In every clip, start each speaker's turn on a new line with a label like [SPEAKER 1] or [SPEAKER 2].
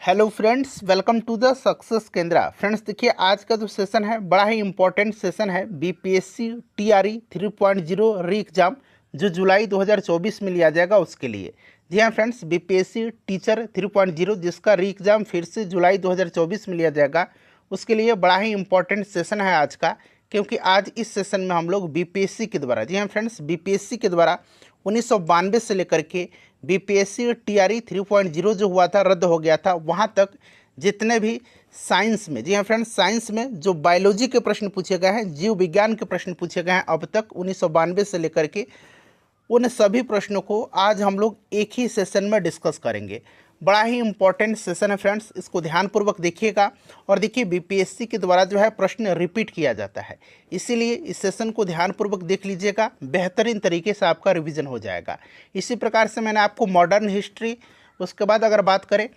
[SPEAKER 1] Hello friends, welcome to the success Kendra. Friends देखिए, आज का जो सेशन है बड़ा ही इंपॉर्टेंट सेशन है। बीपीएससी टीआरई 3.0 री एग्जाम जो जुलाई 2024 में लिया जाएगा उसके लिए। जी हाँ फ्रेंड्स, बीपीएससी टीचर 3.0 जिसका री एग्जाम फिर से जुलाई 2024 में लिया जाएगा उसके लिए बड़ा ही इंपॉर्टेंट सेशन है आज का। क्योंकि आज इस सेशन में हम लोग बीपीएससी के द्वारा, जी हाँ फ्रेंड्स, बीपीएससी के द्वारा 1992 से लेकर के बीपीएससी टीआरई 3.0 जो हुआ था, रद्द हो गया था, वहाँ तक जितने भी साइंस में, जी हाँ फ्रेंड्स, साइंस में जो बायोलॉजी के प्रश्न पूछे गए हैं, जीव विज्ञान के प्रश्न पूछे गए हैं अब तक 1992 से लेकर के, उन सभी प्रश्नों को आज हम लोग एक ही सेशन में डिस्कस करेंगे। बड़ा ही इंपॉर्टेंट सेशन है फ्रेंड्स, इसको ध्यानपूर्वक देखिएगा। और देखिए, बीपीएससी के द्वारा जो है प्रश्न रिपीट किया जाता है, इसीलिए इस सेशन को ध्यानपूर्वक देख लीजिएगा, बेहतरीन तरीके से आपका रिवीजन हो जाएगा। इसी प्रकार से मैंने आपको मॉडर्न हिस्ट्री, उसके बाद अगर बात करें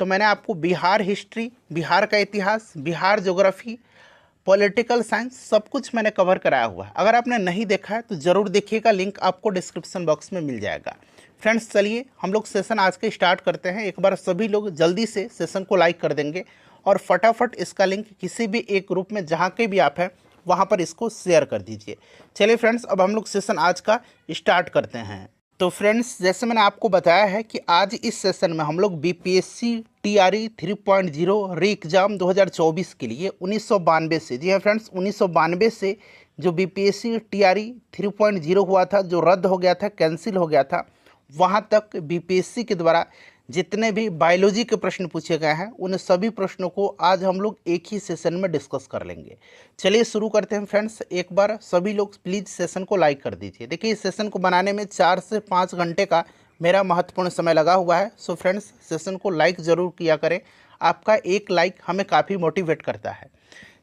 [SPEAKER 1] तो मैंने आपको बिहार हिस्ट्री, बिहार का इतिहास, बिहार ज्योग्राफी, पॉलिटिकल साइंस, सब कुछ मैंने कवर कराया हुआ है। अगर आपने नहीं देखा है तो ज़रूर देखिएगा, लिंक आपको डिस्क्रिप्शन बॉक्स में मिल जाएगा। फ्रेंड्स चलिए हम लोग सेशन आज के स्टार्ट करते हैं। एक बार सभी लोग जल्दी से सेशन को लाइक कर देंगे और फटाफट इसका लिंक किसी भी एक ग्रुप में जहाँ के भी आप हैं वहाँ पर इसको शेयर कर दीजिए। चलिए फ्रेंड्स, अब हम लोग सेशन आज का स्टार्ट करते हैं। तो फ्रेंड्स, जैसे मैंने आपको बताया है कि आज इस सेशन में हम लोग बीपीएससी टीआरई 3.0 री एग्जाम 2024 के लिए 1992 से, जी हाँ फ्रेंड्स, 1992 से जो बीपीएससी टीआरई 3.0 हुआ था, जो रद्द हो गया था, कैंसिल हो गया था, वहाँ तक बीपीएससी के द्वारा जितने भी बायोलॉजी के प्रश्न पूछे गए हैं उन सभी प्रश्नों को आज हम लोग एक ही सेशन में डिस्कस कर लेंगे। चलिए शुरू करते हैं फ्रेंड्स। एक बार सभी लोग प्लीज़ सेशन को लाइक कर दीजिए। देखिए, इस सेशन को बनाने में 4 से 5 घंटे का मेरा महत्वपूर्ण समय लगा हुआ है। सो फ्रेंड्स, सेशन को लाइक ज़रूर किया करें, आपका एक लाइक हमें काफ़ी मोटिवेट करता है।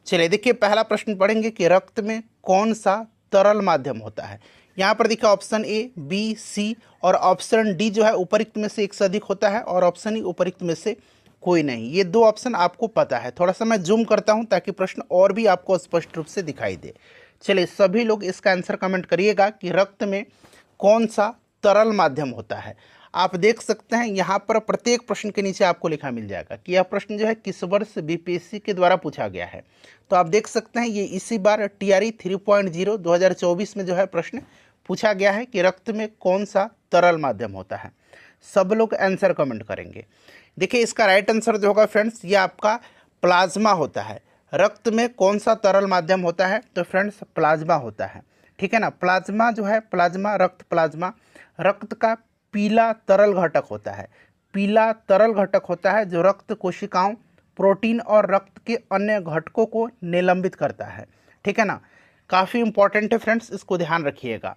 [SPEAKER 1] चलिए देखिए, पहला प्रश्न पढ़ेंगे कि रक्त में कौन सा तरल माध्यम होता है। यहाँ पर देखिए ऑप्शन ए, बी, सी और ऑप्शन डी जो है उपरोक्त में से एक से अधिक होता है और ऑप्शन ई उपरोक्त में से कोई नहीं। ये दो ऑप्शन आपको पता है। थोड़ा सा मैं जूम करता हूँ ताकि प्रश्न और भी आपको स्पष्ट रूप से दिखाई दे। चलिए सभी लोग इसका आंसर कमेंट करिएगा कि रक्त में कौन सा तरल माध्यम होता है। आप देख सकते हैं यहाँ पर प्रत्येक प्रश्न के नीचे आपको लिखा मिल जाएगा कि यह प्रश्न जो है किस वर्ष बीपीएससी के द्वारा पूछा गया है। तो आप देख सकते हैं ये इसी बार टीआरई 3.0 2024 में जो है प्रश्न पूछा गया है कि रक्त में कौन सा तरल माध्यम होता है। सब लोग आंसर कमेंट करेंगे। देखिए, इसका राइट आंसर जो होगा फ्रेंड्स, ये आपका प्लाज्मा होता है। रक्त में कौन सा तरल माध्यम होता है तो फ्रेंड्स प्लाज्मा होता है। ठीक है ना, प्लाज्मा जो है, प्लाज्मा, रक्त प्लाज्मा, रक्त का पीला तरल घटक होता है। पीला तरल घटक होता है जो रक्त कोशिकाओं, प्रोटीन और रक्त के अन्य घटकों को निलंबित करता है। ठीक है ना, काफ़ी इंपॉर्टेंट है फ्रेंड्स, इसको ध्यान रखिएगा।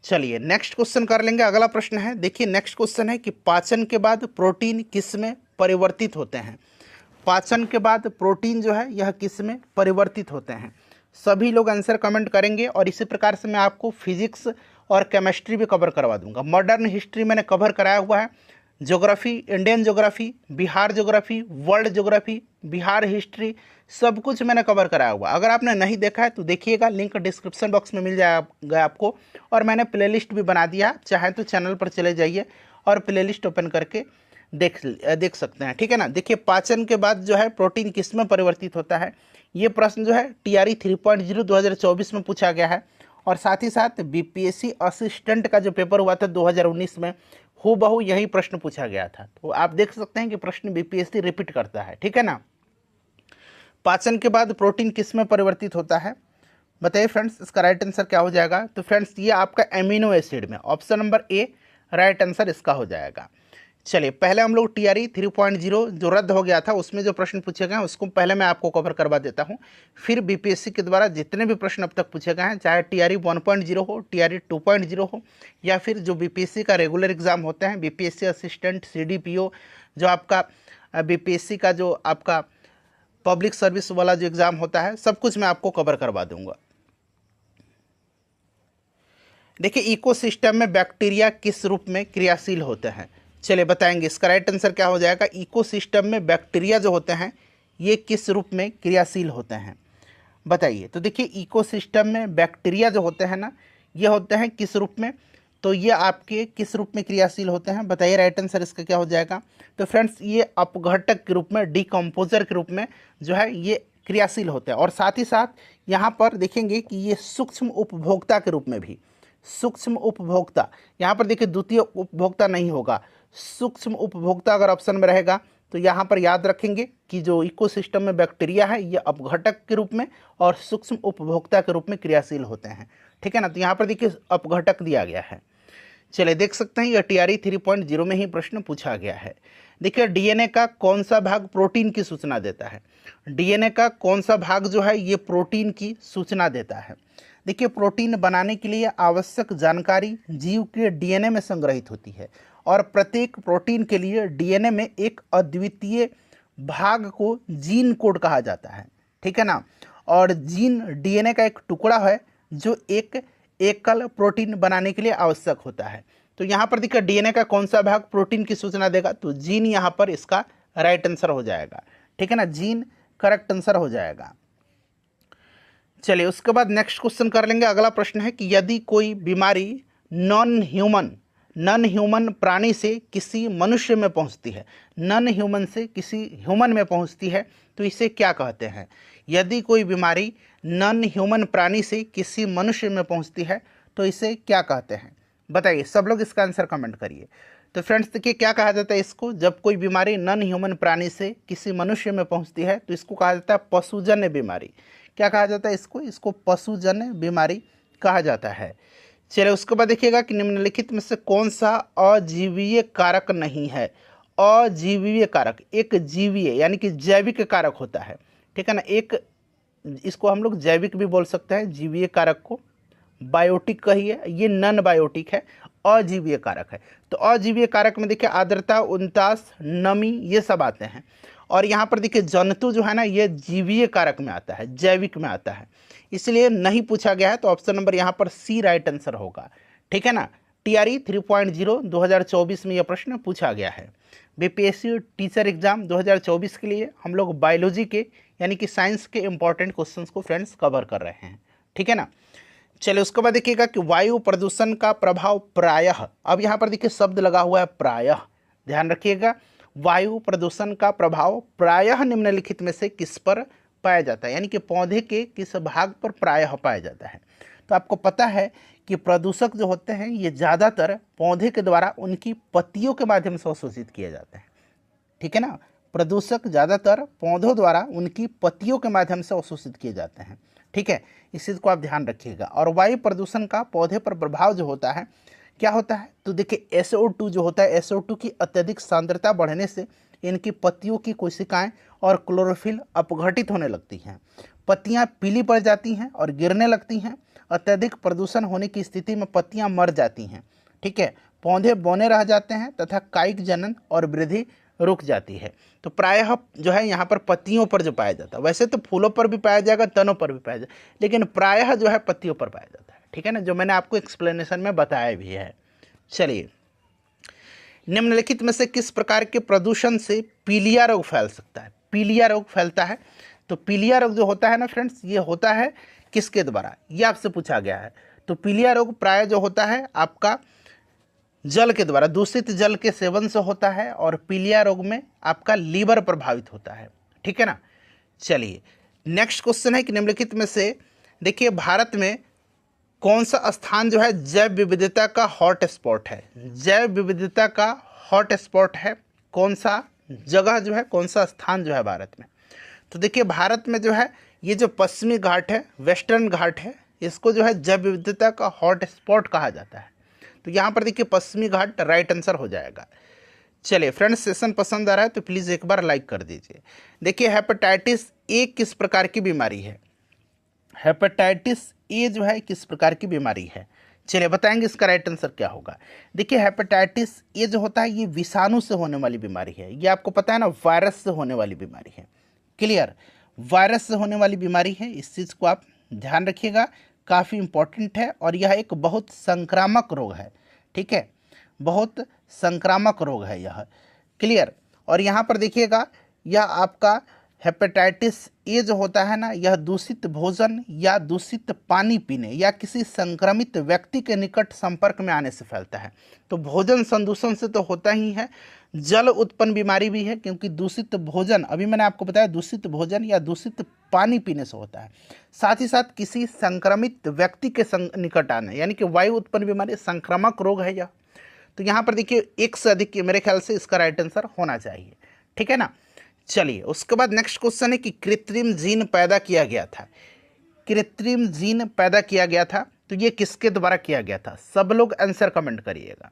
[SPEAKER 1] चलिए नेक्स्ट क्वेश्चन कर लेंगे। अगला प्रश्न है, देखिए नेक्स्ट क्वेश्चन है कि पाचन के बाद प्रोटीन किस में परिवर्तित होते हैं। पाचन के बाद प्रोटीन जो है यह किस में परिवर्तित होते हैं। सभी लोग आंसर कमेंट करेंगे और इसी प्रकार से मैं आपको फिजिक्स और केमिस्ट्री भी कवर करवा दूंगा। मॉडर्न हिस्ट्री मैंने कवर कराया हुआ है, geography, Indian geography, Bihar geography, world geography, Bihar history, सब कुछ मैंने कवर कराया हुआ। अगर आपने नहीं देखा है तो देखिएगा, लिंक डिस्क्रिप्शन बॉक्स में मिल जाएगा आपको। और मैंने प्लेलिस्ट भी बना दिया, चाहे तो चैनल पर चले जाइए और प्लेलिस्ट ओपन करके देख सकते हैं। ठीक है ना। देखिए, पाचन के बाद जो है प्रोटीन किस में परिवर्तित होता है, ये प्रश्न जो है टीआरई 3.0 2024 में पूछा गया है। और साथ ही साथ बीपीएससी असिस्टेंट का जो पेपर हुआ था 2019 में, हूबहू यही प्रश्न पूछा गया था। तो आप देख सकते हैं कि प्रश्न बीपीएससी रिपीट करता है। ठीक है ना। पाचन के बाद प्रोटीन किस में परिवर्तित होता है, बताइए फ्रेंड्स, इसका राइट आंसर क्या हो जाएगा। तो फ्रेंड्स, ये आपका एमिनो एसिड में, option number A right answer इसका हो जाएगा। चलिए, पहले हम लोग टीआरई 3.0 जो रद्द हो गया था उसमें जो प्रश्न पूछे गए हैं उसको पहले मैं आपको कवर करवा देता हूं। फिर बीपीएससी के द्वारा जितने भी प्रश्न अब तक पूछे गए हैं, चाहे टीआरई 1.0 हो, टीआरई 2.0 हो, या फिर जो बीपीएससी का रेगुलर एग्जाम होते हैं, बीपीएससी असिस्टेंट, सीडीपीओ, जो आपका बीपीएससी का जो आपका पब्लिक सर्विस वाला जो एग्ज़ाम होता है, सब कुछ मैं आपको कवर करवा दूंगा। देखिए, इकोसिस्टम में बैक्टीरिया किस रूप में क्रियाशील होते हैं, चलिए बताएंगे। इसका राइट आंसर क्या हो जाएगा। इकोसिस्टम में बैक्टीरिया जो होते हैं ये किस रूप में क्रियाशील होते हैं, बताइए। तो देखिए, इकोसिस्टम में बैक्टीरिया जो होते हैं ना, ये होते हैं किस रूप में, तो ये आपके किस रूप में क्रियाशील होते हैं, बताइए राइट आंसर इसका क्या हो जाएगा। तो फ्रेंड्स ये अपघटक के रूप में, डिकम्पोजर के रूप में जो है ये क्रियाशील होते हैं। और साथ ही साथ यहाँ पर देखेंगे कि ये सूक्ष्म उपभोक्ता के रूप में भी, सूक्ष्म उपभोक्ता, यहाँ पर देखिए द्वितीय उपभोक्ता नहीं होगा, सूक्ष्म उपभोक्ता अगर ऑप्शन में रहेगा तो यहाँ पर याद रखेंगे कि जो इकोसिस्टम में बैक्टीरिया है ये अपघटक के रूप में और सूक्ष्म उपभोक्ता के रूप में क्रियाशील होते हैं, ठीक है ना। तो यहाँ पर देखिए अपघटक दिया गया है। चलिए देख सकते हैं, यह टीआरई 3.0 में ही प्रश्न पूछा गया है। देखिए डीएनए का कौन सा भाग प्रोटीन की सूचना देता है, डीएनए का कौन सा भाग जो है ये प्रोटीन की सूचना देता है। देखिए प्रोटीन बनाने के लिए आवश्यक जानकारी जीव के डीएनए में संग्रहित होती है और प्रत्येक प्रोटीन के लिए डीएनए में एक अद्वितीय भाग को जीन कोड कहा जाता है, ठीक है ना। और जीन डीएनए का एक टुकड़ा है जो एक एकल प्रोटीन बनाने के लिए आवश्यक होता है। तो यहाँ पर देखिए डीएनए का कौन सा भाग प्रोटीन की सूचना देगा, तो जीन यहाँ पर इसका राइट आंसर हो जाएगा, ठीक है ना, जीन करेक्ट आंसर हो जाएगा। चलिए उसके बाद नेक्स्ट क्वेश्चन कर लेंगे। अगला प्रश्न है कि यदि कोई बीमारी नॉन ह्यूमन प्राणी से किसी मनुष्य में पहुंचती है, नॉन ह्यूमन से किसी ह्यूमन में पहुंचती है तो इसे क्या कहते हैं। यदि कोई बीमारी नॉन ह्यूमन प्राणी से किसी मनुष्य में पहुंचती है तो इसे क्या कहते हैं, बताइए। सब लोग इसका आंसर कमेंट करिए। तो फ्रेंड्स देखिए क्या कहा जाता है इसको, जब कोई बीमारी नॉन ह्यूमन प्राणी से किसी मनुष्य में पहुंचती है तो इसको कहा जाता है पशुजन्य बीमारी। क्या कहा जाता है इसको, इसको पशुजन्य बीमारी कहा जाता है। चलिए उसके बाद देखिएगा कि निम्नलिखित में से कौन सा अजीवीय कारक नहीं है। अजीवीय कारक एक जीवीय यानी कि जैविक कारक होता है, ठीक है ना। एक इसको हम लोग जैविक भी बोल सकते हैं, जीवीय कारक को बायोटिक कहिए, ये नॉन बायोटिक है, अजीवीय कारक है। तो अजीवीय कारक में देखिए आर्द्रता, उनतास, नमी ये सब आते हैं। और यहाँ पर देखिए जंतु जो है ना ये जीवीय कारक में आता है, जैविक में आता है, इसलिए नहीं पूछा गया है। तो ऑप्शन नंबर यहाँ पर सी राइट आंसर होगा, ठीक है ना। टीआरई 3.0 2024 में यह प्रश्न पूछा गया है। बीपीएससी टीचर एग्जाम 2024 के लिए हम लोग बायोलॉजी के यानी कि साइंस के इंपॉर्टेंट क्वेश्चंस को फ्रेंड्स कवर कर रहे हैं, ठीक है ना। चलिए उसके बाद देखिएगा कि वायु प्रदूषण का प्रभाव प्रायः, अब यहाँ पर देखिए शब्द लगा हुआ है प्रायः, ध्यान रखिएगा। वायु प्रदूषण का प्रभाव प्रायः निम्नलिखित में से किस पर पाया जाता है, यानी कि पौधे के किस भाग पर प्रायः पाया जाता है। तो आपको पता है कि प्रदूषक जो होते हैं ये ज़्यादातर पौधे के द्वारा उनकी पत्तियों के माध्यम से अवशोषित किए जाते हैं, ठीक है ना। प्रदूषक ज़्यादातर पौधों द्वारा उनकी पत्तियों के माध्यम से अवशोषित किए जाते हैं, ठीक है, इस चीज़ को आप ध्यान रखिएगा। और वायु प्रदूषण का पौधे पर प्रभाव जो होता है क्या होता है, तो देखिए SO2 जो होता है, SO2 की अत्यधिक सांद्रता बढ़ने से इनकी पत्तियों की कोशिकाएं और क्लोरोफिल अपघटित होने लगती हैं, पत्तियां पीली पड़ जाती हैं और गिरने लगती हैं। अत्यधिक प्रदूषण होने की स्थिति में पत्तियां मर जाती हैं, ठीक है, पौधे बौने रह जाते हैं तथा कायिक जनन और वृद्धि रुक जाती है। तो प्रायः जो है यहाँ पर पत्तियों पर जो पाया जाता है, वैसे तो फूलों पर भी पाया जाएगा, तनों पर भी पाया जाएगा, लेकिन प्रायः जो है पत्तियों पर पाया जाता है, ठीक है ना, जो मैंने आपको एक्सप्लेनेशन में बताया भी है। चलिए निम्नलिखित में से किस प्रकार के प्रदूषण से पीलिया रोग फैल सकता है, पीलिया रोग फैलता है। तो पीलिया रोग जो होता है ना फ्रेंड्स, ये होता है किसके द्वारा, ये आपसे पूछा गया है। तो पीलिया रोग प्राय जो होता है आपका जल के द्वारा, दूषित जल के सेवन से होता है और पीलिया रोग में आपका लीवर प्रभावित होता है, ठीक है ना। चलिए नेक्स्ट क्वेश्चन है कि निम्नलिखित में से देखिए भारत में कौन सा स्थान जो है जैव विविधता का हॉट स्पॉट है, जैव विविधता का हॉट स्पॉट है, कौन सा जगह जो है, कौन सा स्थान जो है भारत में। तो देखिए भारत में जो है ये जो पश्चिमी घाट है, वेस्टर्न घाट है, इसको जो है जैव विविधता का हॉट स्पॉट कहा जाता है। तो यहाँ पर देखिए पश्चिमी घाट राइट आंसर हो जाएगा। चलिए फ्रेंड्स सेशन पसंद आ रहा है तो प्लीज़ एक बार लाइक कर दीजिए। देखिए हेपेटाइटिस ए किस प्रकार की बीमारी है, हेपेटाइटिस ए जो है किस प्रकार की बीमारी है, चलिए बताएंगे इसका राइट आंसर क्या होगा। देखिए हेपेटाइटिस ए जो होता है ये विषाणु से होने वाली बीमारी है, ये आपको पता है ना, वायरस से होने वाली बीमारी है, क्लियर, वायरस से होने वाली बीमारी है, इस चीज़ को आप ध्यान रखिएगा, काफ़ी इंपॉर्टेंट है। और यह एक बहुत संक्रामक रोग है, ठीक है, बहुत संक्रामक रोग है यह, क्लियर। और यहाँ पर देखिएगा यह आपका हेपेटाइटिस ए जो होता है ना, यह दूषित भोजन या दूषित पानी पीने या किसी संक्रमित व्यक्ति के निकट संपर्क में आने से फैलता है। तो भोजन संदूषण से तो होता ही है, जल उत्पन्न बीमारी भी है, क्योंकि दूषित भोजन, अभी मैंने आपको बताया, दूषित भोजन या दूषित पानी पीने से होता है। साथ ही साथ किसी संक्रमित व्यक्ति के निकट आने, यानी कि वायु उत्पन्न बीमारी, संक्रामक रोग है यह। तो यहाँ पर देखिए एक से अधिक, मेरे ख्याल से इसका राइट आंसर होना चाहिए, ठीक है ना। चलिए उसके बाद नेक्स्ट क्वेश्चन है कि कृत्रिम जीन पैदा किया गया था। कृत्रिम जीन पैदा किया गया था, तो ये किसके द्वारा किया गया था? सब लोग आंसर कमेंट करिएगा।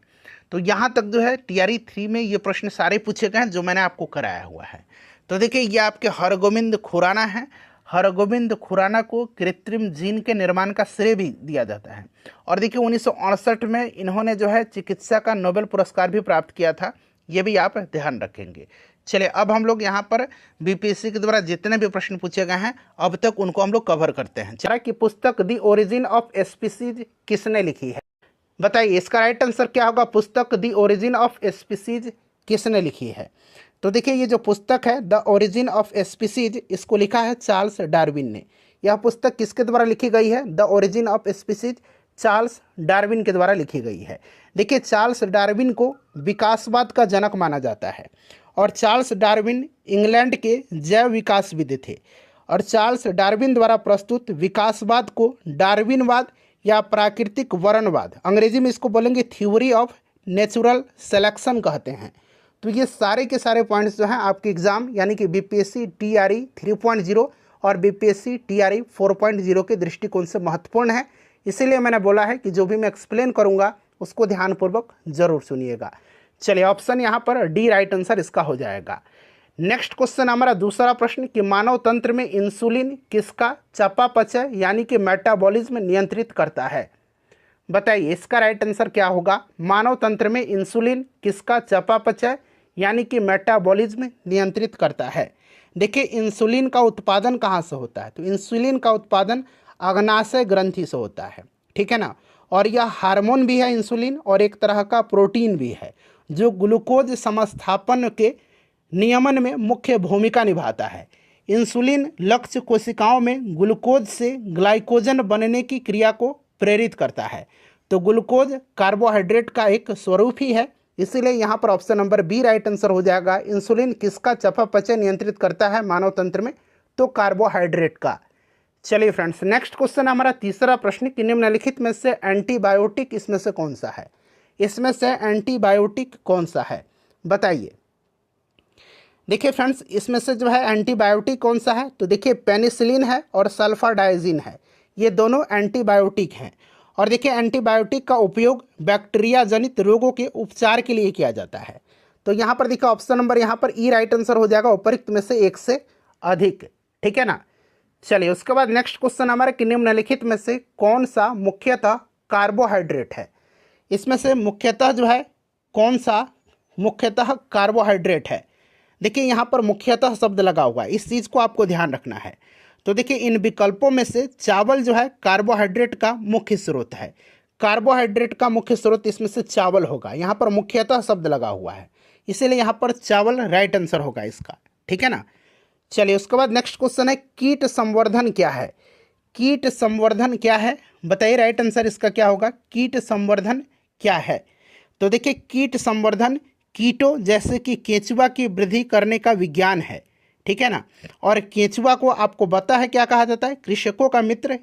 [SPEAKER 1] तो यहाँ तक जो है टीआरई 3 में ये प्रश्न सारे पूछे गए हैं जो मैंने आपको कराया हुआ है। तो देखिए ये आपके हरगोविंद खुराना है। हरगोविंद खुराना को कृत्रिम जीन के निर्माण का श्रेय भी दिया जाता है। और देखिए 1968 में इन्होंने जो है चिकित्सा का नोबेल पुरस्कार भी प्राप्त किया था, ये भी आप ध्यान रखेंगे। चलिए अब हम लोग यहाँ पर बीपीएससी के द्वारा जितने भी प्रश्न पूछे गए हैं अब तक उनको हम लोग कवर करते हैं। चला कि पुस्तक द ओरिजिन ऑफ स्पीसीज किसने लिखी है? बताइए इसका राइट आंसर क्या होगा? पुस्तक द ओरिजिन ऑफ स्पीसीज किसने लिखी है? तो देखिए ये जो पुस्तक है द ओरिजिन ऑफ स्पीसीज, इसको लिखा है चार्ल्स डार्विन ने। यह पुस्तक किसके द्वारा लिखी गई है? The origin of species Charles Darwin के द्वारा लिखी गई है। देखिए चार्ल्स डार्विन को विकासवाद का जनक माना जाता है और चार्ल्स डार्विन इंग्लैंड के जैव विकासविद थे और चार्ल्स डार्विन द्वारा प्रस्तुत विकासवाद को डार्विनवाद या प्राकृतिक वर्णवाद, अंग्रेजी में इसको बोलेंगे थ्योरी ऑफ नेचुरल सिलेक्शन कहते हैं। तो ये सारे के सारे पॉइंट्स जो हैं आपके एग्जाम यानी कि बीपीएससी टीआरई 3.0 और बीपीएससी टीआरई 4.0 के दृष्टिकोण से महत्वपूर्ण है। इसीलिए मैंने बोला है कि जो भी मैं एक्सप्लेन करूंगा उसको ध्यानपूर्वक जरूर सुनिएगा। चलिए ऑप्शन यहाँ पर डी राइट आंसर इसका हो जाएगा। नेक्स्ट क्वेश्चन हमारा दूसरा प्रश्न कि मानव तंत्र में इंसुलिन किसका चयापचय यानी कि मेटाबॉलिज्म नियंत्रित करता है? बताइए इसका राइट आंसर क्या होगा? मानव तंत्र में इंसुलिन किसका चयापचय यानी कि मेटाबॉलिज्म नियंत्रित करता है? देखिए इंसुलिन का उत्पादन कहाँ से होता है? तो इंसुलिन का उत्पादन अग्नाशय ग्रंथि से होता है, ठीक है ना। और यह हार्मोन भी है इंसुलिन और एक तरह का प्रोटीन भी है जो ग्लूकोज समस्थापन के नियमन में मुख्य भूमिका निभाता है। इंसुलिन लक्ष्य कोशिकाओं में ग्लूकोज से ग्लाइकोजन बनने की क्रिया को प्रेरित करता है। तो ग्लूकोज कार्बोहाइड्रेट का एक स्वरूप ही है, इसीलिए यहाँ पर option number B right answer हो जाएगा। इंसुलिन किसका चयापचय नियंत्रित करता है मानव तंत्र में? तो कार्बोहाइड्रेट का। चलिए फ्रेंड्स नेक्स्ट क्वेश्चन हमारा तीसरा प्रश्न कि निम्नलिखित में से एंटीबायोटिक इसमें से कौन सा है? इसमें से एंटीबायोटिक कौन सा है बताइए। देखिए फ्रेंड्स इसमें से जो है एंटीबायोटिक कौन सा है? तो देखिए पेनिसिलिन है और सल्फाडाइजिन है, ये दोनों एंटीबायोटिक हैं। और देखिए एंटीबायोटिक का उपयोग बैक्टीरिया जनित रोगों के उपचार के लिए किया जाता है। तो यहाँ पर देखिए ऑप्शन नंबर यहाँ पर ई राइट आंसर हो जाएगा, उपरोक्त में से एक से अधिक, ठीक है ना। चलिए उसके बाद नेक्स्ट क्वेश्चन हमारे कि निम्नलिखित में से कौन सा मुख्यतः कार्बोहाइड्रेट है? इसमें से मुख्यतः जो है कौन सा मुख्यतः कार्बोहाइड्रेट है? देखिए यहाँ पर मुख्यतः शब्द लगा हुआ है, इस चीज़ को आपको ध्यान रखना है। तो देखिए इन विकल्पों में से चावल जो है कार्बोहाइड्रेट का मुख्य स्रोत है। कार्बोहाइड्रेट का मुख्य स्रोत इसमें से चावल होगा, यहाँ पर मुख्यतः शब्द लगा हुआ है, इसीलिए यहाँ पर चावल राइट आंसर होगा इसका, ठीक है ना। चलिए उसके बाद नेक्स्ट क्वेश्चन है कीट संवर्धन क्या है? कीट संवर्धन क्या है बताइए, राइट आंसर इसका क्या होगा? कीट संवर्धन क्या है? तो देखिए कीट संवर्धन कीटों जैसे कि केंचुआ की वृद्धि करने का विज्ञान है, ठीक है ना। और केंचुआ को आपको पता है क्या कहा जाता है? कृषकों का मित्र,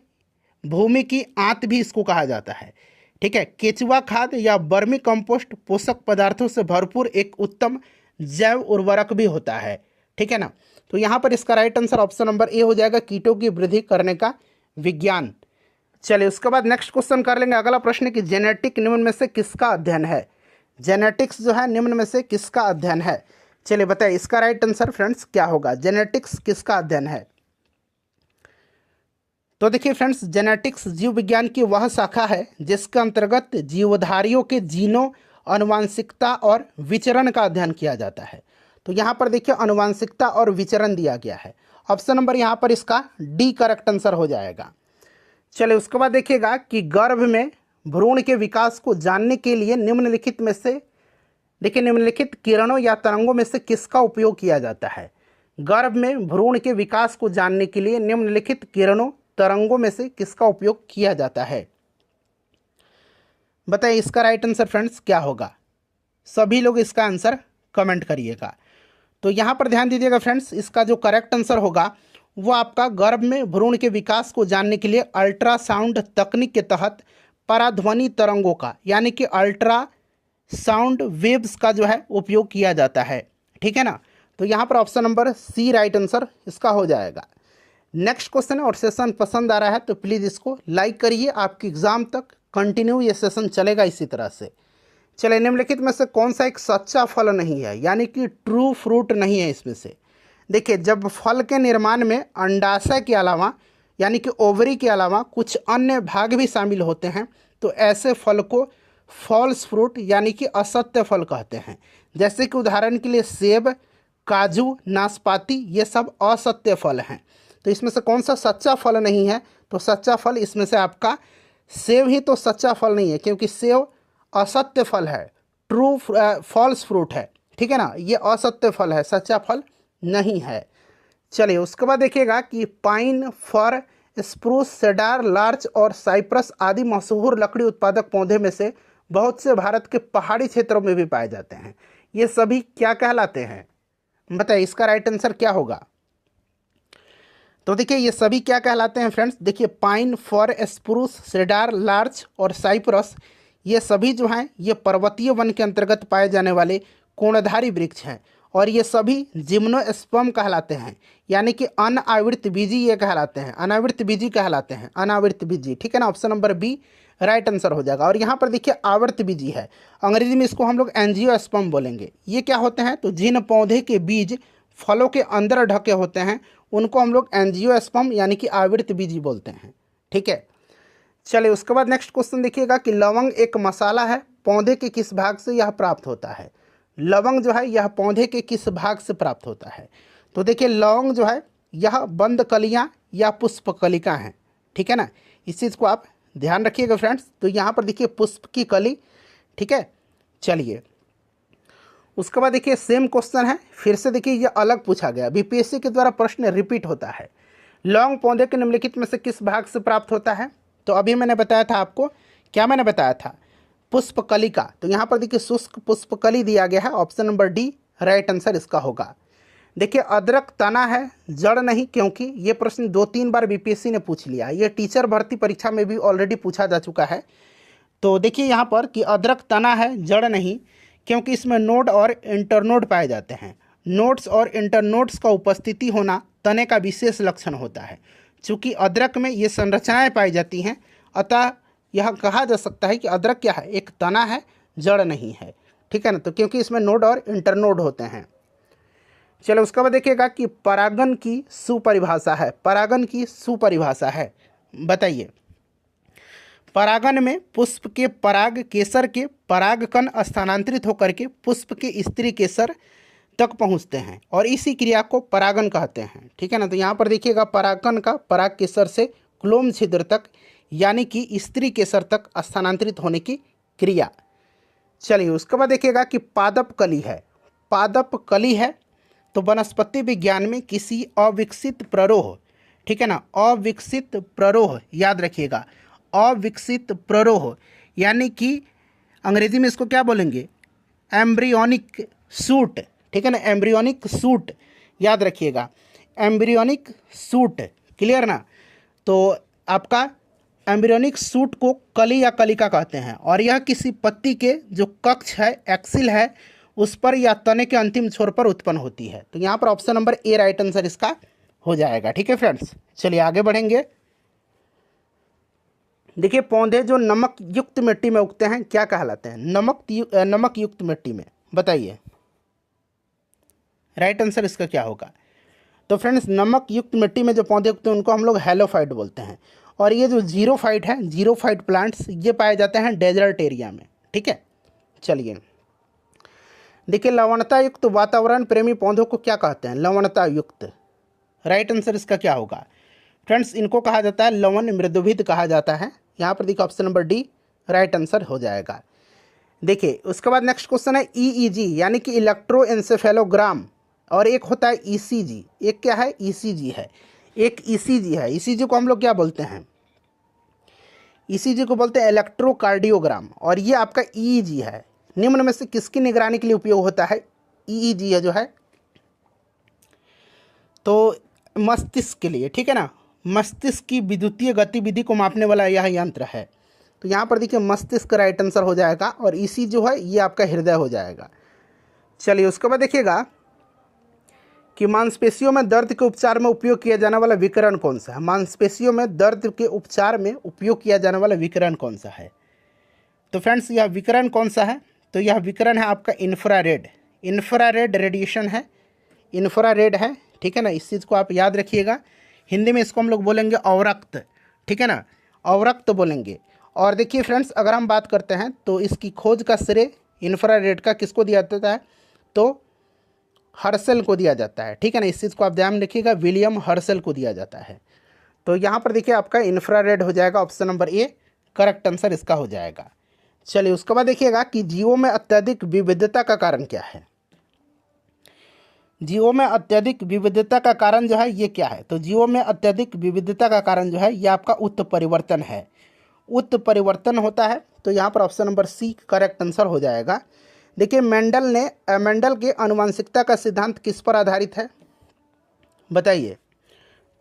[SPEAKER 1] भूमि की आंत भी इसको कहा जाता है, ठीक है। केंचुआ खाद या वर्मी कंपोस्ट पोषक पदार्थों से भरपूर एक उत्तम जैव उर्वरक भी होता है, ठीक है ना। तो यहाँ पर इसका right answer option number A हो जाएगा, कीटों की वृद्धि करने का विज्ञान। चलिए उसके बाद नेक्स्ट क्वेश्चन कर लेंगे अगला प्रश्न कि जेनेटिक निम्न में से किसका अध्ययन है? जेनेटिक्स जो है निम्न में से किसका अध्ययन है? चलिए बताइए इसका राइट आंसर फ्रेंड्स क्या होगा? जेनेटिक्स किसका अध्ययन है? तो देखिए फ्रेंड्स जेनेटिक्स जीव विज्ञान की वह शाखा है जिसके अंतर्गत जीवधारियों के जीनों, आनुवांशिकता और विचरण का अध्ययन किया जाता है। तो यहाँ पर देखिए आनुवांशिकता और विचरण दिया गया है, ऑप्शन नंबर यहाँ पर इसका डी करेक्ट आंसर हो जाएगा। चलिए उसके बाद देखिएगा कि गर्भ में भ्रूण के विकास को जानने के लिए निम्नलिखित में से देखिए निम्नलिखित किरणों या तरंगों में से किसका उपयोग किया जाता है? गर्भ में भ्रूण के विकास को जानने के लिए निम्नलिखित किरणों तरंगों में से किसका उपयोग किया जाता है? बताइए इसका राइट आंसर फ्रेंड्स क्या होगा? सभी लोग इसका आंसर कमेंट करिएगा। तो यहाँ पर ध्यान दीजिएगा फ्रेंड्स, इसका जो करेक्ट आंसर होगा वो आपका गर्भ में भ्रूण के विकास को जानने के लिए अल्ट्रासाउंड तकनीक के तहत पराध्वनि तरंगों का यानी कि अल्ट्रासाउंड वेव्स का जो है उपयोग किया जाता है। ठीक है ना, तो यहाँ पर option number C right answer इसका हो जाएगा। नेक्स्ट क्वेश्चन है, और सेशन पसंद आ रहा है तो प्लीज़ इसको लाइक करिए, आपके एग्जाम तक कंटिन्यू ये सेशन चलेगा इसी तरह से। चलिए, निम्नलिखित में से कौन सा एक सच्चा फल नहीं है यानी कि ट्रू फ्रूट नहीं है इसमें से? देखिए, जब फल के निर्माण में अंडाशय के अलावा यानी कि ओवरी के अलावा कुछ अन्य भाग भी शामिल होते हैं तो ऐसे फल को फॉल्स फ्रूट यानी कि असत्य फल कहते हैं। जैसे कि उदाहरण के लिए सेब, काजू, नाशपाती, ये सब असत्य फल हैं। तो इसमें से कौन सा सच्चा फल नहीं है? तो सच्चा फल इसमें से आपका सेब ही तो सच्चा फल नहीं है, क्योंकि सेब असत्य फल है, ट्रू फॉल्स फ्रूट है। ठीक है ना, ये असत्य फल है, सच्चा फल नहीं है। चलिए, उसके बाद देखिएगा कि पाइन, फर, स्प्रूस, सेडार, लार्च और साइप्रस आदि मशहूर लकड़ी उत्पादक पौधे में से बहुत से भारत के पहाड़ी क्षेत्रों में भी पाए जाते हैं। ये सभी क्या कहलाते हैं? बताइए इसका राइट आंसर क्या होगा? तो देखिए, ये सभी क्या कहलाते हैं फ्रेंड्स? देखिए, पाइन, फर, स्प्रूस, सेडार, लार्च और साइप्रस, ये सभी जो हैं ये पर्वतीय वन के अंतर्गत पाए जाने वाले कोणधारी वृक्ष हैं और ये सभी जिम्नोस्पर्म कहलाते हैं, यानी कि अनावृत बीजी ये कहलाते हैं, अनावृत बीजी कहलाते हैं, अनावृत बीजी। ठीक है ना, option number B right answer हो जाएगा। और यहाँ पर देखिए आवर्त बीजी है, अंग्रेजी में इसको हम लोग एंजियोस्पर्म बोलेंगे। ये क्या होते हैं? तो जिन पौधे के बीज फलों के अंदर ढके होते हैं उनको हम लोग एंजियोस्पर्म यानी कि आवृत बीजी बोलते हैं। ठीक है, चलिए उसके बाद नेक्स्ट क्वेश्चन देखिएगा कि लवंग एक मसाला है, पौधे के किस भाग से यह प्राप्त होता है? लवंग जो है यह पौधे के किस भाग से प्राप्त होता है? तो देखिए, लवंग जो है यह बंद कलियाँ या पुष्पकलिका हैं। ठीक है ना, इस चीज़ को आप ध्यान रखिएगा फ्रेंड्स। तो यहाँ पर देखिए पुष्प की कली। ठीक है, चलिए उसके बाद देखिए सेम क्वेश्चन है, फिर से देखिए ये अलग पूछा गया, बीपीएससी के द्वारा प्रश्न रिपीट होता है। लौंग पौधे के निम्नलिखित में से किस भाग से प्राप्त होता है? तो अभी मैंने बताया था आपको, क्या मैंने बताया था? पुष्पकलिका। तो यहाँ पर देखिए शुष्क पुष्पकली दिया गया है, option number D right answer इसका होगा। देखिए, अदरक तना है, जड़ नहीं, क्योंकि ये प्रश्न 2-3 बार बीपीएससी ने पूछ लिया, ये टीचर भर्ती परीक्षा में भी ऑलरेडी पूछा जा चुका है। तो देखिए यहाँ पर कि अदरक तना है, जड़ नहीं, क्योंकि इसमें नोड और इंटरनोड पाए जाते हैं। नोड्स और इंटरनोड्स का उपस्थिति होना तने का विशेष लक्षण होता है। चूँकि अदरक में ये संरचनाएं पाई जाती हैं, अतः यह कहा जा सकता है कि अदरक क्या है? एक तना है, जड़ नहीं है। ठीक है ना, तो क्योंकि इसमें नोड और इंटरनोड होते हैं। चलो उसके बाद देखिएगा कि परागन की सुपरिभाषा है, परागन की सुपरिभाषा है। बताइए, परागन में पुष्प के पराग केसर के परागकण स्थानांतरित होकर के पुष्प के स्त्री केसर तक पहुंचते हैं और इसी क्रिया को परागन कहते हैं। ठीक है ना, तो यहाँ पर देखिएगा परागकण का पराग केसर से क्लोम छिद्र तक यानी कि स्त्री केसर तक स्थानांतरित होने की क्रिया। चलिए उसके बाद देखिएगा कि पादप कली है, पादप कली है तो वनस्पति विज्ञान में किसी अविकसित प्ररोह, ठीक है ना, अविकसित प्ररोह याद रखिएगा, अविकसित प्ररोह यानी कि अंग्रेजी में इसको क्या बोलेंगे? Embryonic suit. ठीक है ना, एम्ब्रियोनिक सूट याद रखिएगा, एम्ब्रियोनिक सूट, क्लियर ना? तो आपका एम्ब्रियोनिक सूट को कली या कलिका कहते हैं और यह किसी पत्ती के जो कक्ष है, एक्सिल है, उस पर या तने के अंतिम छोर पर उत्पन्न होती है। तो यहाँ पर option number A right answer इसका हो जाएगा। ठीक है फ्रेंड्स, चलिए आगे बढ़ेंगे। देखिए, पौधे जो नमक युक्त मिट्टी में उगते हैं क्या कहलाते हैं? नमक युक्त मिट्टी में। बताइए राइट आंसर इसका क्या होगा? तो फ्रेंड्स, नमक युक्त मिट्टी में जो पौधे उगते हैं उनको हम लोग हेलोफाइट बोलते हैं और ये जो जीरोफाइट है, जीरोफाइट प्लांट्स, ये पाए जाते हैं डेजर्ट एरिया में। ठीक है, चलिए देखिए, लवणता युक्त वातावरण प्रेमी पौधों को क्या कहते हैं? लवणता युक्त। राइट आंसर इसका क्या होगा? फ्रेंड्स, इनको कहा जाता है लवण मृदुभिद कहा जाता है। यहाँ पर देखिए option number D right answer हो जाएगा। देखिए उसके बाद नेक्स्ट क्वेश्चन है ईईजी यानी कि इलेक्ट्रोएन्सेफेलोग्राम और एक होता है ईसीजी। एक क्या है? ईसीजी है। एक ईसीजी है। ईसीजी को हम लोग क्या बोलते हैं? ईसीजी को बोलते हैं इलेक्ट्रोकार्डियोग्राम। और ये आपका ईईजी है। निम्न में से किसकी निगरानी के लिए उपयोग होता है? ईईजी है जो है तो मस्तिष्क के लिए, ठीक है ना, मस्तिष्क की विद्युतीय गतिविधि को मापने वाला यह यंत्र है। तो यहाँ पर देखिए मस्तिष्क राइट आंसर हो जाएगा और ईसी जो है ये आपका हृदय हो जाएगा। चलिए उसके बाद देखिएगा कि मांसपेशियों में दर्द के उपचार में उपयोग किया जाने वाला विकिरण कौन सा है? मांसपेशियों में दर्द के उपचार में उपयोग किया जाने वाला विकिरण कौन सा है? तो फ्रेंड्स यह विकिरण कौन सा है? तो यह विकिरण है आपका इंफ्रारेड। इंफ्रारेड रेडिएशन है, इंफ्रारेड है, ठीक है ना। इस चीज़ को आप याद रखिएगा। हिंदी में इसको हम लोग बोलेंगे अवरक्त, ठीक है ना, अवरक्त बोलेंगे। और देखिए फ्रेंड्स अगर हम बात करते हैं तो इसकी खोज का श्रेय इंफ्रारेड का किसको दिया जाता है? तो हर्शल को दिया जाता है, ठीक है ना। इस चीज़ को आप ध्यान रखिएगा, विलियम हर्शल को दिया जाता है। तो यहाँ पर देखिए आपका इंफ्रारेड हो जाएगा, option number A correct answer इसका हो जाएगा। चलिए उसके बाद देखिएगा कि जीवों में अत्यधिक विविधता का कारण क्या है? जीवों में अत्यधिक विविधता का कारण जो है ये क्या है? तो जीवों में अत्यधिक विविधता का कारण जो है ये आपका उत्परिवर्तन है। उत्परिवर्तन होता है। तो यहाँ पर option number C correct answer हो जाएगा। देखिए मेंडल के आनुवंशिकता का सिद्धांत किस पर आधारित है? बताइए।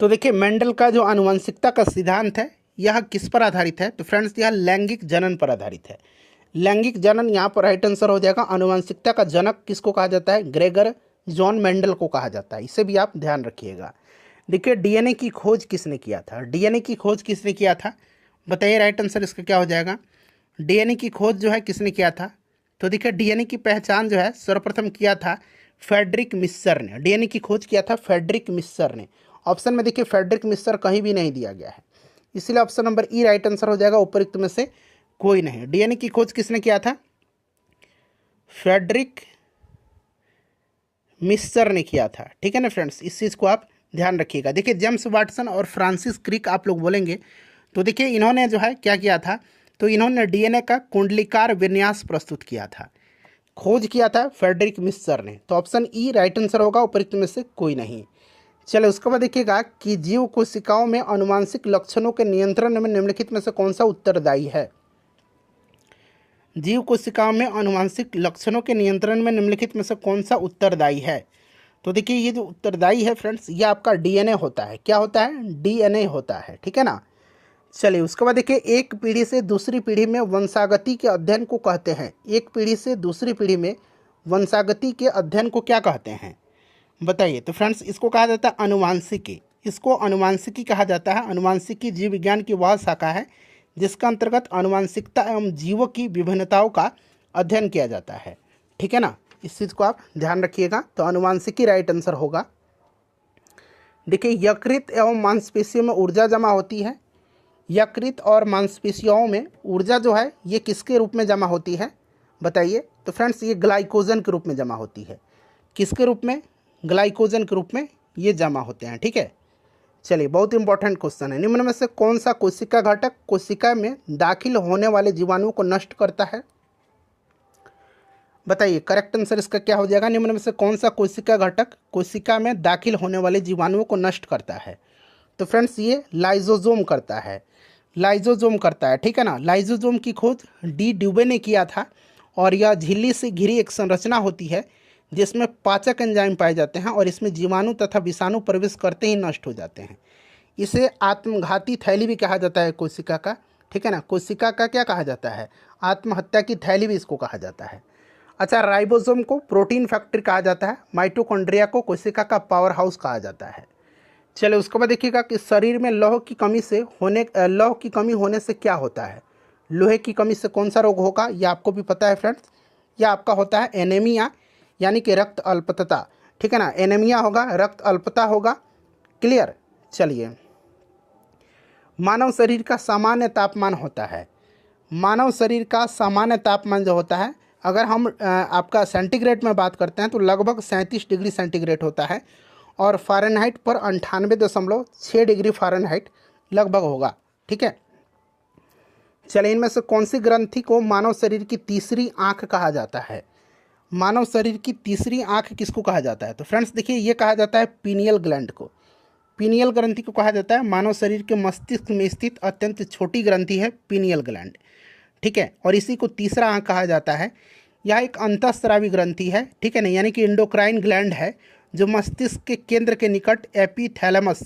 [SPEAKER 1] तो देखिए मेंडल का जो आनुवंशिकता का सिद्धांत है यह किस पर आधारित है? तो फ्रेंड्स यह लैंगिक जनन पर आधारित है। लैंगिक जनन यहाँ पर राइट आंसर हो जाएगा। आनुवंशिकता का जनक किसको कहा जाता है? ग्रेगर जॉन मेंडल को कहा जाता है। इसे भी आप ध्यान रखिएगा। देखिए डीएनए की खोज किसने किया था? डीएनए की खोज किसने किया था? बताइए राइट आंसर इसका क्या हो जाएगा? डीएनए की खोज जो है किसने किया था? तो देखिए डीएनए की पहचान जो है सर्वप्रथम किया था फ्रेडरिक मिस्सर ने। डीएनए की खोज किया था फ्रेडरिक मिस्सर ने। ऑप्शन में देखिए फ्रेडरिक मिस्सर कहीं भी नहीं दिया गया है, इसलिए ऑप्शन नंबर ई राइट आंसर हो जाएगा। उपयुक्त में से कोई नहीं। डीएनए की खोज किसने किया था? फ्रेडरिक मिस्सर ने किया था, ठीक है ना फ्रेंड्स। इस चीज़ को आप ध्यान रखिएगा। देखिए जेम्स वाटसन और फ्रांसिस क्रिक आप लोग बोलेंगे तो देखिए इन्होंने जो है क्या किया था? तो इन्होंने डीएनए का कुंडलीकार विन्यास प्रस्तुत किया था। खोज किया था फ्रेडरिक मिस्सर ने। तो ऑप्शन ई राइट आंसर होगा। उपयुक्त में से कोई नहीं। चलो उसके बाद देखिएगा कि जीव कोशिकाओं में आनुवांशिक लक्षणों के नियंत्रण में निम्नलिखित में से कौन सा उत्तरदायी है? जीव कोशिकाओं में आनुवांशिक लक्षणों के नियंत्रण में निम्नलिखित में से कौन सा उत्तरदायी है? तो देखिए ये जो उत्तरदायी है फ्रेंड्स ये आपका डीएनए होता है। क्या होता है? डीएनए होता है, ठीक है ना। चलिए उसके बाद देखिए एक पीढ़ी से दूसरी पीढ़ी में वंशागति के अध्ययन को कहते हैं। एक पीढ़ी से दूसरी पीढ़ी में वंशागति के अध्ययन को क्या कहते हैं? बताइए। तो फ्रेंड्स इसको कहा जाता है अनुवांशिकी। इसको अनुवांशिकी कहा जाता है। अनुवांशिकी जीव विज्ञान की वह शाखा है जिसका अंतर्गत आनुवंशिकता एवं जीवों की विभिन्नताओं का अध्ययन किया जाता है, ठीक है ना। इस चीज़ को आप ध्यान रखिएगा। तो आनुवंशिकी राइट आंसर होगा। देखिए यकृत एवं मांसपेशियों में ऊर्जा जमा होती है। यकृत और मांसपेशियों में ऊर्जा जो है ये किसके रूप में जमा होती है? बताइए। तो फ्रेंड्स ये ग्लाइकोजन के रूप में जमा होती है। किसके रूप में? ग्लाइकोजन के रूप में ये जमा होते हैं, ठीक है। चलिए बहुत इंपॉर्टेंट क्वेश्चन है। निम्न में से कौन सा कोशिका घटक कोशिका में दाखिल होने वाले जीवाणुओं को नष्ट करता है? बताइए करेक्ट आंसर इसका क्या हो जाएगा? निम्न में से कौन सा कोशिका घटक कोशिका में दाखिल होने वाले जीवाणुओं को नष्ट करता है? तो फ्रेंड्स ये लाइजोजोम करता है। लाइजोजोम करता है, ठीक है ना। लाइजोजोम की खोज डी ड्यूबे ने किया था और यह झिल्ली से घिरी एक संरचना होती है जिसमें पाचक एंजाइम पाए जाते हैं और इसमें जीवाणु तथा विषाणु प्रवेश करते ही नष्ट हो जाते हैं। इसे आत्मघाती थैली भी कहा जाता है कोशिका का, ठीक है ना। कोशिका का क्या कहा जाता है? आत्महत्या की थैली भी इसको कहा जाता है। अच्छा राइबोसोम को प्रोटीन फैक्ट्री कहा जाता है। माइटोकॉन्ड्रिया को कोशिका का पावर हाउस कहा जाता है। चलिए उसके बाद देखिएगा कि शरीर में लौह की कमी होने से क्या होता है? लोहे की कमी से कौन सा रोग होगा? ये आपको भी पता है फ्रेंड्स। यह आपका होता है एनीमिया यानी कि रक्त अल्पता, ठीक है ना। एनीमिया होगा, रक्त अल्पता होगा। क्लियर। चलिए मानव शरीर का सामान्य तापमान होता है। मानव शरीर का सामान्य तापमान जो होता है अगर हम आपका सेंटीग्रेड में बात करते हैं तो लगभग 37 डिग्री सेंटीग्रेड होता है और फ़ारेनहाइट पर 98.6 डिग्री फ़ारेनहाइट लगभग होगा, ठीक है। चलिए इनमें से कौन सी ग्रंथि को मानव शरीर की तीसरी आँख कहा जाता है? मानव शरीर की तीसरी आंख किसको कहा जाता है? तो फ्रेंड्स देखिए, ये कहा जाता है पीनियल ग्लैंड को। पीनियल ग्रंथि को कहा जाता है मानव शरीर के मस्तिष्क में स्थित अत्यंत छोटी ग्रंथि है पीनियल ग्लैंड, ठीक है। और इसी को तीसरा आंख कहा जाता है। यह एक अंतःस्रावी ग्रंथि है, ठीक है ना, यानी कि इंडोक्राइन ग्लैंड है, जो मस्तिष्क के केंद्र के निकट एपिथैलेमस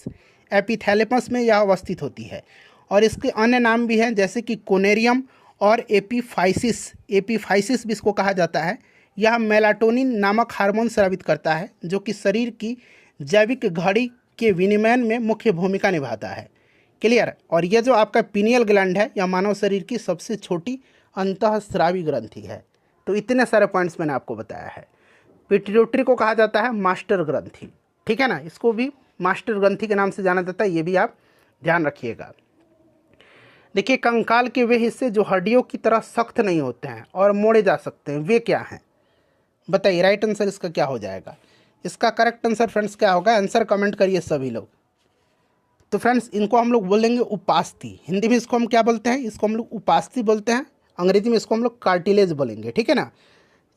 [SPEAKER 1] में यह अवस्थित होती है। और इसके अन्य नाम भी हैं, जैसे कि कोनेरियम और एपीफाइसिस भी इसको कहा जाता है। यह मेलाटोनिन नामक हार्मोन स्रावित करता है, जो कि शरीर की जैविक घड़ी के विनियमन में मुख्य भूमिका निभाता है। क्लियर? और यह जो आपका पीनियल ग्लैंड है, यह मानव शरीर की सबसे छोटी अंतःस्रावी ग्रंथि है। तो इतने सारे पॉइंट्स मैंने आपको बताया है। पिट्यूटरी को कहा जाता है मास्टर ग्रंथि, ठीक है ना, इसको भी मास्टर ग्रंथि के नाम से जाना जाता है, ये भी आप ध्यान रखिएगा। देखिए, कंकाल के वे हिस्से जो हड्डियों की तरह सख्त नहीं होते हैं और मोड़े जा सकते हैं, वे क्या हैं? बताइए, राइट आंसर इसका क्या हो जाएगा? इसका करेक्ट आंसर फ्रेंड्स क्या होगा? आंसर कमेंट करिए सभी लोग। तो फ्रेंड्स, इनको हम लोग बोलेंगे उपास्थि। हिंदी में इसको हम क्या बोलते हैं? इसको हम लोग उपास्थि बोलते हैं। अंग्रेजी में इसको हम लोग कार्टिलेज बोलेंगे, ठीक है ना।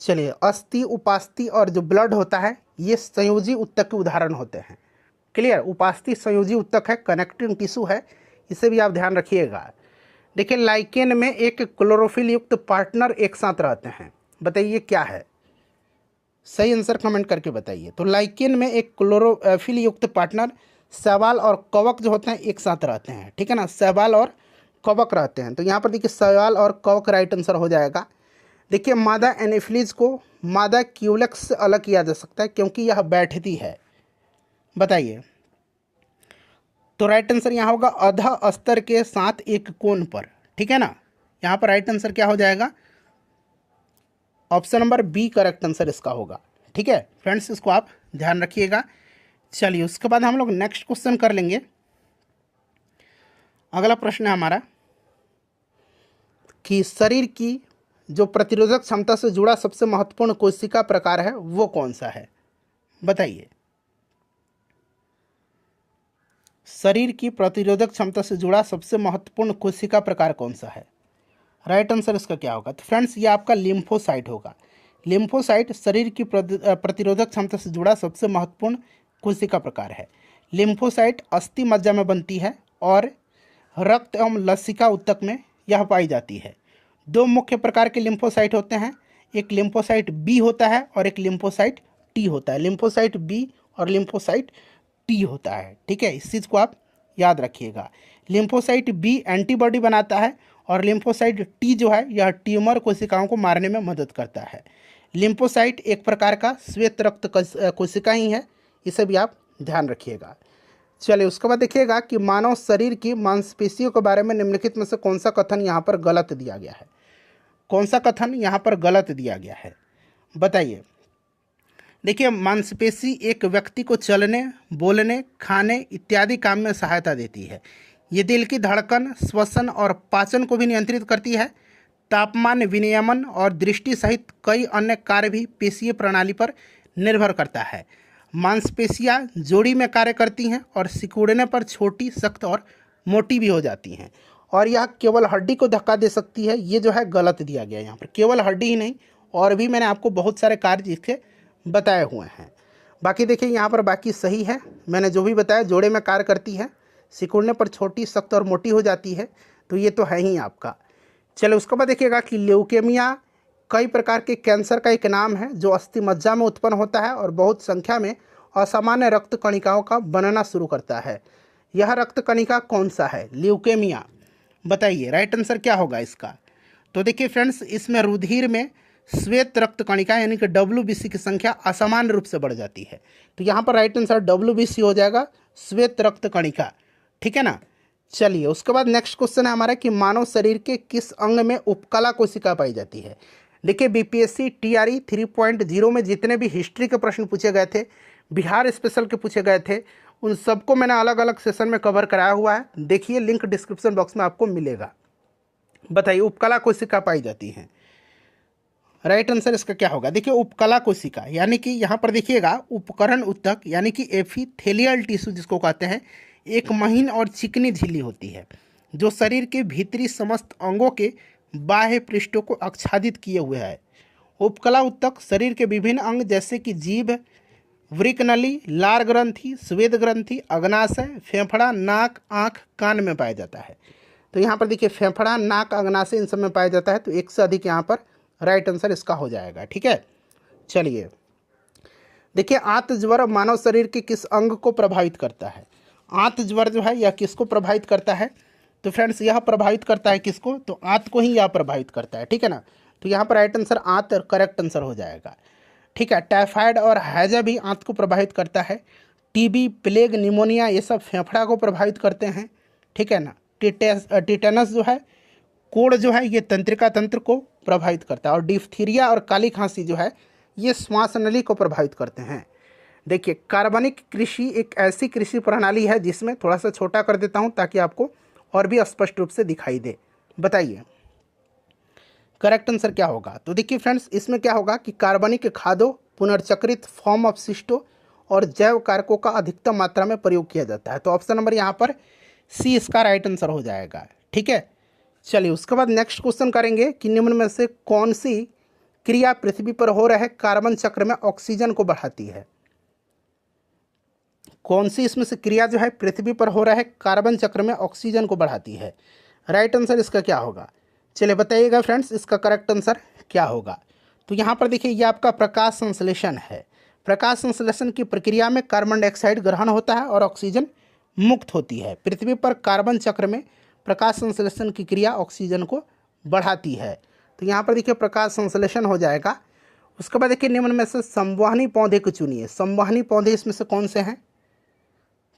[SPEAKER 1] चलिए, अस्थि, उपास्थि और जो ब्लड होता है, ये संयोजी ऊतक के उदाहरण होते हैं। क्लियर? उपास्थि संयोजी ऊतक है, कनेक्टिंग टिश्यू है, इसे भी आप ध्यान रखिएगा। देखिए, लाइकेन में एक क्लोरोफिल युक्त पार्टनर एक साथ रहते हैं, बताइए क्या है? सही आंसर कमेंट करके बताइए। तो लाइकेन में एक क्लोरोफिल युक्त पार्टनर शैवाल और कवक जो होते हैं एक साथ रहते हैं, ठीक है ना, शैवाल और कवक रहते हैं। तो यहाँ पर देखिए, शैवाल और कवक राइट आंसर हो जाएगा। देखिए, मादा एनेफिलीज को मादा क्यूलेक्स से अलग किया जा सकता है, क्योंकि यह बैठती है। बताइए, तो राइट आंसर यहाँ होगा अधः स्तर के साथ एक कोण पर, ठीक है ना। यहाँ पर राइट आंसर क्या हो जाएगा? Option number B correct answer इसका होगा, ठीक है फ्रेंड्स, इसको आप ध्यान रखिएगा। चलिए, उसके बाद हम लोग नेक्स्ट क्वेश्चन कर लेंगे। अगला प्रश्न है हमारा कि शरीर की जो प्रतिरोधक क्षमता से जुड़ा सबसे महत्वपूर्ण कोशिका प्रकार है वो कौन सा है? बताइए, शरीर की प्रतिरोधक क्षमता से जुड़ा सबसे महत्वपूर्ण कोशिका प्रकार कौन सा है? राइट आंसर इसका क्या होगा? तो फ्रेंड्स, ये आपका लिम्फोसाइट होगा। लिम्फोसाइट शरीर की प्रतिरोधक क्षमता से जुड़ा सबसे महत्वपूर्ण कोशिका प्रकार है। लिम्फोसाइट अस्थि मज्जा में बनती है और रक्त एवं लसिका ऊतक में यह पाई जाती है। दो मुख्य प्रकार के लिम्फोसाइट होते हैं, एक लिम्फोसाइट बी होता है और एक लिम्फोसाइट टी होता है। लिम्फोसाइट बी और लिम्फोसाइट टी होता है, ठीक है, इस चीज़ को आप याद रखिएगा। लिम्फोसाइट बी एंटीबॉडी बनाता है और लिम्फोसाइट टी जो है यह ट्यूमर कोशिकाओं को मारने में मदद करता है। लिम्फोसाइट एक प्रकार का श्वेत रक्त कोशिका ही है, इसे भी आप ध्यान रखिएगा। चलिए, उसके बाद देखिएगा कि मानव शरीर की मांसपेशियों के बारे में निम्नलिखित में से कौन सा कथन यहाँ पर गलत दिया गया है? कौन सा कथन यहाँ पर गलत दिया गया है? बताइए। देखिए, मांसपेशी एक व्यक्ति को चलने, बोलने, खाने इत्यादि काम में सहायता देती है। ये दिल की धड़कन, श्वसन और पाचन को भी नियंत्रित करती है। तापमान विनियमन और दृष्टि सहित कई अन्य कार्य भी पेशीय प्रणाली पर निर्भर करता है। मांसपेशियाँ जोड़ी में कार्य करती हैं और सिकुड़ने पर छोटी, सख्त और मोटी भी हो जाती हैं। और यह केवल हड्डी को धक्का दे सकती है, ये जो है गलत दिया गया है यहाँ पर। केवल हड्डी ही नहीं, और भी मैंने आपको बहुत सारे कार्य इसके बताए हुए हैं। बाकी देखिए, यहाँ पर बाकी सही है, मैंने जो भी बताया, जोड़े में कार्य करती है, सिकुड़ने पर छोटी, सख्त और मोटी हो जाती है, तो ये तो है ही आपका। चलो, उसके बाद देखिएगा कि ल्यूकेमिया कई प्रकार के कैंसर का एक नाम है जो अस्थि मज्जा में उत्पन्न होता है और बहुत संख्या में असामान्य रक्त कणिकाओं का बनना शुरू करता है। यह रक्त कणिका कौन सा है? ल्यूकेमिया। बताइए, राइट आंसर क्या होगा इसका? तो देखिए फ्रेंड्स, इसमें रुधिर में श्वेत रक्त कणिका यानी कि WBC की संख्या असामान्य रूप से बढ़ जाती है। तो यहाँ पर राइट आंसर WBC हो जाएगा, श्वेत रक्त कणिका, ठीक है ना। चलिए, उसके बाद नेक्स्ट क्वेश्चन है हमारा कि मानव शरीर के किस अंग में उपकला कोशिका पाई जाती है? देखिए, BPSC TRE 3.0 में जितने भी हिस्ट्री के प्रश्न पूछे गए थे, बिहार स्पेशल के पूछे गए थे, उन सबको मैंने अलग अलग सेशन में कवर कराया हुआ है। देखिए, लिंक डिस्क्रिप्शन बॉक्स में आपको मिलेगा। बताइए, उपकला कोशिका पाई जाती है, राइट आंसर इसका क्या होगा? देखिए, उपकला कोशिका यानी कि यहाँ पर देखिएगा, उपकरण ऊतक यानी कि एपिथेलियल टिश्यू जिसको कहते हैं, एक महीन और चिकनी झिल्ली होती है जो शरीर के भीतरी समस्त अंगों के बाह्य पृष्ठों को आच्छादित किए हुए है। उपकला उत्तक शरीर के विभिन्न अंग जैसे कि जीभ, वृकनली, लार ग्रंथि, स्वेद ग्रंथि, अग्नाशय, फेफड़ा, नाक, आँख, कान में पाया जाता है। तो यहाँ पर देखिए फेफड़ा, नाक, अग्नाशय इन सब में पाया जाता है। तो एक से अधिक यहाँ पर राइट आंसर इसका हो जाएगा। ठीक है, चलिए देखिए आंत ज्वर मानव शरीर के किस अंग को प्रभावित करता है? आंत ज्वर जो है यह किसको प्रभावित करता है? तो फ्रेंड्स यह प्रभावित करता है किसको? तो आंत को ही यह प्रभावित करता है। ठीक है ना, तो यहाँ पर राइट आंसर आंत करेक्ट आंसर हो जाएगा। ठीक है, टाइफाइड और हैजा भी आंत को प्रभावित करता है। टीबी, प्लेग, निमोनिया ये सब फेफड़ा को प्रभावित करते हैं। ठीक है ना, टिटेनस जो है, कोढ़ जो है ये तंत्रिका तंत्र को प्रभावित करता है। और डिफ्थीरिया और काली खांसी जो है ये श्वास नली को प्रभावित करते हैं। देखिए कार्बनिक कृषि एक ऐसी कृषि प्रणाली है जिसमें, थोड़ा सा छोटा कर देता हूं ताकि आपको और भी स्पष्ट रूप से दिखाई दे। बताइए करेक्ट आंसर क्या होगा? तो देखिए फ्रेंड्स इसमें क्या होगा कि कार्बनिक खादों, पुनर्चक्रित फॉर्म अपशिष्टों और जैव कारकों का अधिकतम मात्रा में प्रयोग किया जाता है। तो ऑप्शन नंबर यहाँ पर सी इसका राइट आंसर हो जाएगा। ठीक है, चलिए उसके बाद नेक्स्ट क्वेश्चन करेंगे कि निम्न में से कौन सी क्रिया पृथ्वी पर हो रहे कार्बन चक्र में ऑक्सीजन को बढ़ाती है? कौन सी इसमें से क्रिया जो है पृथ्वी पर हो रहे कार्बन चक्र में ऑक्सीजन को बढ़ाती है? राइट आंसर इसका क्या होगा? चलिए बताइएगा फ्रेंड्स इसका करेक्ट आंसर क्या होगा। तो यहाँ पर देखिए ये आपका प्रकाश संश्लेषण है। प्रकाश संश्लेषण की प्रक्रिया में कार्बन डाइऑक्साइड ग्रहण होता है और ऑक्सीजन मुक्त होती है। पृथ्वी पर कार्बन चक्र में प्रकाश संश्लेषण की क्रिया ऑक्सीजन को बढ़ाती है। तो यहाँ पर देखिए प्रकाश संश्लेषण हो जाएगा। उसके बाद देखिए निम्न में से संवहनी पौधे को चुनिए। संवहनी पौधे इसमें से कौन से हैं?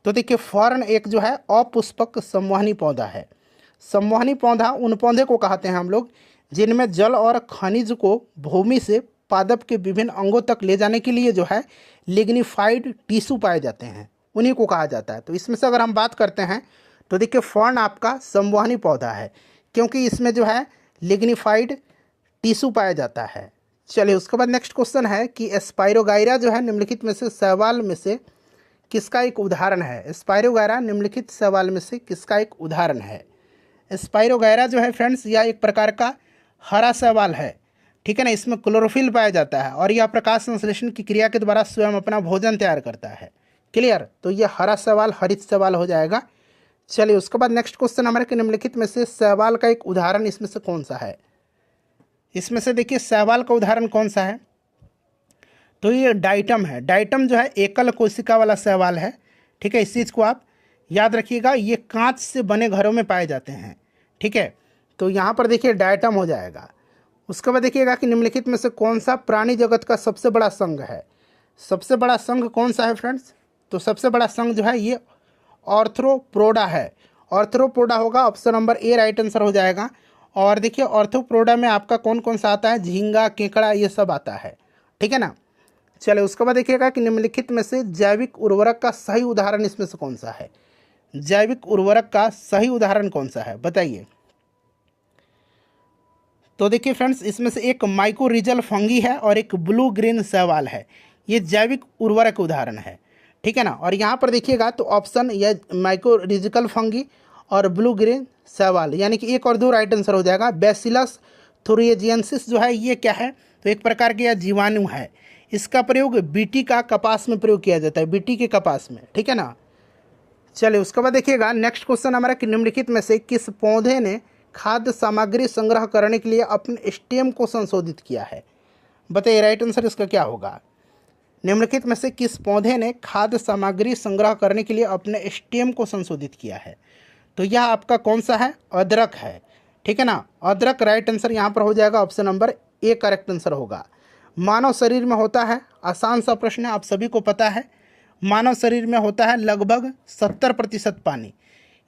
[SPEAKER 1] तो देखिए फर्न एक जो है अपुष्पक संवहनी पौधा है। संवहनी पौधा उन पौधे को कहते हैं हम लोग जिनमें जल और खनिज को भूमि से पादप के विभिन्न अंगों तक ले जाने के लिए जो है लिग्निफाइड टिश्यू पाए जाते हैं, उन्हीं को कहा जाता है। तो इसमें से अगर हम बात करते हैं तो देखिए फर्न आपका संवहनी पौधा है क्योंकि इसमें जो है लिग्निफाइड टिश्यू पाया जाता है। चलिए उसके बाद नेक्स्ट क्वेश्चन है कि स्पाइरोगाइरा जो है निम्नलिखित में से शैवाल में से किसका एक उदाहरण है? स्पाइरोगाइरा निम्नलिखित शैवाल में से किसका एक उदाहरण है? स्पाइरोगाइरा जो है फ्रेंड्स यह एक प्रकार का हरा शैवाल है। ठीक है ना, इसमें क्लोरोफिल पाया जाता है और यह प्रकाश संश्लेषण की क्रिया के द्वारा स्वयं अपना भोजन तैयार करता है। क्लियर? तो यह हरा शैवाल हरित शैवाल हो जाएगा। चलिए उसके बाद नेक्स्ट क्वेश्चन हमारे निम्नलिखित में से शैवाल का एक उदाहरण इसमें से कौन सा है? इसमें से देखिए शैवाल का उदाहरण कौन सा है? तो ये डाइटम है। डाइटम जो है एकल कोशिका वाला शैवाल है। ठीक है, इस चीज़ को आप याद रखिएगा। ये कांच से बने घरों में पाए जाते हैं। ठीक है, तो यहाँ पर देखिए डाइटम हो जाएगा। उसके बाद देखिएगा कि निम्नलिखित में से कौन सा प्राणी जगत का सबसे बड़ा संघ है? सबसे बड़ा संघ कौन सा है फ्रेंड्स? तो सबसे बड़ा संघ जो है ये ऑर्थ्रोपोडा है। ऑर्थ्रोपोडा होगा, option number A right answer हो जाएगा। और देखिए ऑर्थ्रोपोडा में आपका कौन कौन सा आता है? झींगा, केकड़ा ये सब आता है। ठीक है ना, चलिए उसके बाद देखिएगा कि निम्नलिखित में से जैविक उर्वरक का सही उदाहरण इसमें से कौन सा है? जैविक उर्वरक का सही उदाहरण कौन सा है बताइए। तो देखिए फ्रेंड्स इसमें से एक माइकोरिजल फंगी है और एक ब्लू ग्रीन शैवाल है। ये जैविक उर्वरक उदाहरण है। ठीक है ना, और यहाँ पर देखिएगा तो ऑप्शन या माइकोरिजिकल फंगी और ब्लू ग्रीन शैवाल यानी कि एक और दो राइट आंसर हो जाएगा। बैसिलस थुरिएजियंसिस जो है ये क्या है? तो एक प्रकार के यह जीवाणु है। इसका प्रयोग बीटी का कपास में प्रयोग किया जाता है, बीटी के कपास में। ठीक है ना, चलिए उसके बाद देखिएगा नेक्स्ट क्वेश्चन हमारा कि निम्नलिखित में से किस पौधे ने खाद्य सामग्री संग्रह करने के लिए अपने स्टेम को संशोधित किया है? बताइए राइट आंसर इसका क्या होगा। निम्नलिखित में से किस पौधे ने खाद्य सामग्री संग्रह करने के लिए अपने स्टेम को संशोधित किया है? तो यह आपका कौन सा है? अदरक है। ठीक है ना, अदरक राइट आंसर यहाँ पर हो जाएगा। Option number A correct answer होगा। मानव शरीर में होता है, आसान सा प्रश्न है, आप सभी को पता है, मानव शरीर में होता है लगभग 70% पानी।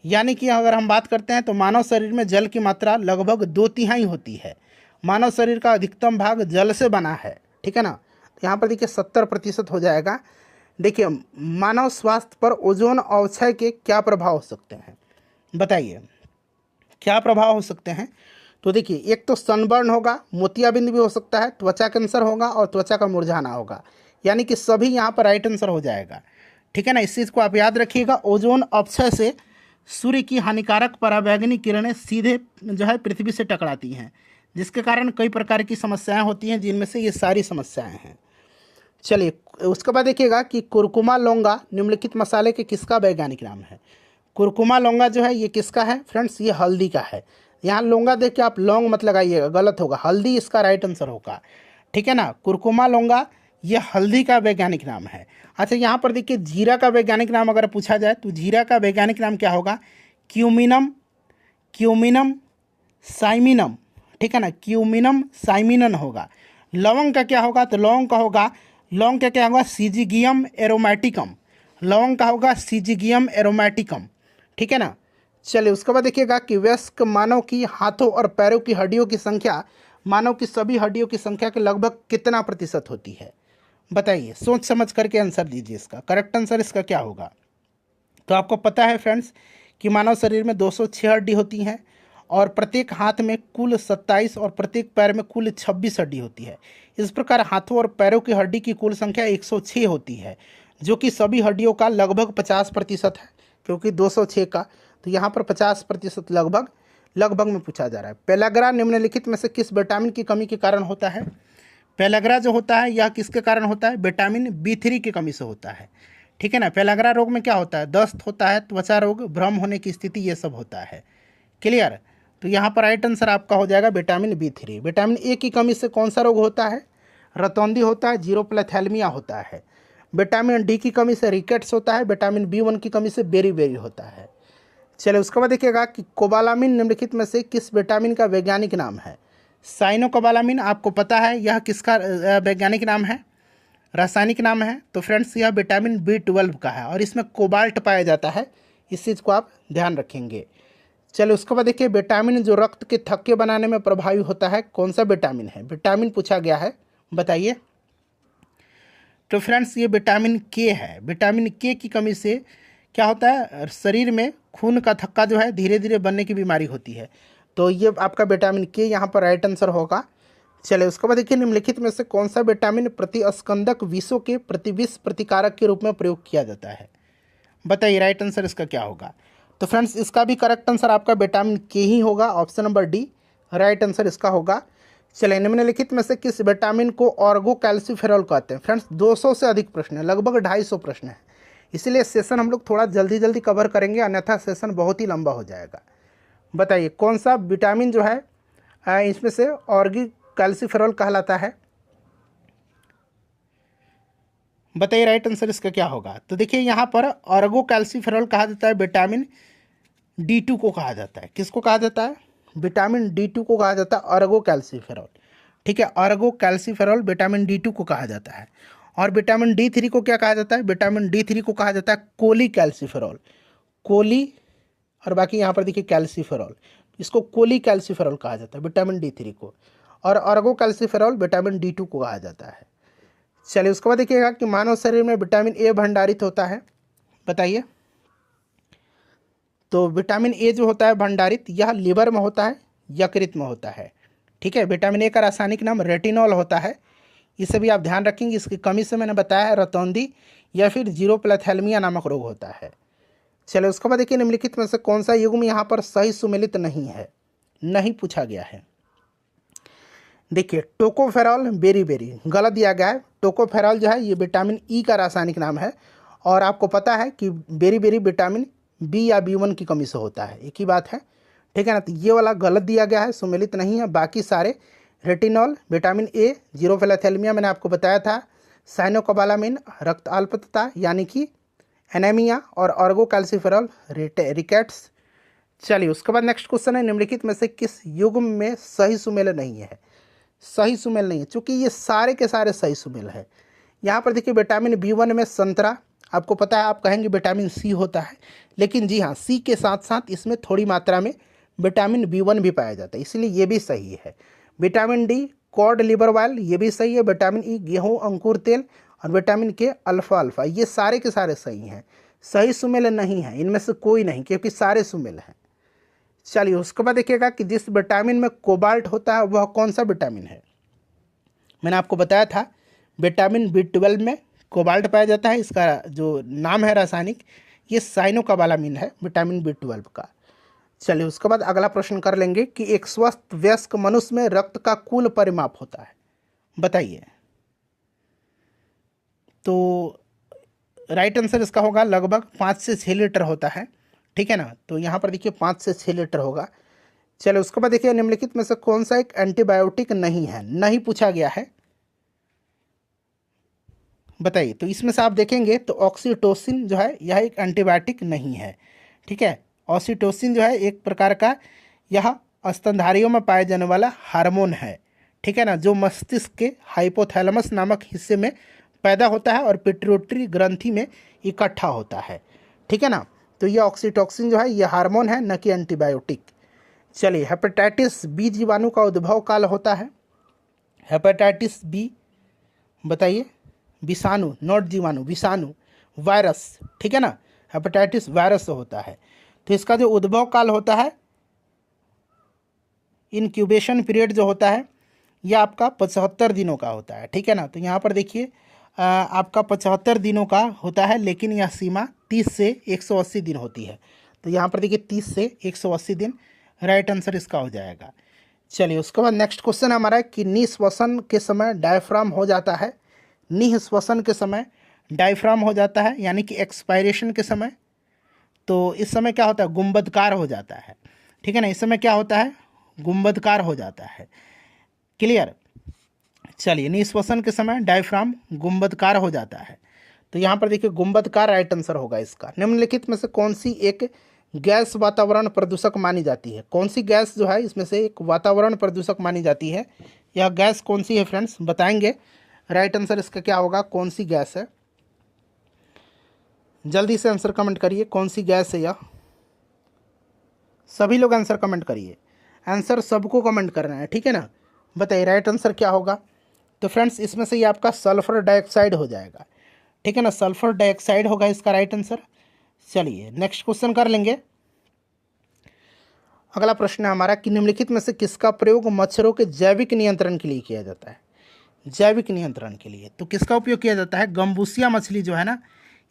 [SPEAKER 1] यानी कि अगर हम बात करते हैं तो मानव शरीर में जल की मात्रा लगभग 2/3 होती है। मानव शरीर का अधिकतम भाग जल से बना है। ठीक है ना, तो यहाँ पर देखिए 70% हो जाएगा। देखिए मानव स्वास्थ्य पर ओजोन अवक्षय के क्या प्रभाव हो सकते हैं? बताइए क्या प्रभाव हो सकते हैं? तो देखिए एक तो सनबर्न होगा, मोतियाबिंद भी हो सकता है, त्वचा कैंसर होगा और त्वचा का मुरझाना होगा। यानी कि सभी यहाँ पर राइट आंसर हो जाएगा। ठीक है ना, इस चीज़ को आप याद रखिएगा। ओजोन अपक्षय से सूर्य की हानिकारक पराबैंगनी किरणें सीधे जो है पृथ्वी से टकराती हैं। जिसके कारण कई प्रकार की समस्याएं होती हैं, जिनमें से ये सारी समस्याएं हैं। चलिए, उसके बाद देखिएगा कि कुरकुमा लौंगा निम्नलिखित मसाले के किसका वैज्ञानिक नाम है। कुरकुमा लौंगा जो है ये किसका है फ्रेंड्स, ये हल्दी का है। यहाँ लौंगा देख के आप लौंग मत लगाइएगा, गलत होगा, हल्दी इसका राइट आंसर होगा, ठीक है ना। कुरकुमा लौंगा ये हल्दी का वैज्ञानिक नाम है। अच्छा, यहाँ पर देखिए जीरा का वैज्ञानिक नाम अगर पूछा जाए तो जीरा का वैज्ञानिक नाम क्या होगा, क्यूमिनम, क्यूमिनम साइमिनम, ठीक है ना, क्यूमिनम साइमिनन होगा। लवंग का क्या होगा, तो लौंग का होगा, लौंग का क्या होगा, सीजिगियम एरोमेटिकम, लौंग का होगा सीजिगियम एरोमेटिकम, ठीक है ना। चलिए, उसके बाद देखिएगा कि वयस्क मानव की हाथों और पैरों की हड्डियों की संख्या मानव की सभी हड्डियों की संख्या के लगभग कितना प्रतिशत होती है, बताइए, सोच समझ करके आंसर दीजिए। इसका करेक्ट आंसर इसका क्या होगा। तो आपको पता है फ्रेंड्स कि मानव शरीर में 206 हड्डी होती हैं और प्रत्येक हाथ में कुल 27 और प्रत्येक पैर में कुल 26 हड्डी होती है। इस प्रकार हाथों और पैरों की हड्डी की कुल संख्या 106 होती है, जो कि सभी हड्डियों का लगभग 50% है, क्योंकि 206 का, तो यहाँ पर 50% लगभग में पूछा जा रहा है। पेलाग्रा निम्नलिखित में से किस विटामिन की कमी के कारण होता है। पेलाग्रा जो होता है यह किसके कारण होता है, विटामिन B3 की कमी से होता है, ठीक है ना। पेलाग्रा रोग में क्या होता है, दस्त होता है, त्वचा रोग, भ्रम होने की स्थिति, ये सब होता है, क्लियर। तो यहाँ पर राइट आंसर आपका हो जाएगा विटामिन B3। विटामिन ए की कमी से कौन सा रोग होता है, रतौंधी होता है, जीरोप्लेथैलेमिया होता है। विटामिन डी की कमी से रिकेट्स होता है। विटामिन B1 की कमी से बेरी होता है। चलिए, उसके बाद देखिएगा कि कोबालामिन निम्नलिखित में से किस विटामिन का वैज्ञानिक नाम है। साइनोकोबालामिन आपको पता है यह किसका वैज्ञानिक नाम है, रासायनिक नाम है। तो फ्रेंड्स यह विटामिन B12 का है और इसमें कोबाल्ट पाया जाता है, इस चीज़ को आप ध्यान रखेंगे। चलिए, उसके बाद देखिए विटामिन जो रक्त के थक्के बनाने में प्रभावी होता है, कौन सा विटामिन है, विटामिन पूछा गया है, बताइए। तो फ्रेंड्स ये विटामिन के है। विटामिन के की कमी से क्या होता है, शरीर में खून का थक्का जो है धीरे धीरे बनने की बीमारी होती है। तो ये आपका विटामिन के यहाँ पर राइट आंसर होगा। चलिए, उसके बाद देखिए निम्नलिखित में से कौन सा विटामिन प्रतिस्कंदक विषों के प्रतिविष प्रतिकारक के रूप में प्रयोग किया जाता है, बताइए, राइट आंसर इसका क्या होगा। तो फ्रेंड्स इसका भी करेक्ट आंसर आपका विटामिन के ही होगा, option number D right answer इसका होगा। चलिए, निम्नलिखित में से किस विटामिन को ऑर्गो कैल्सीफेरॉल कहते हैं। फ्रेंड्स 200 से अधिक प्रश्न है, लगभग 250 प्रश्न है, इसलिए सेशन हम लोग थोड़ा जल्दी कवर करेंगे, अन्यथा सेशन बहुत ही लंबा हो जाएगा। बताइए कौन सा विटामिन जो है इसमें से ऑर्गो कैल्सीफेरॉल कहलाता है, बताइए, राइट आंसर इसका क्या होगा। तो देखिए यहाँ पर ऑर्गो कैल्सीफेरॉल कहा जाता है विटामिन D2 को कहा जाता है। किसको कहा जाता है, विटामिन D2 को कहा जाता है ऑर्गो कैल्सीफेरॉल, ठीक है। ऑर्गो कैल्सीफेरॉल विटामिन D2 को कहा जाता है। और विटामिन D3 को क्या कहा जाता है, विटामिन D3 को कहा जाता है कोली कैल्सीफेरॉल, कोली, और बाकी यहाँ पर देखिए कैल्सीफेरॉल, इसको कोली कैल्सीफेरॉल कहा जाता है विटामिन D3 को, और ऑर्गो कैल्सीफेरॉल विटामिन D2 को कहा जाता है। चलिए, उसके बाद देखिएगा कि मानव शरीर में विटामिन ए भंडारित होता है, बताइए। तो विटामिन ए जो होता है भंडारित, यह लिवर में होता है, यकृत में होता है, ठीक है। विटामिन ए का रासायनिक नाम रेटिनॉल होता है, इसे भी आप ध्यान रखेंगे। इसकी कमी से मैंने बताया है रतौंधी या फिर जीरोप्लेथैलेमिया नामक रोग होता है। चलिए, उसके बाद देखिए निम्नलिखित में से कौन सा युग्म यहाँ पर सही सुमेलित नहीं है, नहीं पूछा गया है। देखिए टोकोफेरॉल बेरी गलत दिया गया है। टोकोफेरॉल जो है ये विटामिन ई का रासायनिक नाम है, और आपको पता है कि बेरी विटामिन बी या B1 की कमी से होता है, एक ही बात है, ठीक है ना। तो ये वाला गलत दिया गया है, सुमेलित नहीं है। बाकी सारे रेटिनॉल, विटामिन ए, जीरोप्लेथैलेमिया मैंने आपको बताया था, साइनोकोबालामिन रक्त अल्पता यानी कि एनीमिया, और ऑर्गो कैल्सीफेरॉल रिकेट्स। चलिए, उसके बाद नेक्स्ट क्वेश्चन है निम्नलिखित में से किस युग्म में सही सुमेल नहीं है। सही सुमेल नहीं है, चूँकि ये सारे के सारे सही सुमेल है। यहाँ पर देखिए विटामिन B1 में संतरा, आपको पता है, आप कहेंगे विटामिन सी होता है, लेकिन जी हाँ, सी के साथ साथ इसमें थोड़ी मात्रा में विटामिन B1 भी पाया जाता है, इसलिए ये भी सही है। Vitamin D cod liver oil, ये भी सही है। विटामिन ई गेहूँ अंकुर तेल, और विटामिन के अल्फा, ये सारे के सारे सही हैं। सही सुमेल नहीं है इनमें से कोई नहीं, क्योंकि सारे सुमेल हैं। चलिए, उसके बाद देखिएगा कि जिस विटामिन में कोबाल्ट होता है वह कौन सा विटामिन है। मैंने आपको बताया था विटामिन B12 में कोबाल्ट पाया जाता है, इसका जो नाम है रासायनिक, ये साइनोकोबालामिन है विटामिन B12 का। चलिए उसके बाद अगला प्रश्न कर लेंगे कि एक स्वस्थ वयस्क मनुष्य में रक्त का कुल परिमाप होता है, बताइए। तो राइट आंसर इसका होगा लगभग 5 से 6 लीटर होता है, ठीक है ना। तो यहाँ पर देखिए 5 से 6 लीटर होगा। चलिए उसके बाद देखिए निम्नलिखित में से कौन सा एक एंटीबायोटिक नहीं है, नहीं पूछा गया है, बताइए। तो इसमें से आप देखेंगे तो ऑक्सीटोसिन जो है यह एक एंटीबायोटिक नहीं है, ठीक है। ऑक्सीटोसिन जो है एक प्रकार का यह स्तनधारियों में पाए जाने वाला हार्मोन है, ठीक है ना, जो मस्तिष्क के हाइपोथैलेमस नामक हिस्से में पैदा होता है और पिट्यूटरी ग्रंथि में इकट्ठा होता है, ठीक है ना। तो यह ऑक्सीटोसिन जो है यह हार्मोन है, न कि एंटीबायोटिक। चलिए हेपेटाइटिस बी जीवाणु का उद्भव काल होता है, हेपेटाइटिस बी, बताइए। विषाणु, नॉट जीवाणु, विषाणु, वायरस, ठीक है ना, हेपेटाइटिस वायरस से होता है। तो इसका जो उद्भव काल होता है, इनक्यूबेशन पीरियड जो होता है यह आपका 75 दिनों का होता है, ठीक है ना। तो यहाँ पर देखिए आपका 75 दिनों का होता है, लेकिन यह सीमा 30 से 180 दिन होती है। तो यहाँ पर देखिए 30 से 180 दिन राइट आंसर इसका हो जाएगा। चलिए उसके बाद नेक्स्ट क्वेश्चन हमारा है कि निःश्वसन के समय डायफ्राम हो जाता है, निःश्वसन के समय डायफ्राम हो जाता है, यानी कि एक्सपायरेशन के समय। तो इस समय क्या होता है, गुंबदकार हो जाता है, ठीक है ना। इस समय क्या होता है, गुंबदकार हो जाता है, क्लियर। चलिए निःश्वसन के समय डायफ्राम गुंबदकार हो जाता है। तो यहाँ पर देखिए गुंबदकार राइट आंसर होगा इसका। निम्नलिखित में से कौन सी एक गैस वातावरण प्रदूषक मानी जाती है, कौन सी गैस जो है इसमें से एक वातावरण प्रदूषक मानी जाती है, यह गैस कौन सी है फ्रेंड्स, बताएंगे। राइट आंसर इसका क्या होगा, कौन सी गैस है, जल्दी से आंसर कमेंट करिए, कौन सी गैस है यह, सभी लोग आंसर कमेंट करिए, आंसर सबको कमेंट करना है, ठीक है ना। बताइए राइट आंसर क्या होगा। तो फ्रेंड्स इसमें से ये आपका सल्फर डाइऑक्साइड हो जाएगा, ठीक है ना, सल्फर डाइऑक्साइड होगा इसका राइट आंसर। चलिए नेक्स्ट क्वेश्चन कर लेंगे। अगला प्रश्न है हमारा कि निम्नलिखित में से किसका प्रयोग मच्छरों के जैविक नियंत्रण के लिए किया जाता है, जैविक नियंत्रण के लिए। तो किसका उपयोग किया जाता है, गम्बूसिया मछली जो है ना,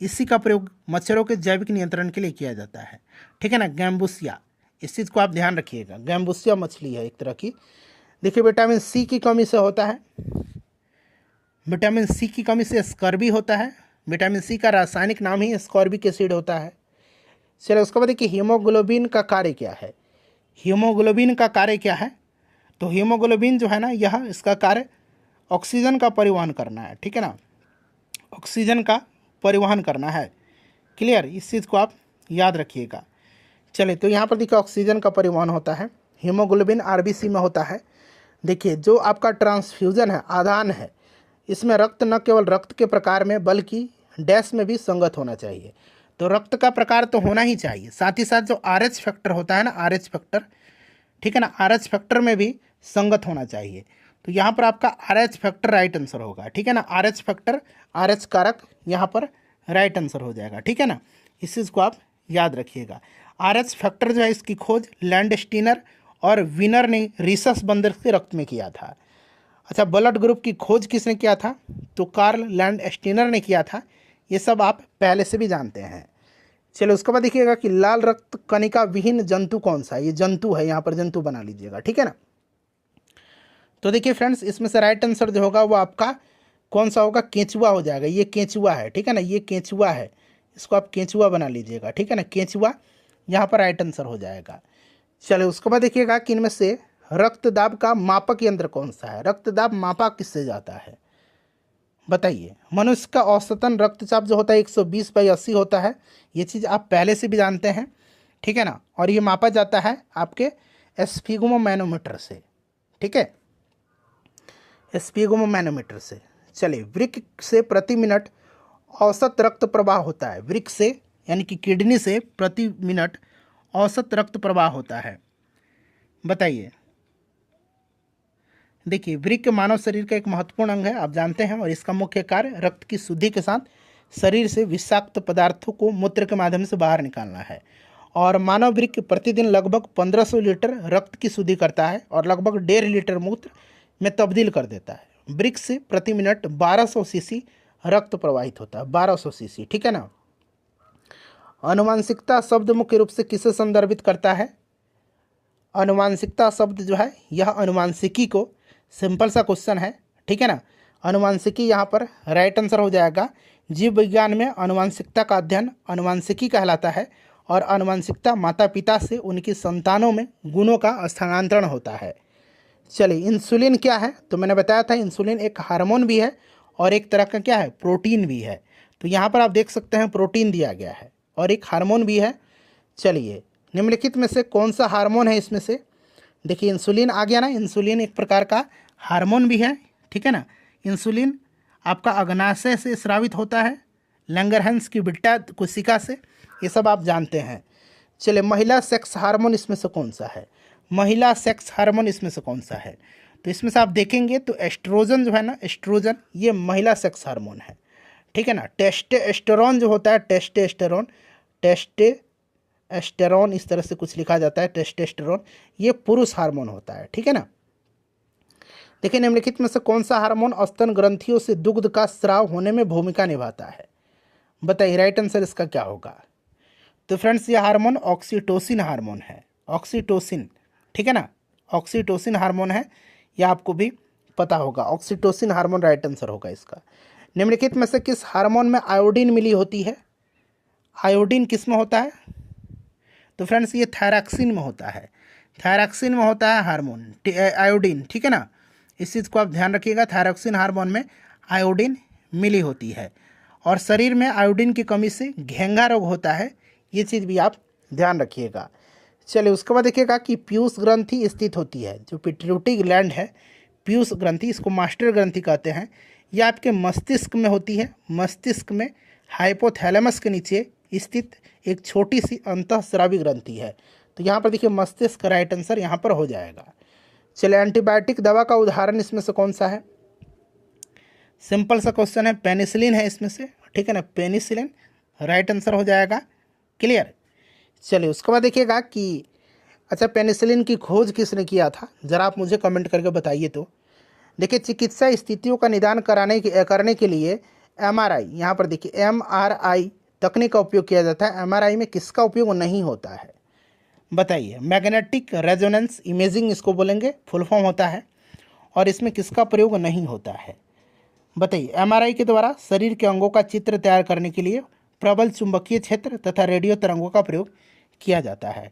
[SPEAKER 1] इसी का प्रयोग मच्छरों के जैविक नियंत्रण के लिए किया जाता है, ठीक है ना, गैम्बूसिया। इस चीज़ को आप ध्यान रखिएगा, गैम्बूसिया मछली है एक तरह की। देखिए विटामिन सी की कमी से होता है, विटामिन सी की कमी से स्कर्वी होता है, विटामिन सी का रासायनिक नाम ही स्कॉर्बिक एसिड होता है। चलिए उसके बाद देखिए हीमोग्लोबिन का कार्य क्या है, हीमोग्लोबिन का कार्य क्या है। तो हीमोग्लोबिन जो है ना यह इसका कार्य ऑक्सीजन का परिवहन करना है, ठीक है ना, ऑक्सीजन का परिवहन करना है, क्लियर। इस चीज़ को आप याद रखिएगा। चलिए तो यहाँ पर देखिए ऑक्सीजन का परिवहन होता है, हीमोग्लोबिन आरबीसी में होता है। देखिए जो आपका ट्रांसफ्यूजन है, आदान है, इसमें रक्त न केवल रक्त के प्रकार में बल्कि डैश में भी संगत होना चाहिए। तो रक्त का प्रकार तो होना ही चाहिए, साथ ही साथ जो आरएच फैक्टर होता है ना, आरएच फैक्टर, ठीक है ना, आरएच फैक्टर में भी संगत होना चाहिए। तो यहाँ पर आपका आरएच फैक्टर राइट आंसर होगा, ठीक है ना, आरएच फैक्टर, आरएच कारक यहाँ पर राइट आंसर हो जाएगा, ठीक है ना। इस चीज़ को आप याद रखिएगा। आरएच फैक्टर जो है इसकी खोज लैंडस्टीनर और विनर ने रिसस बंदर के रक्त में किया था। अच्छा ब्लड ग्रुप की खोज किसने किया था, तो कार्ल लैंडस्टीनर ने किया था। ये सब आप पहले से भी जानते हैं। चलो उसके बाद देखिएगा कि लाल रक्त कणिका विहीन जंतु कौन सा है, ये जंतु है, यहाँ पर जंतु बना लीजिएगा, ठीक है ना। तो देखिए फ्रेंड्स इसमें से राइट आंसर जो होगा वो आपका कौन सा होगा, केंचुआ हो जाएगा। ये केंचुआ है, ठीक है ना, ये केंचुआ है, इसको आप केंचुआ बना लीजिएगा, ठीक है ना, केंचुआ यहाँ पर राइट आंसर हो जाएगा। चलो उसके बाद देखिएगा कि इनमें से रक्तदाब का मापक यंत्र कौन सा है, रक्तदाब मापा किससे जाता है, बताइए। मनुष्य का औसतन रक्तचाप जो होता है 120/80 होता है, ये चीज़ आप पहले से भी जानते हैं, ठीक है ना। और ये मापा जाता है आपके स्फिग्मोमैनोमीटर से, ठीक है, स्फिग्मोमैनोमीटर से। चलिए वृक्क से प्रति मिनट औसत रक्त प्रवाह होता है, वृक्क से यानी कि किडनी से प्रति मिनट औसत रक्त प्रवाह होता है, बताइए। देखिए वृक्क मानव शरीर का एक महत्वपूर्ण अंग है, आप जानते हैं, और इसका मुख्य कार्य रक्त की शुद्धि के साथ शरीर से विषाक्त पदार्थों को मूत्र के माध्यम से बाहर निकालना है। और मानव वृक्क प्रतिदिन लगभग 1500 लीटर रक्त की शुद्धि करता है और लगभग 1.5 लीटर मूत्र में तब्दील कर देता है। वृक्क से प्रति मिनट 1200 सीसी रक्त प्रवाहित होता है, 1200 सीसी, ठीक है ना। अनुवांशिकता शब्द मुख्य रूप से किसे संदर्भित करता है, अनुवांशिकता शब्द जो है यह अनुवांशिकी को, सिंपल सा क्वेश्चन है, ठीक है ना। अनुवांशिकी यहाँ पर राइट आंसर हो जाएगा। जीव विज्ञान में अनुवांशिकता का अध्ययन अनुवांशिकी कहलाता है और अनुवांशिकता माता पिता से उनकी संतानों में गुणों का स्थानांतरण होता है। चलिए, इंसुलिन क्या है? तो मैंने बताया था इंसुलिन एक हार्मोन भी है और एक तरह का क्या है, प्रोटीन भी है। तो यहाँ पर आप देख सकते हैं प्रोटीन दिया गया है और एक हार्मोन भी है। चलिए, निम्नलिखित में से कौन सा हार्मोन है इसमें से? देखिए, इंसुलिन आ गया ना। इंसुलिन एक प्रकार का हार्मोन भी है, ठीक है ना। इंसुलिन आपका अग्नाशय से स्रावित होता है, लैंगरहैंस की बिट्टा कोशिका से, ये सब आप जानते हैं। चलिए, महिला सेक्स हार्मोन इसमें से कौन सा है? महिला सेक्स हार्मोन इसमें से कौन सा है? तो इसमें से आप देखेंगे तो एस्ट्रोजन जो है ना, एस्ट्रोजन ये महिला सेक्स हार्मोन है, ठीक है ना। टेस्टोस्टेरोन जो होता है, टेस्टोस्टेरोन इस तरह से कुछ लिखा जाता है, टेस्टोस्टेरोन ये पुरुष हार्मोन होता है, ठीक है ना। देखिए, निम्नलिखित में से कौन सा हार्मोन स्तन ग्रंथियों से दुग्ध का स्राव होने में भूमिका निभाता है? बताइए, राइट आंसर इसका क्या होगा? तो फ्रेंड्स, ये हार्मोन ऑक्सीटोसिन हार्मोन है, ऑक्सीटोसिन, ठीक है ना। ऑक्सीटोसिन हार्मोन है, यह आपको भी पता होगा। ऑक्सीटोसिन हार्मोन राइट आंसर होगा इसका। निम्नलिखित में से किस हार्मोन में आयोडीन मिली होती है? आयोडीन किस में होता है? तो फ्रेंड्स, ये थायरॉक्सिन में होता है, थायरॉक्सिन में होता है हार्मोन आयोडीन, ठीक है ना। इस चीज़ को आप ध्यान रखिएगा, थायरॉक्सिन हार्मोन में आयोडीन मिली होती है और शरीर में आयोडीन की कमी से घेंघा रोग होता है, ये चीज़ भी आप ध्यान रखिएगा। चलिए, उसके बाद देखिएगा कि पीयूष ग्रंथि स्थित होती है, जो पिट्यूटरी ग्लैंड है, पीयूष ग्रंथि, इसको मास्टर ग्रंथि कहते हैं, यह आपके मस्तिष्क में होती है। मस्तिष्क में हाइपोथैलेमस के नीचे स्थित एक छोटी सी अंतःस्रावी ग्रंथि है। तो यहाँ पर देखिए मस्तिष्क राइट आंसर यहाँ पर हो जाएगा। चलिए, एंटीबायोटिक दवा का उदाहरण इसमें से कौन सा है? सिंपल सा क्वेश्चन है, पेनिसिलिन है इसमें से, ठीक है ना। पेनिसिलिन राइट आंसर हो जाएगा, क्लियर। चलिए, उसके बाद देखिएगा कि अच्छा, पेनिसिलिन की खोज किसने किया था? ज़रा आप मुझे कमेंट करके बताइए। तो देखिए, चिकित्सा स्थितियों का निदान करने के लिए MRI, यहाँ पर देखिए MRI तकनीक का उपयोग किया जाता है। MRI में किसका उपयोग नहीं होता है? बताइए। मैग्नेटिक रेजोनेंस इमेजिंग इसको बोलेंगे, फुल फॉर्म होता है, और इसमें किसका प्रयोग नहीं होता है? बताइए। MRI के द्वारा शरीर के अंगों का चित्र तैयार करने के लिए प्रबल चुंबकीय क्षेत्र तथा रेडियो तरंगों का प्रयोग किया जाता है,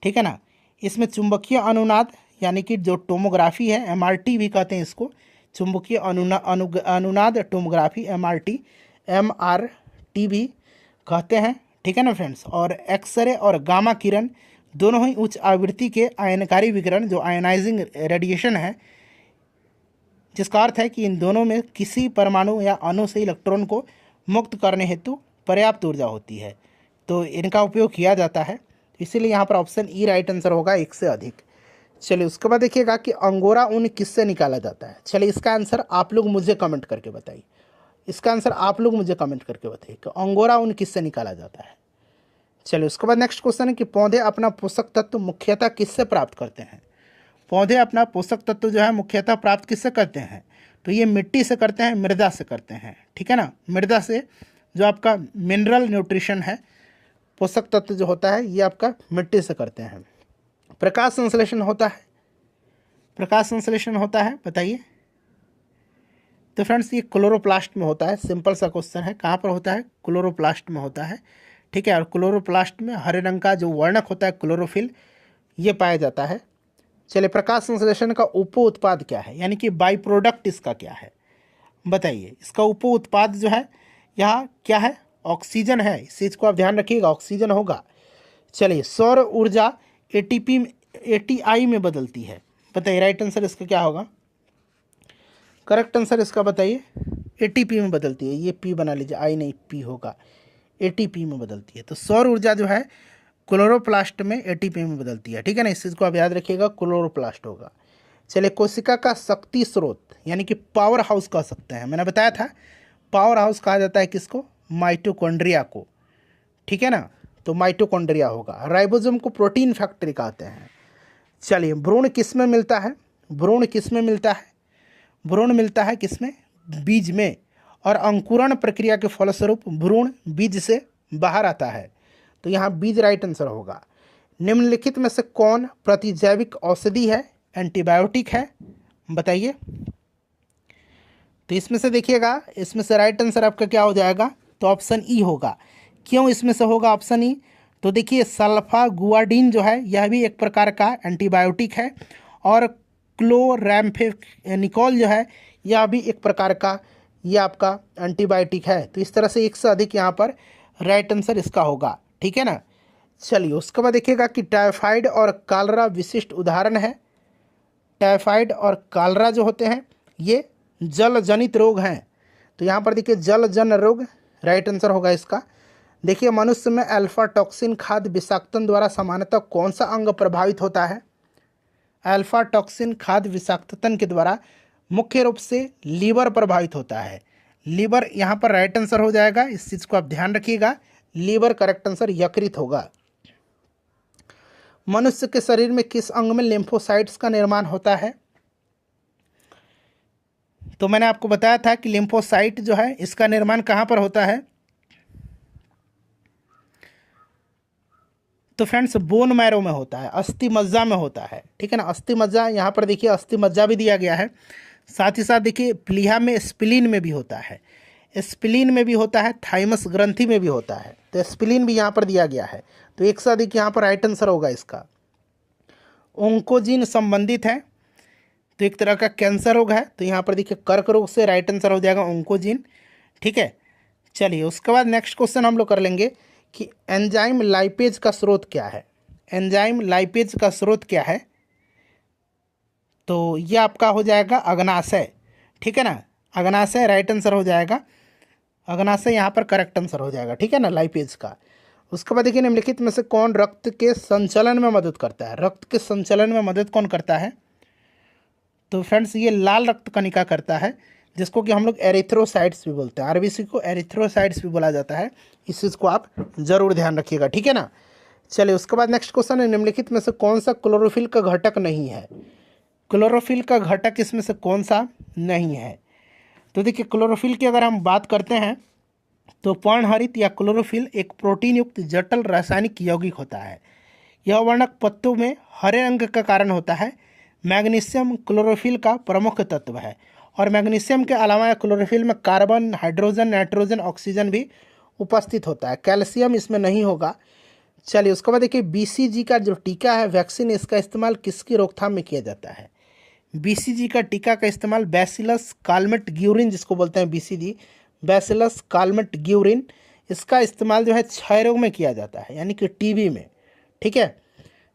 [SPEAKER 1] ठीक है ना। इसमें चुंबकीय अनुनाद यानी कि जो टोमोग्राफी है, MRT भी कहते हैं इसको, चुंबकीय अनुनाद टोमोग्राफी, MRT भी कहते हैं, ठीक है ना फ्रेंड्स। और एक्सरे और गामा किरण दोनों ही उच्च आवृत्ति के आयनकारी विकिरण, जो आयनाइजिंग रेडिएशन है, जिसका अर्थ है कि इन दोनों में किसी परमाणु या अणु से इलेक्ट्रॉन को मुक्त करने हेतु पर्याप्त ऊर्जा होती है, तो इनका उपयोग किया जाता है। इसीलिए यहाँ पर ऑप्शन ई राइट आंसर होगा, एक से अधिक। चलिए, उसके बाद देखिएगा कि अंगोरा ऊन किससे निकाला जाता है? चलिए, इसका आंसर आप लोग मुझे कमेंट करके बताइए। इसका आंसर आप लोग मुझे कमेंट करके बताइए कि अंगोरा ऊन किससे निकाला जाता है। चलिए, उसके बाद नेक्स्ट क्वेश्चन है कि पौधे अपना पोषक तत्व मुख्यतः किससे प्राप्त करते हैं? पौधे अपना पोषक तत्व जो है मुख्यतः प्राप्त किससे करते हैं? तो ये मिट्टी से करते हैं, मृदा से करते हैं, ठीक है ना। मृदा से जो आपका मिनरल न्यूट्रिशन है, पोषक तत्व जो होता है, ये आपका मिट्टी से करते हैं। प्रकाश संश्लेषण होता है, प्रकाश संश्लेषण होता है, बताइए। तो फ्रेंड्स, ये क्लोरोप्लास्ट में होता है, सिंपल सा क्वेश्चन है। कहाँ पर होता है? क्लोरोप्लास्ट में होता है, ठीक है। और क्लोरोप्लास्ट में हरे रंग का जो वर्णक होता है, क्लोरोफिल, ये पाया जाता है। चलिए, प्रकाश संश्लेषण का उप उत्पाद क्या है, यानी कि बाई प्रोडक्ट इसका क्या है? बताइए। इसका उप उत्पाद जो है यहाँ क्या है? ऑक्सीजन है, इस चीज़ को आप ध्यान रखिएगा, ऑक्सीजन होगा। चलिए, सौर ऊर्जा ATI में बदलती है, बताइए। राइट आंसर इसका क्या होगा? करेक्ट आंसर इसका बताइए। ATP में बदलती है, ये P बना लीजिए, I नहीं P होगा, ATP में बदलती है। तो सौर ऊर्जा जो है क्लोरोप्लास्ट में ATP में बदलती है, ठीक है ना। इस चीज़ को आप याद रखिएगा, क्लोरोप्लास्ट होगा। चलिए, कोशिका का शक्ति स्रोत यानी कि पावर हाउस कह सकते हैं, मैंने बताया था पावर हाउस कहा जाता है किसको? माइटोकॉन्ड्रिया को, ठीक है ना। तो माइटोकॉन्ड्रिया होगा। राइबोसोम को प्रोटीन फैक्ट्री कहते हैं। चलिए, भ्रूण किस में मिलता है? भ्रूण किस में मिलता है? भ्रूण मिलता है किस में? बीज में। और अंकुरण प्रक्रिया के फलस्वरूप भ्रूण बीज से बाहर आता है, तो यहाँ बीज राइट आंसर होगा। निम्नलिखित में से कौन प्रतिजैविक औषधि है, एंटीबायोटिक है, बताइए। तो इसमें से देखिएगा, इसमें से राइट आंसर आपका क्या हो जाएगा, तो ऑप्शन ई होगा। क्यों इसमें से होगा ऑप्शन ई, तो देखिए सल्फागुआडिन जो है यह भी एक प्रकार का एंटीबायोटिक है, और क्लोरैम्फेनिकोल जो है यह भी एक प्रकार का ये आपका एंटीबायोटिक है। तो इस तरह से एक से अधिक यहाँ पर राइट आंसर इसका होगा, ठीक है ना। चलिए उसके बाद देखिएगा कि टाइफाइड और कॉलरा विशिष्ट उदाहरण है। टाइफाइड और कॉलरा जो होते हैं ये जल जनित रोग हैं। तो यहाँ पर देखिए जल जन रोग राइट आंसर होगा इसका। देखिए मनुष्य में अल्फा टॉक्सिन खाद्य विषाक्तन द्वारा सामान्यतः कौन सा अंग प्रभावित होता है। अल्फा टॉक्सिन खाद्य विषाक्तन के द्वारा मुख्य रूप से लीवर प्रभावित होता है। लीवर यहाँ पर राइट आंसर हो जाएगा, इस चीज़ को आप ध्यान रखिएगा। लीवर करेक्ट आंसर यकृत होगा। मनुष्य के शरीर में किस अंग में लिम्फोसाइट्स का निर्माण होता है। तो मैंने आपको बताया था कि लिम्फोसाइट जो है इसका निर्माण कहाँ पर होता है। तो फ्रेंड्स बोन मैरो में होता है, अस्थि मज्जा में होता है, ठीक है ना। अस्थि मज्जा यहाँ पर देखिए अस्थि मज्जा भी दिया गया है। साथ ही साथ देखिए प्लीहा में स्प्लीन में भी होता है, स्प्लीन में भी होता है, थाइमस ग्रंथि में भी होता है। तो स्प्लीन भी यहाँ पर दिया गया है। तो एक से अधिक यहाँ पर राइट आंसर होगा इसका। ओंकोजीन संबंधित है, तो एक तरह का कैंसर रोग है। तो यहाँ पर देखिए कर्क रोग से राइट आंसर हो जाएगा ओंकोजीन, ठीक है। चलिए उसके बाद नेक्स्ट क्वेश्चन हम लोग कर लेंगे कि एंजाइम लाइपेज का स्रोत क्या है। एंजाइम लाइपेज का स्रोत क्या है, तो ये आपका हो जाएगा अग्नाशय, ठीक है ना। अग्नाशय राइट आंसर हो जाएगा। अग्नाशय यहाँ पर करेक्ट आंसर हो जाएगा, ठीक है ना, लाइपेज का। उसके बाद देखिए निम्नलिखित में से कौन रक्त के संचलन में मदद करता है। रक्त के संचलन में मदद कौन करता है, तो फ्रेंड्स ये लाल रक्त कणिका करता है, जिसको कि हम लोग एरिथ्रोसाइट्स भी बोलते हैं। आरबीसी को एरिथ्रोसाइट्स भी बोला जाता है। इस चीज़ को आप जरूर ध्यान रखिएगा, ठीक है ना। चलिए उसके बाद नेक्स्ट क्वेश्चन है, निम्नलिखित में से कौन सा क्लोरोफिल का घटक नहीं है। क्लोरोफिल का घटक इसमें से कौन सा नहीं है। तो देखिए क्लोरोफिल की अगर हम बात करते हैं तो पर्णहरित या क्लोरोफिल एक प्रोटीन युक्त जटिल रासायनिक यौगिक होता है। यह वर्णक पत्तों में हरे रंग का कारण होता है। मैग्नीशियम क्लोरोफिल का प्रमुख तत्व है, और मैग्नीशियम के अलावा क्लोरोफिल में कार्बन, हाइड्रोजन, नाइट्रोजन, ऑक्सीजन भी उपस्थित होता है। कैल्शियम इसमें नहीं होगा। चलिए उसके बाद देखिए बीसीजी का जो टीका है वैक्सीन, इसका इस्तेमाल किसकी रोकथाम में किया जाता है। बीसीजी का टीका का इस्तेमाल बैसिलस कालमेट ग्यूरिन, जिसको बोलते हैं बीसीजी, बैसिलस कालमेट ग्यूरिन, इसका इस्तेमाल जो है क्षय रोग में किया जाता है, यानी कि टीबी में, ठीक है।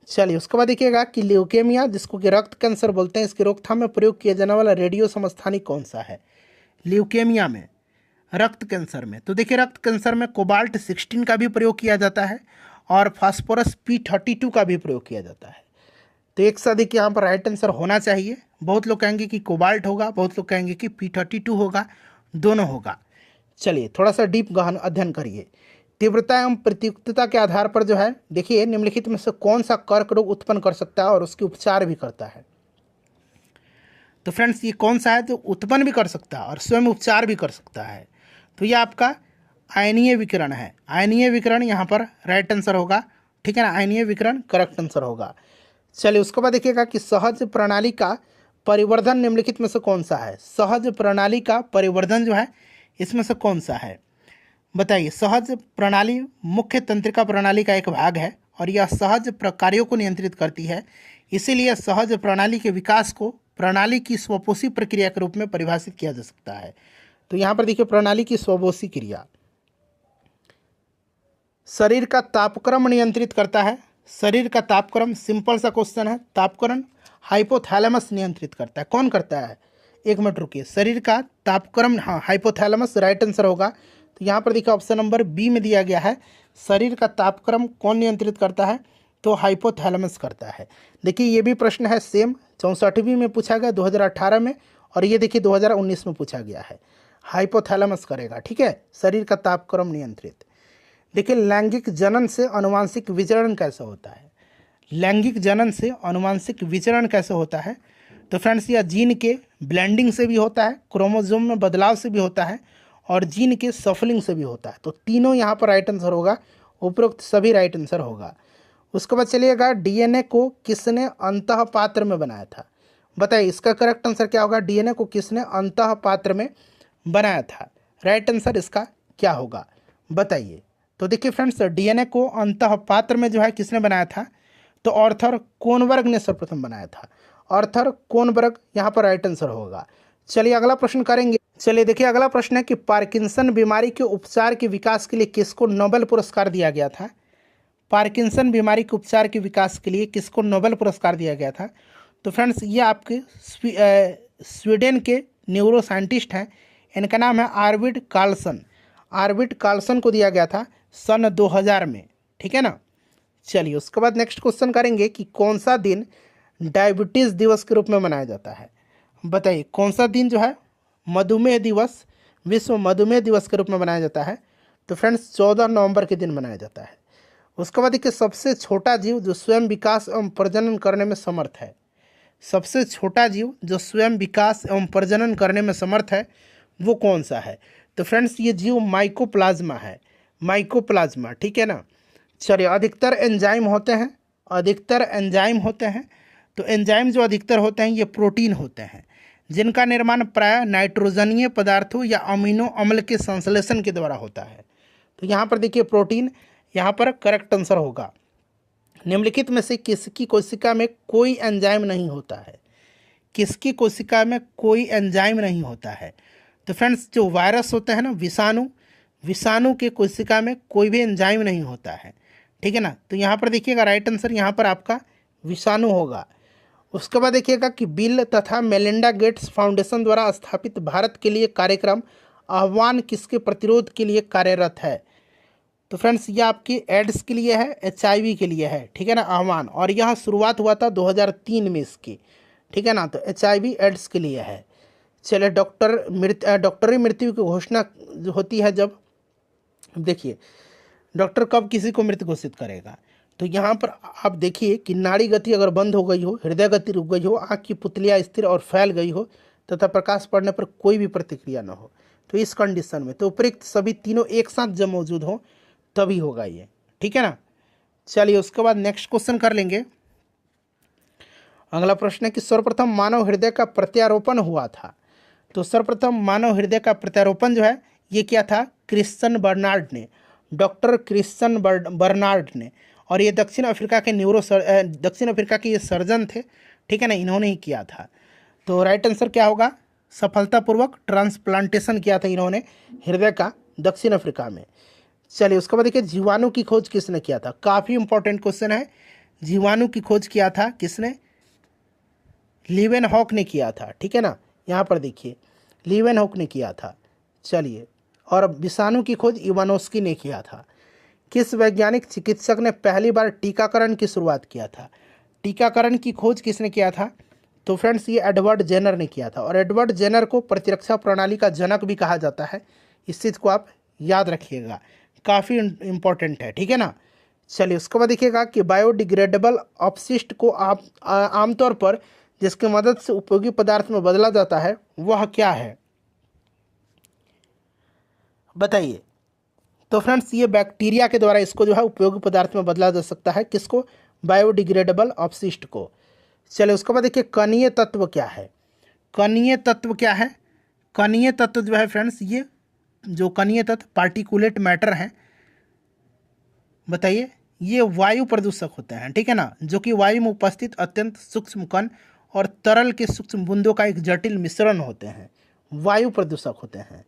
[SPEAKER 1] चलिए उसके बाद देखिएगा कि ल्यूकेमिया, जिसको कि रक्त कैंसर बोलते हैं, इसकी रोकथाम में प्रयोग किया जाने वाला रेडियो समस्थानिक कौन सा है। ल्यूकेमिया में, रक्त कैंसर में, तो देखिए रक्त कैंसर में कोबाल्ट 16 का भी प्रयोग किया जाता है, और फास्फोरस P32 का भी प्रयोग किया जाता है। तो एक से अधिक यहाँ पर राइट आंसर होना चाहिए। बहुत लोग कहेंगे कि कोबाल्ट होगा, बहुत लोग कहेंगे कि P32 होगा, दोनों होगा। चलिए थोड़ा सा डीप गहन अध्ययन करिए। तीव्रता एवं प्रत्युक्तता के आधार पर जो है देखिए निम्नलिखित में से कौन सा कर्क रोग उत्पन्न कर सकता है और उसके उपचार भी करता है। तो फ्रेंड्स ये कौन सा है, तो उत्पन्न भी कर सकता है और स्वयं उपचार भी कर सकता है। तो ये आपका आयनीय विकिरण है। आयनीय विकिरण यहाँ पर राइट आंसर होगा, ठीक है ना। आयनीय विकिरण करेक्ट आंसर होगा। चलिए उसके बाद देखिएगा कि सहज प्रणाली का परिवर्धन निम्नलिखित में से कौन सा है। सहज प्रणाली का परिवर्धन जो है इसमें से कौन सा है, बताइए। सहज प्रणाली मुख्य तंत्रिका प्रणाली का एक भाग है, और यह सहज कार्यों को नियंत्रित करती है। इसीलिए सहज प्रणाली के विकास को प्रणाली की स्वपोषी प्रक्रिया के रूप में परिभाषित किया जा सकता है। तो यहाँ पर देखिए प्रणाली की स्वपोषी क्रिया। शरीर का तापक्रम नियंत्रित करता है। शरीर का तापक्रम, सिंपल सा क्वेश्चन है, तापक्रम हाइपोथैलेमस नियंत्रित करता है। कौन करता है, एक मिनट रुकिए। शरीर का तापक्रम, हाँ हाइपोथैलेमस राइट आंसर होगा। तो यहाँ पर देखिए ऑप्शन नंबर बी में दिया गया है, शरीर का तापक्रम कौन नियंत्रित करता है, तो हाइपोथैलेमस करता है। देखिए ये भी प्रश्न है सेम, 64वीं में पूछा गया 2018 में, और ये देखिए 2019 में पूछा गया है। हाइपोथैलेमस करेगा, ठीक है, शरीर का तापक्रम नियंत्रित। देखिए लैंगिक जनन से अनुवांशिक विचरण कैसे होता है। लैंगिक जनन से अनुवांशिक विचरण कैसे होता है, तो फ्रेंड्स यह जीन के ब्लेंडिंग से भी होता है, क्रोमोसोम में बदलाव से भी होता है, और जीन के सफलिंग से भी होता है। तो तीनों यहाँ पर राइट आंसर होगा, उपरोक्त सभी राइट आंसर होगा। उसके बाद चलिएगा, डीएनए को किसने अंतः पात्र में बनाया था? बताइए इसका करेक्ट आंसर क्या होगा? डीएनए को किसने अंतः पात्र में बनाया था? राइट आंसर इसका क्या होगा बताइए। तो देखिए फ्रेंड्स, डीएनए को अंतः पात्र में जो है किसने बनाया था? तो आर्थर कोनबर्ग ने सर्वप्रथम बनाया था। आर्थर कोनबर्ग यहाँ पर राइट आंसर होगा। चलिए अगला प्रश्न करेंगे। चलिए देखिए अगला प्रश्न है कि पार्किंसन बीमारी के उपचार के विकास के लिए किसको नोबेल पुरस्कार दिया गया था? पार्किंसन बीमारी के उपचार के विकास के लिए किसको नोबेल पुरस्कार दिया गया था? तो फ्रेंड्स ये आपके स्वीडन के न्यूरो साइंटिस्ट हैं, इनका नाम है आर्विड कार्लसन। आर्विड कार्लसन को दिया गया था सन 2000 में, ठीक है ना। चलिए उसके बाद नेक्स्ट क्वेश्चन करेंगे कि कौन सा दिन डायबिटीज़ दिवस के रूप में मनाया जाता है? बताइए कौन सा दिन जो है मधुमेह दिवस, विश्व मधुमेह दिवस के रूप में मनाया जाता है? तो फ्रेंड्स 14 नवंबर के दिन मनाया जाता है। उसके बाद देखिए सबसे छोटा जीव जो स्वयं विकास एवं प्रजनन करने में समर्थ है। सबसे छोटा जीव जो स्वयं विकास एवं प्रजनन करने में समर्थ है वो कौन सा है? तो फ्रेंड्स ये जीव माइकोप्लाज्मा है, माइकोप्लाज्मा, ठीक है ना। चलिए अधिकतर एंजाइम होते हैं, अधिकतर एंजाइम होते हैं। तो एंजाइम जो अधिकतर होते हैं ये प्रोटीन होते हैं, जिनका निर्माण प्रायः नाइट्रोजनीय पदार्थों या अमीनो अम्ल के संश्लेषण के द्वारा होता है। तो यहाँ पर देखिए प्रोटीन यहाँ पर करेक्ट आंसर होगा। निम्नलिखित में से किसकी कोशिका में कोई एंजाइम नहीं होता है? किसकी कोशिका में कोई एंजाइम नहीं होता है? तो फ्रेंड्स जो वायरस होते हैं ना, विषाणु, विषाणु के कोशिका में कोई भी एंजाइम नहीं होता है, ठीक है ना। तो यहाँ पर देखिएगा राइट आंसर यहाँ पर आपका विषाणु होगा। उसके बाद देखिएगा कि बिल तथा मेलिंडा गेट्स फाउंडेशन द्वारा स्थापित भारत के लिए कार्यक्रम आह्वान किसके प्रतिरोध के लिए कार्यरत है? तो फ्रेंड्स ये आपकी एड्स के लिए है, एचआईवी के लिए है, ठीक है ना, आह्वान। और यह शुरुआत हुआ था 2003 में इसकी, ठीक है ना। तो एचआईवी एड्स के लिए है। चलिए डॉक्टरी मृत्यु की घोषणा होती है जब, देखिए डॉक्टर कब किसी को मृत घोषित करेगा? तो यहाँ पर आप देखिए कि नाड़ी गति अगर बंद हो गई हो, हृदय गति रुक गई हो, आँख की पुतलियाँ स्थिर और फैल गई हो तथा प्रकाश पड़ने पर कोई भी प्रतिक्रिया न हो, तो इस कंडीशन में तो उपयुक्त सभी तीनों एक साथ जब मौजूद हो तभी होगा ये, ठीक है ना। चलिए उसके बाद नेक्स्ट क्वेश्चन कर लेंगे। अगला प्रश्न है कि सर्वप्रथम मानव हृदय का प्रत्यारोपण हुआ था। तो सर्वप्रथम मानव हृदय का प्रत्यारोपण जो है ये क्या था? क्रिश्चियन बर्नार्ड ने, डॉक्टर क्रिश्चियन बर्नार्ड ने। और ये दक्षिण अफ्रीका के दक्षिण अफ्रीका के ये सर्जन थे, ठीक है ना, इन्होंने ही किया था। तो राइट आंसर क्या होगा? सफलतापूर्वक ट्रांसप्लांटेशन किया था इन्होंने हृदय का दक्षिण अफ्रीका में। चलिए उसके बाद देखिए जीवाणु की खोज किसने किया था? काफ़ी इंपॉर्टेंट क्वेश्चन है। जीवाणु की खोज किया था किसने? लीवेनहॉक ने किया था, ठीक है ना। यहाँ पर देखिए लीवेनहॉक ने किया था। चलिए और विषाणु की खोज इवानोस्की ने किया था। किस वैज्ञानिक चिकित्सक ने पहली बार टीकाकरण की शुरुआत किया था? टीकाकरण की खोज किसने किया था? तो फ्रेंड्स ये एडवर्ड जेनर ने किया था। और एडवर्ड जेनर को प्रतिरक्षा प्रणाली का जनक भी कहा जाता है, इस चीज़ को आप याद रखिएगा, काफ़ी इम्पोर्टेंट है, ठीक है ना। चलिए उसके बाद देखिएगा कि बायोडिग्रेडेबल अपशिष्ट को आप आमतौर पर जिसकी मदद से उपयोगी पदार्थ में बदला जाता है वह क्या है? बताइए। तो फ्रेंड्स ये बैक्टीरिया के द्वारा इसको जो है उपयोगी पदार्थ में बदला जा सकता है। किसको? बायोडिग्रेडेबल अपशिष्ट को। चलिए उसके बाद देखिए कणीय तत्व क्या है? कणीय तत्व क्या है? कणीय तत्व जो है फ्रेंड्स ये जो कणीय तत्व पार्टिकुलेट मैटर है, बताइए, ये वायु प्रदूषक होते हैं, ठीक है ना, जो कि वायु में उपस्थित अत्यंत सूक्ष्म कण और तरल के सूक्ष्म बूंदों का एक जटिल मिश्रण होते हैं, वायु प्रदूषक होते हैं।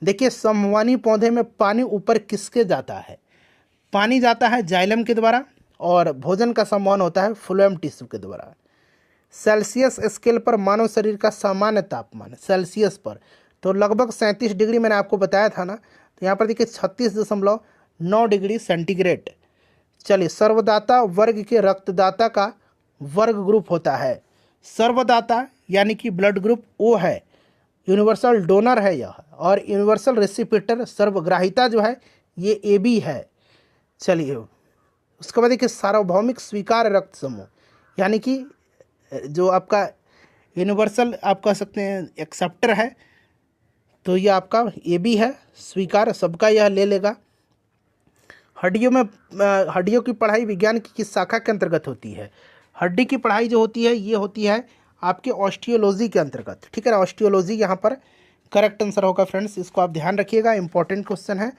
[SPEAKER 1] देखिए समवानी पौधे में पानी ऊपर किसके जाता है? पानी जाता है जाइलम के द्वारा और भोजन का संवहन होता है फ्लोएम टिश्यू के द्वारा। सेल्सियस स्केल पर मानव शरीर का सामान्य तापमान सेल्सियस पर तो लगभग 37 डिग्री मैंने आपको बताया था ना। तो यहाँ पर देखिए 36.9 डिग्री सेंटीग्रेड। चलिए सर्वदाता वर्ग के रक्तदाता का वर्ग ग्रुप होता है। सर्वदाता यानी कि ब्लड ग्रुप ओ है, यूनिवर्सल डोनर है यह, और यूनिवर्सल रेसिपिटर सर्वग्राहिता जो है ये AB है। चलिए उसके बाद देखिए सार्वभौमिक स्वीकार रक्त समूह यानी कि जो आपका यूनिवर्सल आप कह सकते हैं एक्सेप्टर है, तो ये आपका AB है, स्वीकार सबका यह ले लेगा। हड्डियों की पढ़ाई विज्ञान की किस शाखा के अंतर्गत होती है? हड्डी की पढ़ाई जो होती है ये होती है आपके ऑस्टियोलॉजी के अंतर्गत, ठीक है ना। ऑस्टियोलॉजी यहाँ पर करेक्ट आंसर होगा फ्रेंड्स, इसको आप ध्यान रखिएगा, इंपॉर्टेंट क्वेश्चन है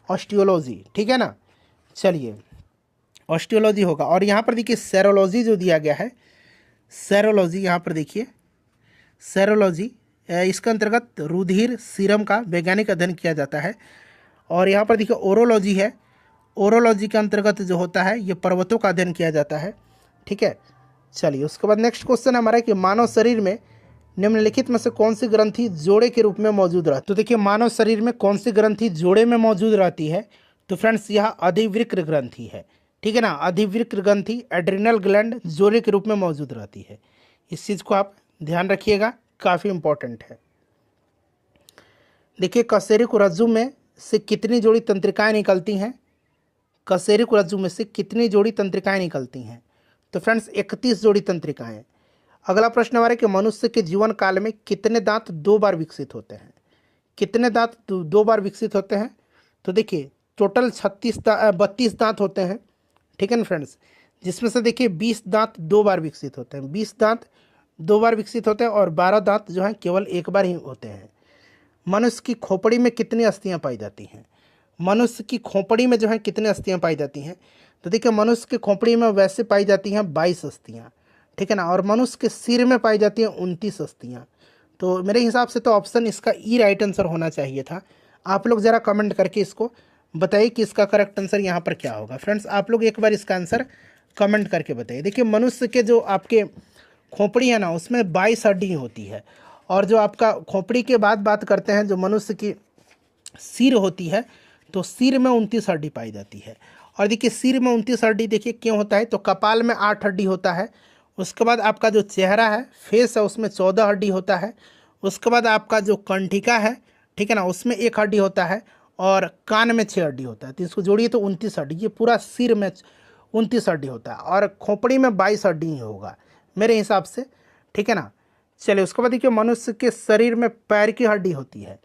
[SPEAKER 1] ऑस्टियोलॉजी, ठीक है ना। चलिए ऑस्टियोलॉजी होगा। और यहाँ पर देखिए सेरोलॉजी जो दिया गया है, सेरोलॉजी यहाँ पर देखिए, सेरोलॉजी इसके अंतर्गत रुधिर सीरम का वैज्ञानिक अध्ययन किया जाता है। और यहाँ पर देखिए ओरोलॉजी है, ओरोलॉजी के अंतर्गत जो होता है ये पर्वतों का अध्ययन किया जाता है, ठीक है। चलिए उसके बाद नेक्स्ट क्वेश्चन हमारा कि मानव शरीर में निम्नलिखित में से कौन सी ग्रंथि जोड़े के रूप में मौजूद रहती है? तो देखिए मानव शरीर में कौन सी ग्रंथि जोड़े में मौजूद रहती है? तो फ्रेंड्स यह अधिवृक्क ग्रंथि है, ठीक है ना। अधिवृक्क ग्रंथि एड्रिनल ग्लैंड जोड़े के रूप में मौजूद रहती है। इस चीज़ को आप ध्यान रखिएगा, काफ़ी इंपॉर्टेंट है। देखिए कशेरुक रज्जु में से कितनी जोड़ी तंत्रिकाएं निकलती हैं? कशेरुक रज्जु में से कितनी जोड़ी तंत्रिकाएं निकलती हैं? तो फ्रेंड्स 31 जोड़ी तंत्रिकाएं। अगला प्रश्न हमारा कि मनुष्य के जीवन काल में कितने दांत 2 बार विकसित होते हैं? कितने दांत 2 बार विकसित होते हैं? तो देखिए टोटल 32 दांत होते हैं, ठीक है ना फ्रेंड्स, जिसमें से देखिए 20 दांत 2 बार विकसित होते हैं, 20 दांत 2 बार विकसित होते हैं और 12 दांत जो हैं केवल 1 बार ही होते हैं। मनुष्य की खोपड़ी में कितनी अस्थियां पाई जाती हैं? मनुष्य की खोपड़ी में जो है कितनी अस्थियां पाई जाती हैं? तो देखिए मनुष्य की खोपड़ी में वैसे पाई जाती हैं 22 अस्थियां, ठीक है ना। और मनुष्य के सिर में पाई जाती हैं 29 अस्थियां। तो मेरे हिसाब से तो ऑप्शन इसका ई राइट आंसर होना चाहिए था। आप लोग ज़रा कमेंट करके इसको बताइए कि इसका करेक्ट आंसर यहाँ पर क्या होगा। फ्रेंड्स आप लोग एक बार इसका आंसर कमेंट करके बताइए। देखिए मनुष्य के जो आपके खोपड़ी है ना उसमें 22 हड्डी होती है। और जो आपका खोपड़ी के बाद बात करते हैं, जो मनुष्य की सिर होती है, तो सिर में 29 हड्डी पाई जाती है। और देखिए सिर में 29 हड्डी देखिए क्यों होता है? तो कपाल में 8 हड्डी होता है। उसके बाद आपका जो चेहरा है, फेस है, उसमें 14 हड्डी होता है। उसके बाद आपका जो कंठिका है, ठीक है ना, उसमें 1 हड्डी होता है। और कान में 6 हड्डी होता है। तो इसको जोड़िए तो 29 हड्डी, ये पूरा सिर में 29 हड्डी होता है। और खोपड़ी में 22 हड्डी ही होगा मेरे हिसाब से, ठीक है ना। चलिए उसके बाद देखिए मनुष्य के शरीर में पैर की हड्डी होती है।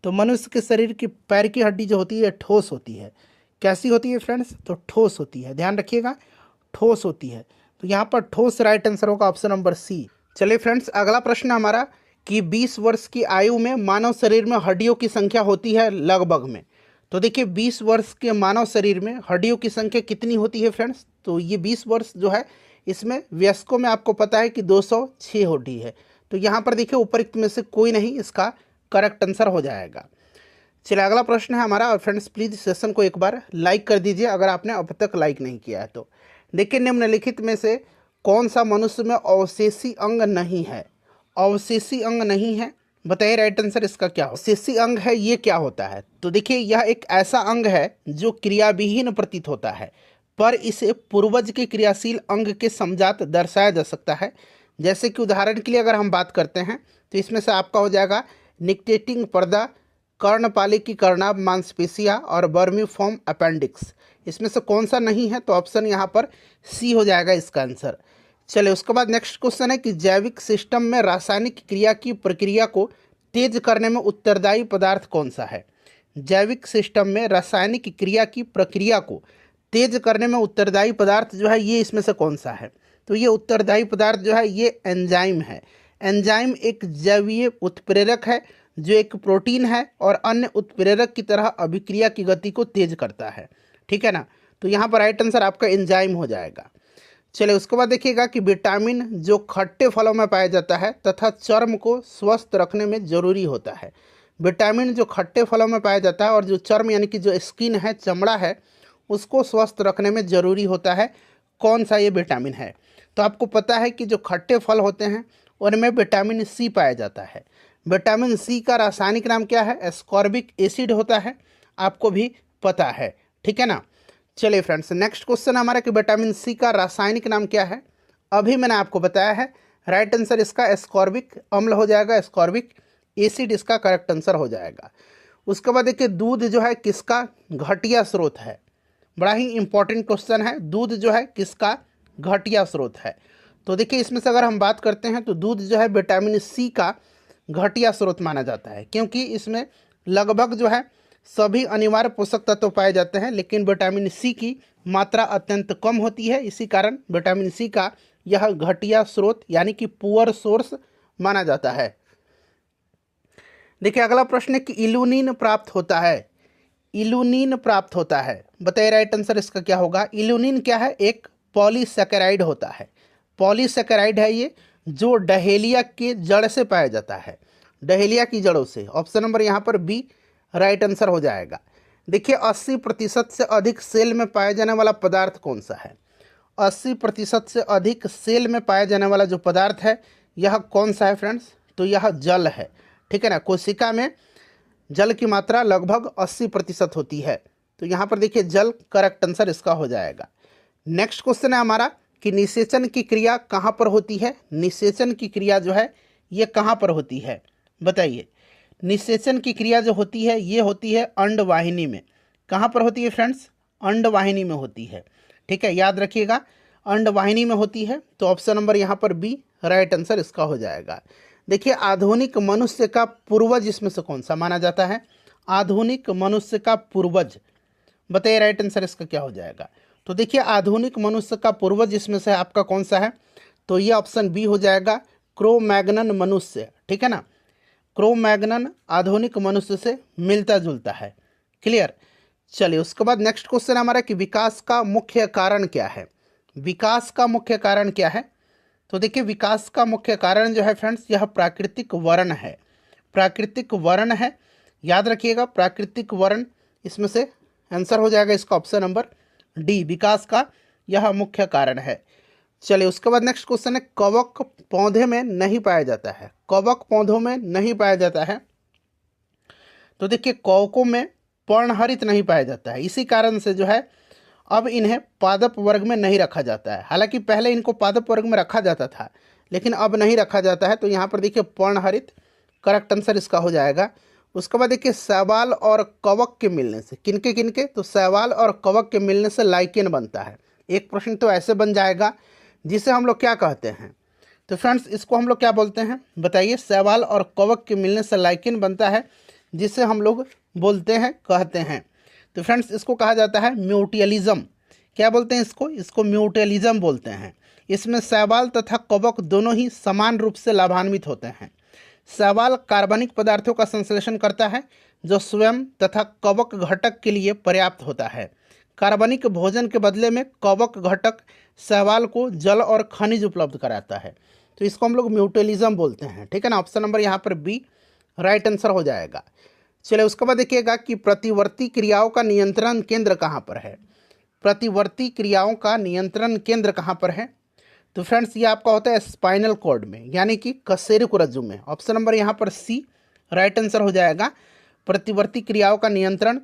[SPEAKER 1] तो मनुष्य के शरीर की पैर की हड्डी जो होती है ठोस होती है। कैसी होती है फ्रेंड्स? तो ठोस होती है, ध्यान रखिएगा, ठोस होती है। तो यहाँ पर ठोस राइट आंसर होगा ऑप्शन नंबर सी। चलिए फ्रेंड्स अगला प्रश्न हमारा कि 20 वर्ष की आयु में मानव शरीर में हड्डियों की संख्या होती है लगभग में। तो देखिए 20 वर्ष के मानव शरीर में हड्डियों की संख्या कितनी होती है फ्रेंड्स? तो ये 20 वर्ष जो है इसमें वयस्कों में आपको पता है कि 206 हड्डी है। तो यहाँ पर देखिए उपरोक्त में से कोई नहीं इसका करेक्ट आंसर हो जाएगा। चलिए अगला प्रश्न है हमारा। और फ्रेंड्स प्लीज़ सेशन को एक बार लाइक कर दीजिए अगर आपने अब तक लाइक नहीं किया है तो। देखिए निम्नलिखित में से कौन सा मनुष्य में अवशेषी अंग नहीं है? अवशेषी अंग नहीं है, बताइए राइट आंसर इसका क्या हो? अवशेषी अंग है ये क्या होता है? तो देखिए यह एक ऐसा अंग है जो क्रियाविहीन प्रतीत होता है, पर इसे पूर्वज के क्रियाशील अंग के समजात दर्शाया जा सकता है। जैसे कि उदाहरण के लिए अगर हम बात करते हैं तो इसमें से आपका हो जाएगा निक्टेटिंग पर्दा, कर्णपालिकी कर्णाभ मांसपेशिया और वर्मीफॉर्म अपेंडिक्स। इसमें से कौन सा नहीं है? तो ऑप्शन यहाँ पर सी हो जाएगा इसका आंसर। चलिए उसके बाद नेक्स्ट क्वेश्चन है कि जैविक सिस्टम में रासायनिक क्रिया की प्रक्रिया को तेज करने में उत्तरदायी पदार्थ कौन सा है? जैविक सिस्टम में रासायनिक क्रिया की प्रक्रिया को तेज करने में उत्तरदायी पदार्थ जो है ये इसमें से कौन सा है? तो ये उत्तरदायी पदार्थ जो है ये एंजाइम है। एंजाइम एक जैवीय उत्प्रेरक है जो एक प्रोटीन है और अन्य उत्प्रेरक की तरह अभिक्रिया की गति को तेज करता है, ठीक है ना। तो यहाँ पर राइट आंसर आपका एंजाइम हो जाएगा। चलिए उसके बाद देखिएगा कि विटामिन जो खट्टे फलों में पाया जाता है तथा चर्म को स्वस्थ रखने में जरूरी होता है। विटामिन जो खट्टे फलों में पाया जाता है और जो चर्म यानी कि जो स्किन है, चमड़ा है, उसको स्वस्थ रखने में ज़रूरी होता है। कौन सा ये विटामिन है? तो आपको पता है कि जो खट्टे फल होते हैं उनमें विटामिन सी पाया जाता है। विटामिन सी का रासायनिक नाम क्या है? एस्कॉर्बिक एसिड होता है, आपको भी पता है, ठीक है ना। चलिए फ्रेंड्स नेक्स्ट क्वेश्चन हमारा कि विटामिन सी का रासायनिक नाम क्या है? अभी मैंने आपको बताया है, राइट आंसर इसका एस्कॉर्बिक अम्ल हो जाएगा, एस्कॉर्बिक एसिड इसका करेक्ट आंसर हो जाएगा। उसके बाद देखिए दूध जो है किसका घटिया स्रोत है? बड़ा ही इंपॉर्टेंट क्वेश्चन है, दूध जो है किसका घटिया स्रोत है? तो देखिए इसमें से अगर हम बात करते हैं तो दूध जो है विटामिन सी का घटिया स्रोत माना जाता है, क्योंकि इसमें लगभग जो है सभी अनिवार्य पोषक तत्व पाए जाते हैं, लेकिन विटामिन सी की मात्रा अत्यंत कम होती है। इसी कारण विटामिन सी का यह घटिया स्रोत यानी कि पुअर सोर्स माना जाता है। देखिए अगला प्रश्न है कि इल्यूनिन प्राप्त होता है। इल्यूनिन प्राप्त होता है, बताइए राइट आंसर इसका क्या होगा। इल्यूनिन क्या है? एक पॉलीसेकेराइड होता है। पॉलीसेकेराइड है ये, जो डहेलिया के जड़ से पाया जाता है, डहेलिया की जड़ों से। ऑप्शन नंबर यहाँ पर बी राइट आंसर हो जाएगा। देखिए 80% से अधिक सेल में पाया जाने वाला पदार्थ कौन सा है? 80% से अधिक सेल में पाया जाने वाला जो पदार्थ है यह कौन सा है फ्रेंड्स? तो यह जल है, ठीक है ना। कोशिका में जल की मात्रा लगभग 80% होती है, तो यहाँ पर देखिए जल करेक्ट आंसर इसका हो जाएगा। नेक्स्ट क्वेश्चन है हमारा कि निषेचन की क्रिया कहाँ पर होती है? निषेचन की क्रिया जो है ये कहाँ पर होती है, बताइए। निषेचन की क्रिया जो होती है ये होती है अंडवाहिनी में। कहाँ पर होती है फ्रेंड्स? अंडवाहिनी में होती है, ठीक है, याद रखिएगा अंडवाहिनी में होती है। तो ऑप्शन नंबर यहाँ पर बी राइट आंसर इसका हो जाएगा। देखिए आधुनिक मनुष्य का पूर्वज इसमें से कौन सा माना जाता है? आधुनिक मनुष्य का पूर्वज, बताइए राइट आंसर इसका क्या हो जाएगा। तो देखिए आधुनिक मनुष्य का पूर्वज इसमें से आपका कौन सा है? तो ये ऑप्शन बी हो जाएगा, क्रो-मैग्नन मनुष्य, ठीक है ना। क्रो-मैग्नन आधुनिक मनुष्य से मिलता जुलता है, क्लियर। चलिए उसके बाद नेक्स्ट क्वेश्चन हमारा कि विकास का मुख्य कारण क्या है? विकास का मुख्य कारण क्या है? तो देखिए विकास का मुख्य कारण जो है फ्रेंड्स यह प्राकृतिक वर्ण है। प्राकृतिक वर्ण है, याद रखिएगा प्राकृतिक वर्ण, इसमें से आंसर हो जाएगा इसका ऑप्शन नंबर डी, विकास का यह मुख्य कारण है। चलिए उसके बाद नेक्स्ट क्वेश्चन है कवक पौधे में नहीं पाया जाता है। कवक पौधों में नहीं पाया जाता है, तो देखिए कवकों में पर्णहरित नहीं पाया जाता है, इसी कारण से जो है अब इन्हें पादप वर्ग में नहीं रखा जाता है। हालांकि पहले इनको पादप वर्ग में रखा जाता था, लेकिन अब नहीं रखा जाता है। तो यहाँ पर देखिए पर्णहरित करेक्ट आंसर इसका हो जाएगा। उसके बाद देखिए शैवाल और कवक के मिलने से, किनके किनके? तो शैवाल और कवक के मिलने से लाइकेन बनता है। एक प्रश्न तो ऐसे बन जाएगा जिसे हम लोग क्या कहते हैं? तो फ्रेंड्स इसको हम लोग क्या बोलते हैं, बताइए। शैवाल और कवक के मिलने से लाइकेन बनता है, जिसे हम लोग बोलते हैं, कहते हैं। तो फ्रेंड्स इसको कहा जाता है म्यूटियलिज्म। क्या बोलते हैं इसको? इसको म्यूटियलिज्म बोलते हैं। इसमें शैवाल तथा कवक दोनों ही समान रूप से लाभान्वित होते हैं। शैवाल कार्बनिक पदार्थों का संश्लेषण करता है जो स्वयं तथा कवक घटक के लिए पर्याप्त होता है। कार्बनिक भोजन के बदले में कवक घटक शैवाल को जल और खनिज उपलब्ध कराता है। तो इसको हम लोग म्यूटियलिज्म बोलते हैं, ठीक है ना। ऑप्शन नंबर यहाँ पर बी राइट आंसर हो जाएगा। चलिए उसके बाद देखिएगा कि प्रतिवर्ती क्रियाओं का नियंत्रण केंद्र कहाँ पर है। प्रतिवर्ती क्रियाओं का नियंत्रण केंद्र कहाँ पर है? तो फ्रेंड्स ये आपका होता है स्पाइनल कॉर्ड में, यानी कि कशेरुक रज्जु में। ऑप्शन नंबर यहाँ पर सी राइट आंसर हो जाएगा। प्रतिवर्ती क्रियाओं का नियंत्रण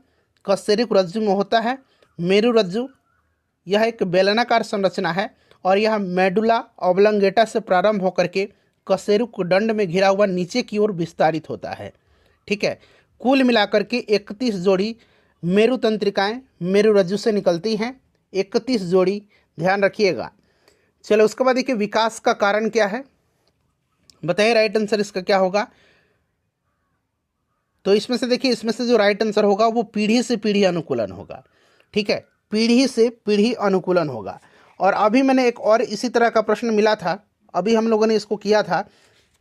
[SPEAKER 1] कशेरुक रज्जु में होता है। मेरु रज्जु यह एक बेलनाकार संरचना है और यह मेडुला ऑब्लंगेटा से प्रारंभ होकर के कशेरुक दंड में घिरा हुआ नीचे की ओर विस्तारित होता है, ठीक है। कुल मिलाकर के 31 जोड़ी मेरु तंत्रिकाएँ मेरु रज्जु से निकलती हैं, 31 जोड़ी, ध्यान रखिएगा। चलो उसके बाद देखिए विकास का कारण क्या है, बताइए राइट आंसर इसका क्या होगा। तो इसमें से देखिए, इसमें से जो राइट आंसर होगा वो पीढ़ी से पीढ़ी अनुकूलन होगा, ठीक है, पीढ़ी से पीढ़ी अनुकूलन होगा। और अभी मैंने एक और इसी तरह का प्रश्न मिला था, अभी हम लोगों ने इसको किया था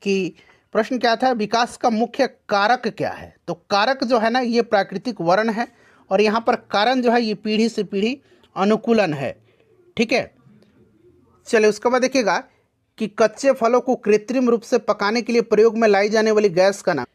[SPEAKER 1] कि प्रश्न क्या था, विकास का मुख्य कारक क्या है। तो कारक जो है ना ये प्राकृतिक वर्ण है, और यहाँ पर कारण जो है ये पीढ़ी से पीढ़ी अनुकूलन है, ठीक है। चलिए उसके बाद देखिएगा कि कच्चे फलों को कृत्रिम रूप से पकाने के लिए प्रयोग में लाई जाने वाली गैस का नाम।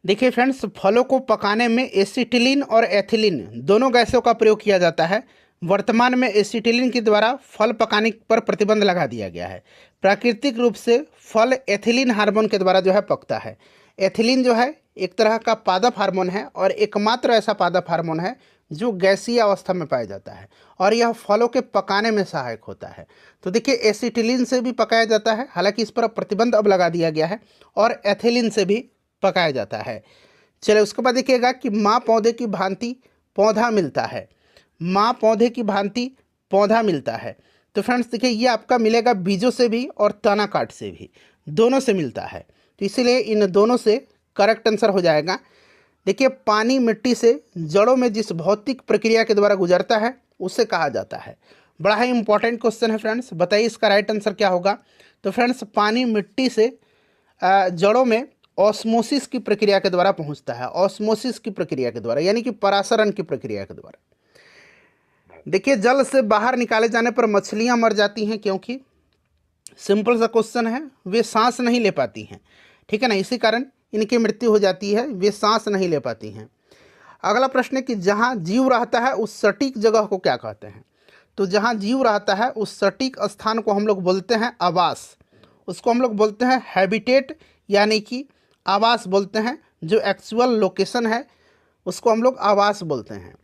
[SPEAKER 1] देखिए फ्रेंड्स, फलों को पकाने में एसिटिलीन और एथिलीन दोनों गैसों का प्रयोग किया जाता है। वर्तमान में एसिटिलीन के द्वारा फल पकाने पर प्रतिबंध लगा दिया गया है। प्राकृतिक रूप से फल एथिलीन हार्मोन के द्वारा जो है पकता है। एथिलीन जो है एक तरह का पादप हार्मोन है और एकमात्र ऐसा पादप हार्मोन है जो गैसीय अवस्था में पाया जाता है, और यह फलों के पकाने में सहायक होता है। तो देखिए एसिटिलीन से भी पकाया जाता है, हालांकि इस पर प्रतिबंध अब लगा दिया गया है, और एथिलीन से भी पकाया जाता है। चलिए उसके बाद देखिएगा कि माँ पौधे की भांति पौधा मिलता है। माँ पौधे की भांति पौधा मिलता है। तो फ्रेंड्स देखिए ये आपका मिलेगा बीजों से भी और तना काट से भी, दोनों से मिलता है। तो इसीलिए इन दोनों से करेक्ट आंसर हो जाएगा। देखिए पानी मिट्टी से जड़ों में जिस भौतिक प्रक्रिया के द्वारा गुजरता है उसे कहा जाता है। बड़ा ही इंपॉर्टेंट क्वेश्चन है फ्रेंड्स, बताइए इसका राइट आंसर क्या होगा। तो फ्रेंड्स पानी मिट्टी से जड़ों में ऑस्मोसिस की प्रक्रिया के द्वारा पहुंचता है, ऑस्मोसिस की प्रक्रिया के द्वारा, यानी कि परासरण की प्रक्रिया के द्वारा। देखिए जल से बाहर निकाले जाने पर मछलियां मर जाती हैं, क्योंकि सिंपल सा क्वेश्चन है, वे सांस नहीं ले पाती हैं, ठीक है ना, इसी कारण इनकी मृत्यु हो जाती है, वे सांस नहीं ले पाती हैं। अगला प्रश्न है कि जहाँ जीव रहता है उस सटीक जगह को क्या कहते हैं। तो जहाँ जीव रहता है उस सटीक स्थान को हम लोग बोलते हैं आवास, उसको हम लोग बोलते हैं हैबिटेट, यानी कि आवास बोलते हैं। जो एक्चुअल लोकेशन है उसको हम लोग आवास बोलते हैं।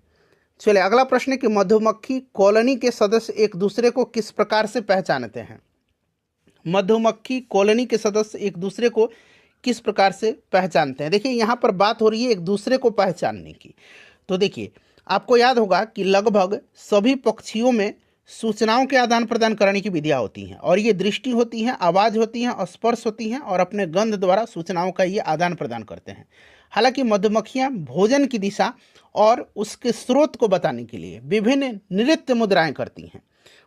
[SPEAKER 1] चलिए अगला प्रश्न है कि मधुमक्खी कॉलोनी के सदस्य एक दूसरे को किस प्रकार से पहचानते हैं। मधुमक्खी कॉलोनी के सदस्य एक दूसरे को किस प्रकार से पहचानते हैं। देखिए यहाँ पर बात हो रही है एक दूसरे को पहचानने की। तो देखिए आपको याद होगा कि लगभग सभी पक्षियों में सूचनाओं के आदान प्रदान करने की विधियाँ होती हैं, और ये दृष्टि होती हैं, आवाज़ होती हैं, स्पर्श होती हैं, और अपने गंध द्वारा सूचनाओं का ये आदान प्रदान करते हैं। हालांकि मधुमक्खियाँ भोजन की दिशा और उसके स्रोत को बताने के लिए विभिन्न नृत्य मुद्राएं करती हैं,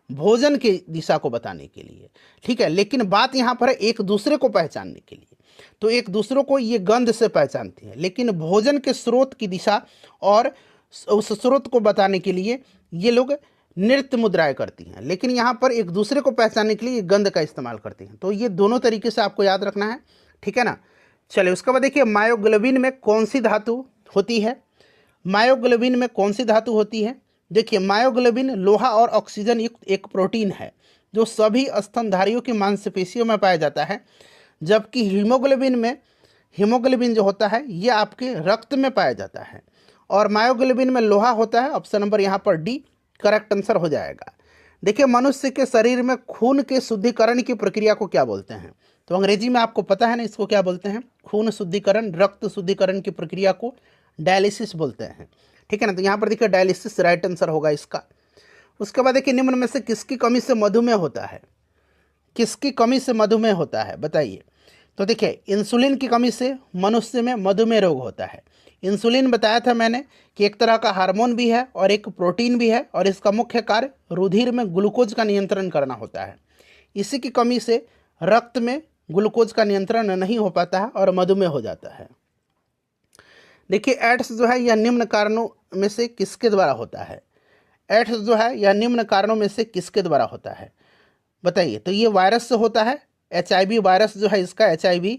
[SPEAKER 1] भोजन की दिशा को बताने के लिए, ठीक है। लेकिन बात यहाँ पर है एक दूसरे को पहचानने के लिए। तो एक दूसरे को ये गंध से पहचानती है, लेकिन भोजन के स्रोत की दिशा और उस स्रोत को बताने के लिए ये लोग नृत्य मुद्राएं करती हैं, लेकिन यहाँ पर एक दूसरे को पहचानने के लिए गंध का इस्तेमाल करती हैं। तो ये दोनों तरीके से आपको याद रखना है, ठीक है ना। चलिए उसके बाद देखिए मायोग्लोबिन में कौन सी धातु होती है। मायोग्लोबिन में कौन सी धातु होती है। देखिए मायोग्लोबिन लोहा और ऑक्सीजन युक्त एक प्रोटीन है जो सभी स्तनधारियों की मांसपेशियों में पाया जाता है, जबकि हीमोग्लोबिन जो होता है ये आपके रक्त में पाया जाता है, और मायोग्लोबिन में लोहा होता है। ऑप्शन नंबर यहाँ पर डी करेक्ट आंसर हो जाएगा। देखिए मनुष्य के शरीर में खून के शुद्धिकरण की प्रक्रिया को क्या बोलते हैं। तो अंग्रेजी में आपको पता है ना इसको क्या बोलते हैं, खून शुद्धिकरण, रक्त शुद्धिकरण की प्रक्रिया को डायलिसिस बोलते हैं, ठीक है ना। तो यहाँ पर देखिए डायलिसिस राइट आंसर होगा इसका। उसके बाद देखिए निम्न में से किसकी कमी से मधुमेह होता है। किसकी कमी से मधुमेह होता है बताइए। तो देखिए इंसुलिन की कमी से मनुष्य में मधुमेह रोग होता है। इंसुलिन बताया था मैंने कि एक तरह का हार्मोन भी है और एक प्रोटीन भी है, और इसका मुख्य कार्य रुधिर में ग्लूकोज का नियंत्रण करना होता है। इसी की कमी से रक्त में ग्लूकोज का नियंत्रण नहीं हो पाता है और मधुमेह हो जाता है। देखिए एड्स जो है यह निम्न कारणों में से किसके द्वारा होता है। एड्स जो है यह निम्न कारणों में से किसके द्वारा होता है बताइए। तो ये वायरस से होता है, HIV वायरस जो है इसका HIV,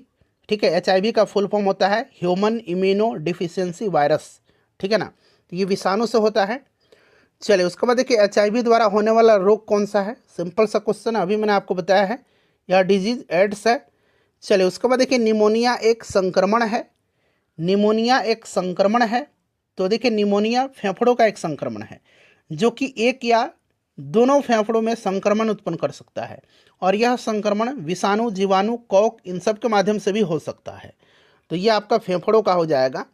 [SPEAKER 1] ठीक है। HIV का फुल फॉर्म होता है ह्यूमन इम्यूनो डिफिशियंसी वायरस, ठीक है ना। तो ये विषाणु से होता है। चलिए उसके बाद देखिए HIV द्वारा होने वाला रोग कौन सा है। सिंपल सा क्वेश्चन है, अभी मैंने आपको बताया है, यह डिजीज एड्स है। चलिए उसके बाद देखिए निमोनिया एक संक्रमण है। निमोनिया एक संक्रमण है। तो देखिए निमोनिया फेफड़ों का एक संक्रमण है जो कि एक या दोनों फेफड़ों में संक्रमण उत्पन्न कर सकता है, और यह संक्रमण विषाणु, जीवाणु, कॉक इन सब के माध्यम से भी हो सकता है। तो यह आपका फेफड़ों का हो जाएगा।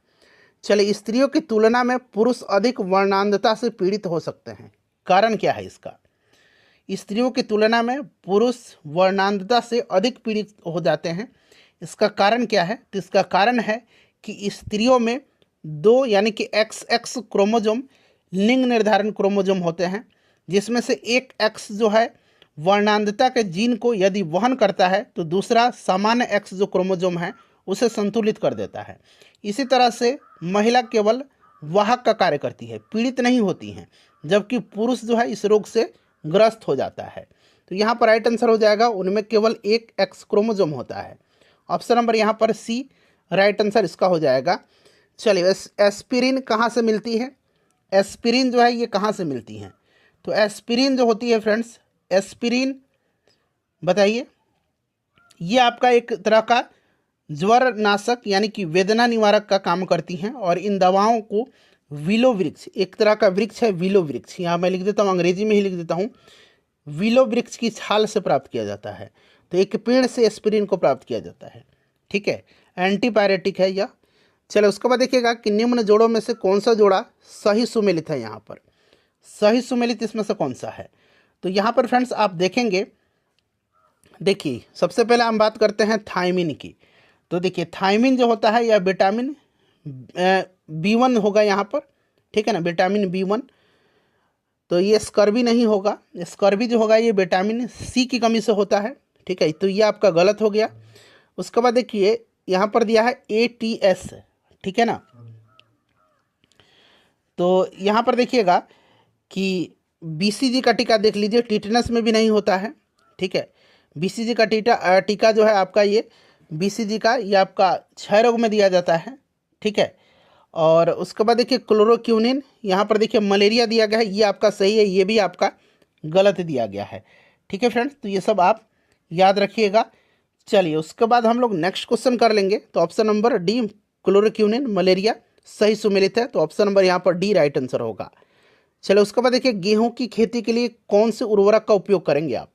[SPEAKER 1] चलिए स्त्रियों की तुलना में पुरुष अधिक वर्णांधता से पीड़ित हो सकते हैं, कारण क्या है इसका। स्त्रियों की तुलना में पुरुष वर्णांधता से अधिक पीड़ित हो जाते हैं, इसका कारण क्या है। तो इसका कारण है कि स्त्रियों में 2 यानी कि XX क्रोमोजोम लिंग निर्धारण क्रोमोजोम होते हैं, जिसमें से एक X जो है वर्णांधता के जीन को यदि वहन करता है तो दूसरा सामान्य X जो क्रोमोजोम है उसे संतुलित कर देता है। इसी तरह से महिला केवल वाहक का कार्य करती है, पीड़ित नहीं होती हैं, जबकि पुरुष जो है इस रोग से ग्रस्त हो जाता है। तो यहाँ पर राइट आंसर हो जाएगा, उनमें केवल एक X क्रोमोजोम होता है। ऑप्शन नंबर यहाँ पर सी राइट आंसर इसका हो जाएगा। चलिए एस्पिरिन कहाँ से मिलती है। एस्पिरिन जो है ये कहाँ से मिलती है। तो एस्पिरिन जो होती है फ्रेंड्स, एस्पिरिन बताइए, ये आपका एक तरह का ज्वर नाशक यानी कि वेदना निवारक का काम करती हैं, और इन दवाओं को विलो वृक्ष, एक तरह का वृक्ष है विलो वृक्ष, यहाँ मैं लिख देता हूँ, अंग्रेजी में ही लिख देता हूँ, विलो वृक्ष की छाल से प्राप्त किया जाता है। तो एक पेड़ से एस्पिरिन को प्राप्त किया जाता है, ठीक है। एंटीपायरेटिक है यह। चलो उसके बाद देखिएगा कि निम्न जोड़ों में से कौन सा जोड़ा सही सुमेलित है। यहाँ पर सही सुमेलित इसमें से कौन सा है। तो यहाँ पर फ्रेंड्स आप देखेंगे, देखिए सबसे पहले हम बात करते हैं थायमिन की। तो देखिए थायमिन जो होता है यह विटामिन B1 होगा यहाँ पर, ठीक है ना, विटामिन B1। तो ये स्कर्वी नहीं होगा, स्कर्वी जो होगा ये विटामिन C की कमी से होता है, ठीक है, तो ये आपका गलत हो गया। उसके बाद देखिए यहाँ पर दिया है ATS, ठीक है ना, तो यहाँ पर देखिएगा कि BCG का टीका देख लीजिए, टिटनस में भी नहीं होता है, ठीक है। BCG का टीका जो है आपका ये BCG का ये आपका क्षय रोग में दिया जाता है, ठीक है। और उसके बाद देखिए क्लोरोक्विनिन, यहाँ पर देखिए मलेरिया दिया गया है, ये आपका सही है, ये भी आपका गलत दिया गया है, ठीक है फ्रेंड्स। तो ये सब आप याद रखिएगा। चलिए उसके बाद हम लोग नेक्स्ट क्वेश्चन कर लेंगे। तो ऑप्शन नंबर डी क्लोरोक्विनिन मलेरिया सही सुमेलित है, तो ऑप्शन नंबर यहाँ पर डी राइट आंसर होगा। चलिए उसके बाद देखिए गेहूं की खेती के लिए कौन से उर्वरक का उपयोग करेंगे आप,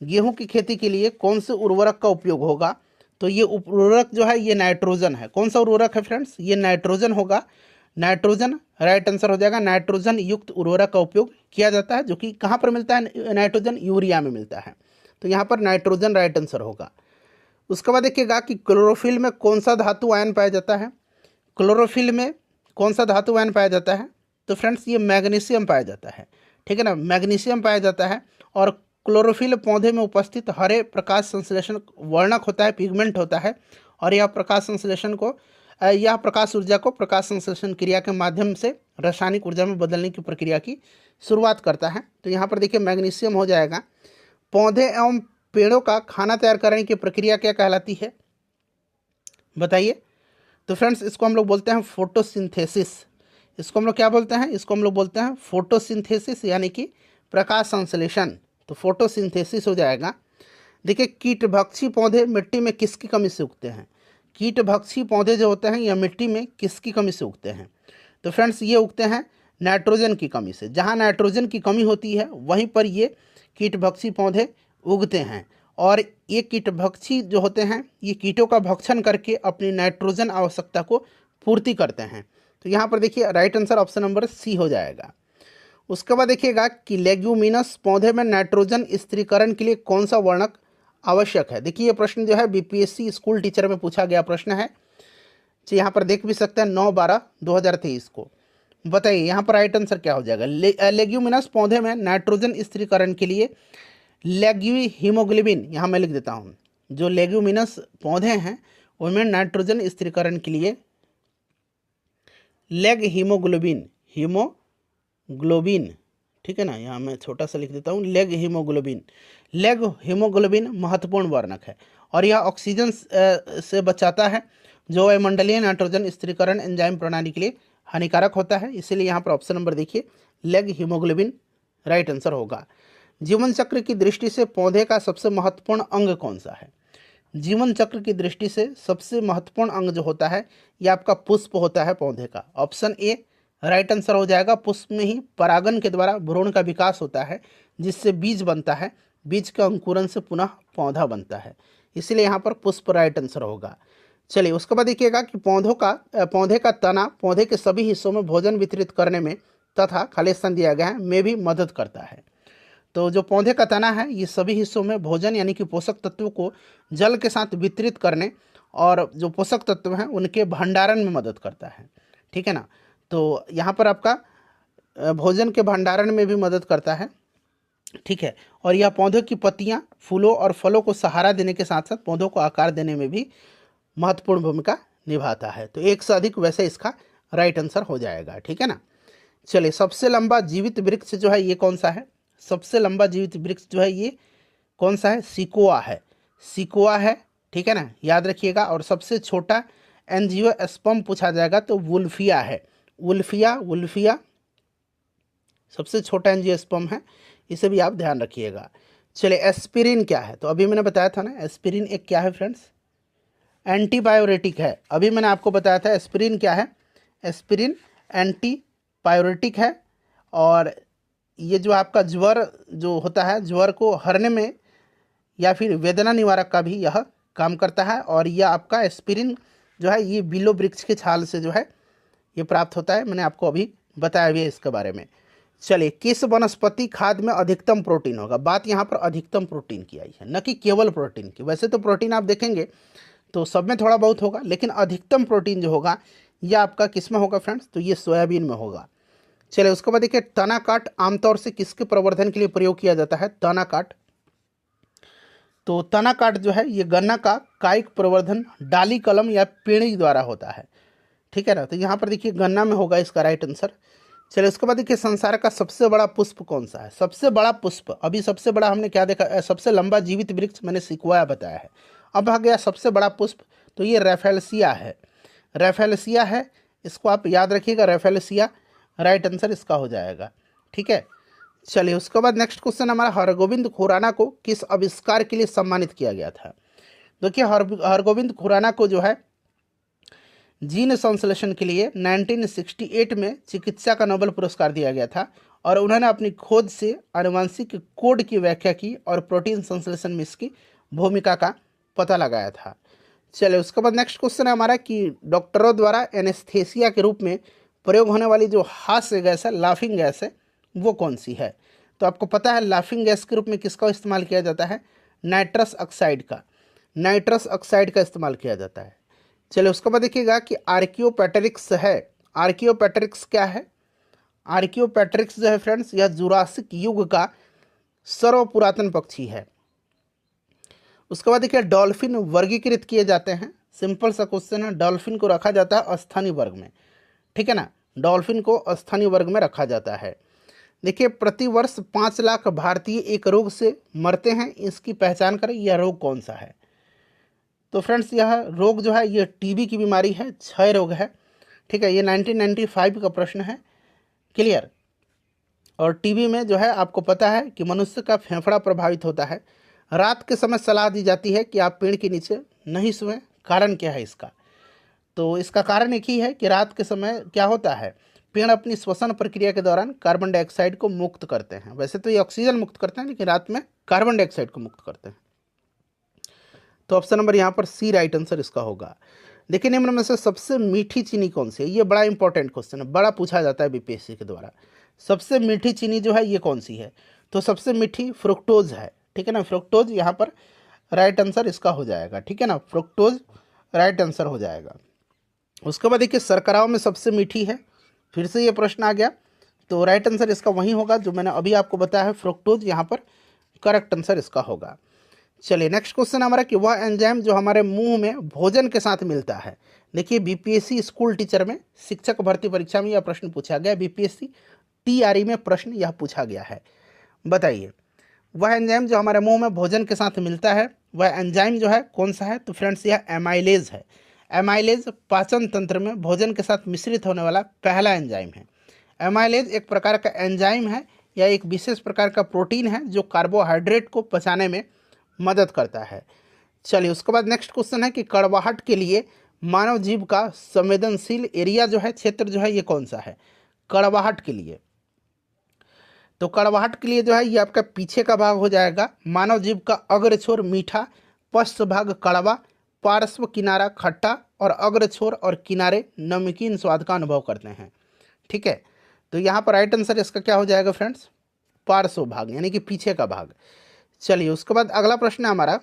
[SPEAKER 1] गेहूं की खेती के लिए कौन से उर्वरक का उपयोग होगा। तो ये उर्वरक जो है ये नाइट्रोजन है। कौन सा उर्वरक है फ्रेंड्स, ये नाइट्रोजन होगा, नाइट्रोजन राइट आंसर हो जाएगा। नाइट्रोजन युक्त उर्वरक का उपयोग किया जाता है, जो कि कहाँ पर मिलता है, नाइट्रोजन यूरिया में मिलता है, तो यहाँ पर नाइट्रोजन राइट आंसर होगा। उसके बाद देखिएगा कि क्लोरोफिल में कौन सा धातु आयन पाया जाता है, क्लोरोफिल में कौन सा धातु आयन पाया जाता है। तो फ्रेंड्स ये मैग्नीशियम पाया जाता है, ठीक है ना, मैग्नीशियम पाया जाता है। और क्लोरोफिल पौधे में उपस्थित हरे प्रकाश संश्लेषण वर्णक होता है, पिगमेंट होता है, और यह प्रकाश संश्लेषण को यह प्रकाश ऊर्जा को प्रकाश संश्लेषण क्रिया के माध्यम से रासायनिक ऊर्जा में बदलने की प्रक्रिया की शुरुआत करता है। तो यहाँ पर देखिए मैग्नीशियम हो जाएगा। पौधे एवं पेड़ों का खाना तैयार करने की प्रक्रिया क्या कहलाती है, बताइए। तो फ्रेंड्स इसको हम लोग बोलते हैं फोटोसिंथेसिस। इसको हम लोग क्या बोलते हैं, इसको हम लोग बोलते हैं फोटोसिंथेसिस, यानी कि प्रकाश संश्लेषण। तो फोटोसिंथेसिस हो जाएगा। देखिए कीटभक्षी पौधे मिट्टी में किसकी कमी से उगते हैं, कीटभक्षी पौधे जो होते हैं यह मिट्टी में किसकी कमी से उगते हैं। तो फ्रेंड्स ये उगते हैं नाइट्रोजन की कमी से। जहाँ नाइट्रोजन की कमी होती है वहीं पर ये कीटभक्षी पौधे उगते हैं। और ये कीटभक्षी जो होते हैं ये कीटों का भक्षण करके अपनी नाइट्रोजन आवश्यकता को पूर्ति करते हैं। तो यहाँ पर देखिए right answer option number C हो जाएगा। उसके बाद देखिएगा कि लेग्यूमिनस पौधे में नाइट्रोजन स्थिरीकरण के लिए कौन सा वर्णक आवश्यक है। देखिए ये प्रश्न जो है BPSC स्कूल टीचर में पूछा गया प्रश्न है, तो यहाँ पर देख भी सकते हैं 9/12/2023 को। बताइए यहाँ पर राइट आंसर क्या हो जाएगा। लेग्यूमिनस पौधे में नाइट्रोजन स्थिरीकरण के लिए लेग्यू हीमोग्लोबिन, यहाँ मैं लिख देता हूँ, जो लेग्यूमिनस पौधे हैं उनमें नाइट्रोजन स्थिरीकरण के लिए लेग हीमोग्लोबिन, हीमोग्लोबिन, ठीक है ना, यहाँ मैं छोटा सा लिख देता हूँ, लेग हीमोग्लोबिन। लेग हीमोग्लोबिन महत्वपूर्ण वर्णक है और यह ऑक्सीजन से बचाता है, जो वायुमंडलीय नाइट्रोजन स्थिरीकरण एंजाइम प्रणाली के लिए हानिकारक होता है। इसीलिए यहाँ पर ऑप्शन नंबर देखिए लेग हीमोग्लोबिन राइट आंसर होगा। जीवन चक्र की दृष्टि से पौधे का सबसे महत्वपूर्ण अंग कौन सा है, जीवन चक्र की दृष्टि से सबसे महत्वपूर्ण अंग जो होता है ये आपका पुष्प होता है पौधे का। ऑप्शन ए राइट आंसर हो जाएगा। पुष्प में ही परागन के द्वारा भ्रूण का विकास होता है, जिससे बीज बनता है, बीज के अंकुरन से पुनः पौधा बनता है, इसलिए यहाँ पर पुष्प राइट आंसर होगा। चलिए उसके बाद देखिएगा कि पौधे का तना पौधे के सभी हिस्सों में भोजन वितरित करने में तथा खाली स्थान दिया गया है में भी मदद करता है। तो जो पौधे का तना है ये सभी हिस्सों में भोजन यानी कि पोषक तत्वों को जल के साथ वितरित करने और जो पोषक तत्व हैं उनके भंडारण में मदद करता है, ठीक है ना। तो यहाँ पर आपका भोजन के भंडारण में भी मदद करता है, ठीक है। और यह पौधों की पत्तियाँ, फूलों और फलों को सहारा देने के साथ साथ पौधों को आकार देने में भी महत्वपूर्ण भूमिका निभाता है। तो एक से अधिक वैसे इसका राइट आंसर हो जाएगा, ठीक है ना। चलिए सबसे लंबा जीवित वृक्ष जो है ये कौन सा है, सबसे लंबा जीवित वृक्ष जो है ये कौन सा है, सिकोआ है, सिकोआ है, ठीक है ना, याद रखिएगा। और सबसे छोटा एंजियोस्पर्म पूछा जाएगा तो वुल्फिया है, वुल्फिया सबसे छोटा एंजियोस्पर्म है, इसे भी आप ध्यान रखिएगा। चलिए एस्पिरिन क्या है, तो अभी मैंने बताया था ना एस्पिरिन एक क्या है फ्रेंड्स, एंटीबायोरेटिक है। अभी मैंने आपको बताया था एस्पिरिन क्या है, एस्पिरिन एंटीबायोरेटिक है। और ये जो आपका ज्वर जो होता है, ज्वर को हरने में या फिर वेदना निवारक का भी यह काम करता है। और यह आपका एस्पिरिन जो है ये बिलो वृक्ष के छाल से जो है ये प्राप्त होता है, मैंने आपको अभी बताया भी है इसके बारे में। चलिए किस वनस्पति खाद्य में अधिकतम प्रोटीन होगा, बात यहाँ पर अधिकतम प्रोटीन की आई है, न कि केवल प्रोटीन की। वैसे तो प्रोटीन आप देखेंगे तो सब में थोड़ा बहुत होगा, लेकिन अधिकतम प्रोटीन जो होगा यह आपका किस में होगा फ्रेंड्स, तो ये सोयाबीन में होगा। चलिए उसके बाद देखिए तना काट आमतौर से किसके प्रवर्धन के लिए प्रयोग किया जाता है, तना काट। तो तना काट जो है ये गन्ना का कायिक प्रवर्धन डाली कलम या पेड़ी द्वारा होता है, ठीक है ना। तो यहाँ पर देखिए गन्ना में होगा इसका राइट आंसर। चलिए उसके बाद देखिए संसार का सबसे बड़ा पुष्प कौन सा है, सबसे बड़ा पुष्प, अभी सबसे बड़ा हमने क्या देखा, सबसे लंबा जीवित वृक्ष मैंने सिक्वाया बताया है। अब आ गया सबसे बड़ा पुष्प, तो ये रेफेलसिया है, रेफेलसिया है, इसको आप याद रखिएगा, रेफेलसिया राइट आंसर इसका हो जाएगा, ठीक है। चलिए उसके बाद नेक्स्ट क्वेश्चन हमारा, हरगोविंद खुराना को किस आविष्कार के लिए सम्मानित किया गया था। देखिए हरगोविंद खुराना को जो है जीन संश्लेषण के लिए 1968 में चिकित्सा का नोबेल पुरस्कार दिया गया था और उन्होंने अपनी खोज से आनुवंशिक कोड की व्याख्या की और प्रोटीन संश्लेषण में इसकी भूमिका का पता लगाया था। चलिए उसके बाद नेक्स्ट क्वेश्चन है हमारा कि डॉक्टरों द्वारा एनेस्थेसिया के रूप में प्रयोग होने वाली जो हास्य गैस है, लाफिंग गैस है, वो कौन सी है। तो आपको पता है लाफिंग गैस के रूप में किसका इस्तेमाल किया जाता है, नाइट्रस ऑक्साइड का, नाइट्रस ऑक्साइड का इस्तेमाल किया जाता है। चलिए उसके बाद देखिएगा कि आर्कियोपेटेरिक्स है, आर्कियोपेटेरिक्स क्या है, आर्कियोपेटेरिक्स जो है फ्रेंड्स यह जुरासिक युग का सर्वपुरातन पक्षी है। उसके बाद देखिए डॉल्फिन वर्गीकृत किए जाते हैं, सिंपल सा क्वेश्चन है, डॉल्फिन को रखा जाता है अस्थानी वर्ग में, ठीक है ना, डॉल्फिन को अस्थानी वर्ग में रखा जाता है। देखिए प्रतिवर्ष 5 लाख भारतीय एक रोग से मरते हैं, इसकी पहचान करें, यह रोग कौन सा है। तो फ्रेंड्स यह रोग जो है ये टीबी की बीमारी है, क्षय रोग है, ठीक है, ये 1995 का प्रश्न है, क्लियर। और टीबी में जो है आपको पता है कि मनुष्य का फेफड़ा प्रभावित होता है। रात के समय सलाह दी जाती है कि आप पेड़ के नीचे नहीं सोएं, कारण क्या है इसका, तो इसका कारण एक ही है कि रात के समय क्या होता है, पेड़ अपनी श्वसन प्रक्रिया के दौरान कार्बन डाइऑक्साइड को मुक्त करते हैं, वैसे तो ये ऑक्सीजन मुक्त करते हैं लेकिन रात में कार्बन डाइऑक्साइड को मुक्त करते हैं। तो ऑप्शन नंबर यहाँ पर सी राइट आंसर इसका होगा। देखिए निम्न में से सबसे मीठी चीनी कौन सी है, ये बड़ा इंपॉर्टेंट क्वेश्चन है, बड़ा पूछा जाता है बीपीएससी के द्वारा। सबसे मीठी चीनी जो है ये कौन सी है, तो सबसे मीठी फ्रुक्टोज है, ठीक है ना, फ्रुक्टोज यहाँ पर राइट आंसर इसका हो जाएगा, ठीक है ना, फ्रुक्टोज राइट आंसर हो जाएगा। उसके बाद देखिए शर्कराओं में सबसे मीठी है, फिर से ये प्रश्न आ गया, तो राइट आंसर इसका वही होगा जो मैंने अभी आपको बताया है, फ्रुक्टोज यहाँ पर करेक्ट आंसर इसका होगा। चलिए नेक्स्ट क्वेश्चन हमारा कि वह एंजाइम जो हमारे मुंह में भोजन के साथ मिलता है। देखिए बीपीएससी स्कूल टीचर में शिक्षक भर्ती परीक्षा में यह प्रश्न पूछा गया, बीपीएससी टीआरई में प्रश्न यह पूछा गया है। बताइए वह एंजाइम जो हमारे मुंह में भोजन के साथ मिलता है वह एंजाइम जो है कौन सा है, तो फ्रेंड्स यह एमाइलेज है। एमाइलेज पाचन तंत्र में भोजन के साथ मिश्रित होने वाला पहला एंजाइम है। एमाइलेज एक प्रकार का एंजाइम है या एक विशेष प्रकार का प्रोटीन है जो कार्बोहाइड्रेट को पचाने में मदद करता है। चलिए उसके बाद नेक्स्ट क्वेश्चन है कि कड़वाहट के लिए मानव जीव का संवेदनशील एरिया जो है, क्षेत्र जो है ये कौन सा है, कड़वाहट के लिए। तो कड़वाहट के लिए जो है ये आपका पीछे का भाग हो जाएगा, मानव जीव का अग्र छोर मीठा, पश्च भाग कड़वा, पार्श्व किनारा खट्टा और अग्र छोर और किनारे नमकीन स्वाद का अनुभव करते हैं, ठीक है। तो यहाँ पर राइट आंसर इसका क्या हो जाएगा फ्रेंड्स, पार्श्व भाग यानी कि पीछे का भाग। चलिए उसके बाद अगला प्रश्न है हमारा,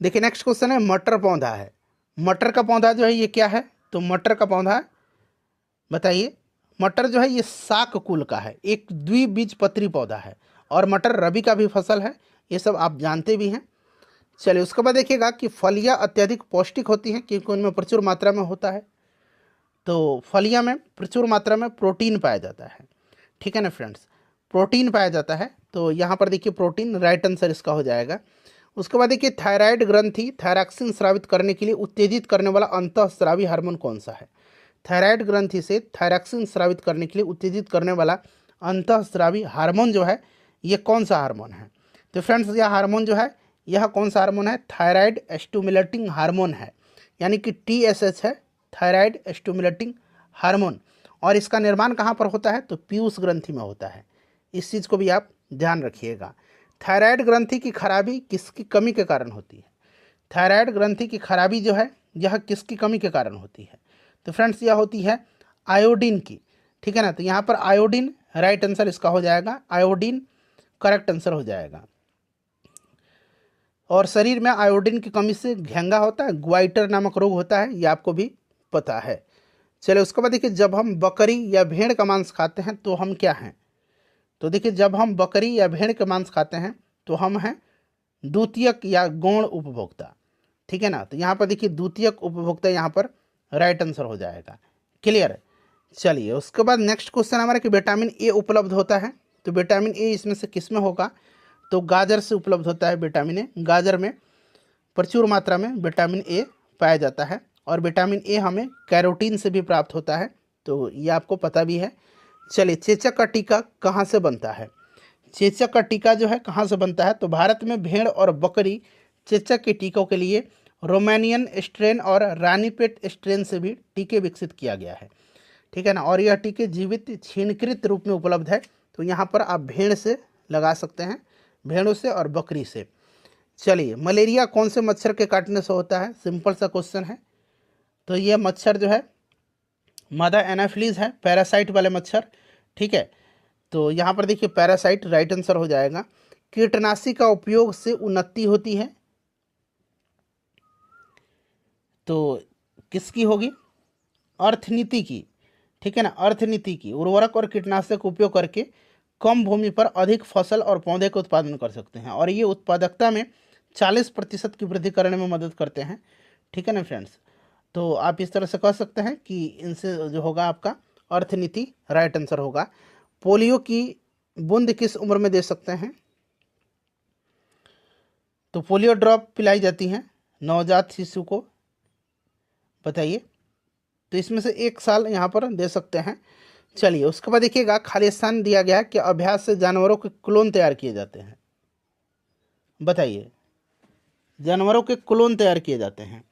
[SPEAKER 1] देखिए नेक्स्ट क्वेश्चन है मटर पौधा है। मटर का पौधा जो है ये क्या है, तो मटर का पौधा बताइए। मटर जो है ये शाक कुल का है, एक द्विबीजपत्री पौधा है और मटर रबी का भी फसल है, ये सब आप जानते भी हैं। चलिए उसके बाद देखिएगा कि फलियां अत्यधिक पौष्टिक होती हैं क्योंकि उनमें प्रचुर मात्रा में होता है, तो फलियां में प्रचुर मात्रा में प्रोटीन पाया जाता है, ठीक है ना फ्रेंड्स, प्रोटीन पाया जाता है। तो यहाँ पर देखिए प्रोटीन राइट आंसर इसका हो जाएगा। उसके बाद देखिए थायराइड ग्रंथि थायरॉक्सिन स्रावित करने के लिए उत्तेजित करने वाला अंतःस्रावी हार्मोन कौन सा है। थायराइड ग्रंथि से थायरॉक्सिन स्रावित करने के लिए उत्तेजित करने वाला अंतःस्रावी हार्मोन जो है ये कौन सा हार्मोन है, तो फ्रेंड्स यह हार्मोन जो है यह कौन सा हार्मोन है, थायराइड स्टिमुलेटिंग हार्मोन है, यानी कि TSH है, थायराइड स्टिमुलेटिंग हार्मोन। और इसका निर्माण कहाँ पर होता है, तो पीयूष ग्रंथि में होता है, इस चीज़ को भी आप ध्यान रखिएगा। थायराइड ग्रंथि की खराबी किसकी कमी के कारण होती है, थायराइड ग्रंथि की खराबी जो है यह किसकी कमी के कारण होती है, तो फ्रेंड्स यह होती है आयोडीन की, ठीक है ना। तो यहाँ पर आयोडीन राइट आंसर इसका हो जाएगा, आयोडीन करेक्ट आंसर हो जाएगा। और शरीर में आयोडीन की कमी से घेंगा होता है, ग्वाइटर नामक रोग होता है, ये आपको भी पता है। चलिए उसके बाद देखिए, जब हम बकरी या भेड़ का मांस खाते हैं तो हम क्या हैं? तो देखिए, जब हम बकरी या भेड़ का मांस खाते हैं तो हम हैं द्वितीयक या गौण उपभोक्ता, ठीक है ना। तो यहाँ पर देखिए द्वितीयक उपभोक्ता यहाँ पर राइट आंसर हो जाएगा। क्लियर। चलिए उसके बाद नेक्स्ट क्वेश्चन हमारा कि विटामिन ए उपलब्ध होता है, तो विटामिन ए इसमें से किस में होगा? तो गाजर से उपलब्ध होता है विटामिन ए। गाजर में प्रचुर मात्रा में विटामिन ए पाया जाता है, और विटामिन ए हमें कैरोटीन से भी प्राप्त होता है, तो ये आपको पता भी है। चलिए, चेचक का टीका कहाँ से बनता है? चेचक का टीका जो है कहाँ से बनता है? तो भारत में भेड़ और बकरी चेचक के टीकों के लिए रोमानियन स्ट्रेन और रानीपेट स्ट्रेन से भी टीके विकसित किया गया है, ठीक है ना। और यह टीके जीवित छीणकृत रूप में उपलब्ध है, तो यहाँ पर आप भेड़ से लगा सकते हैं, भेड़ों से और बकरी से। चलिए, मलेरिया कौन से मच्छर के काटने से होता है? सिंपल सा क्वेश्चन है। तो ये मच्छर जो है मादा एनाफिलीज है, पैरासाइट वाले मच्छर, ठीक है। तो यहाँ पर देखिए पैरासाइट राइट आंसर हो जाएगा। कीटनाशी का उपयोग से उन्नति होती है, तो किसकी होगी? अर्थनीति की, ठीक है ना। अर्थनीति की। उर्वरक और कीटनाशक उपयोग करके कम भूमि पर अधिक फसल और पौधे का उत्पादन कर सकते हैं, और ये उत्पादकता में 40% की वृद्धि करने में मदद करते हैं, ठीक है ना फ्रेंड्स। तो आप इस तरह से कह सकते हैं कि इनसे जो होगा आपका अर्थनीति राइट आंसर होगा। पोलियो की बूंद किस उम्र में दे सकते हैं? तो पोलियो ड्रॉप पिलाई जाती हैं नवजात शिशु को, बताइए। तो इसमें से 1 साल यहाँ पर दे सकते हैं। चलिए उसके बाद देखिएगा, खालिस्तान दिया गया कि अभ्यास से जानवरों के क्लोन तैयार किए जाते हैं, बताइए। जानवरों के क्लोन तैयार किए जाते हैं,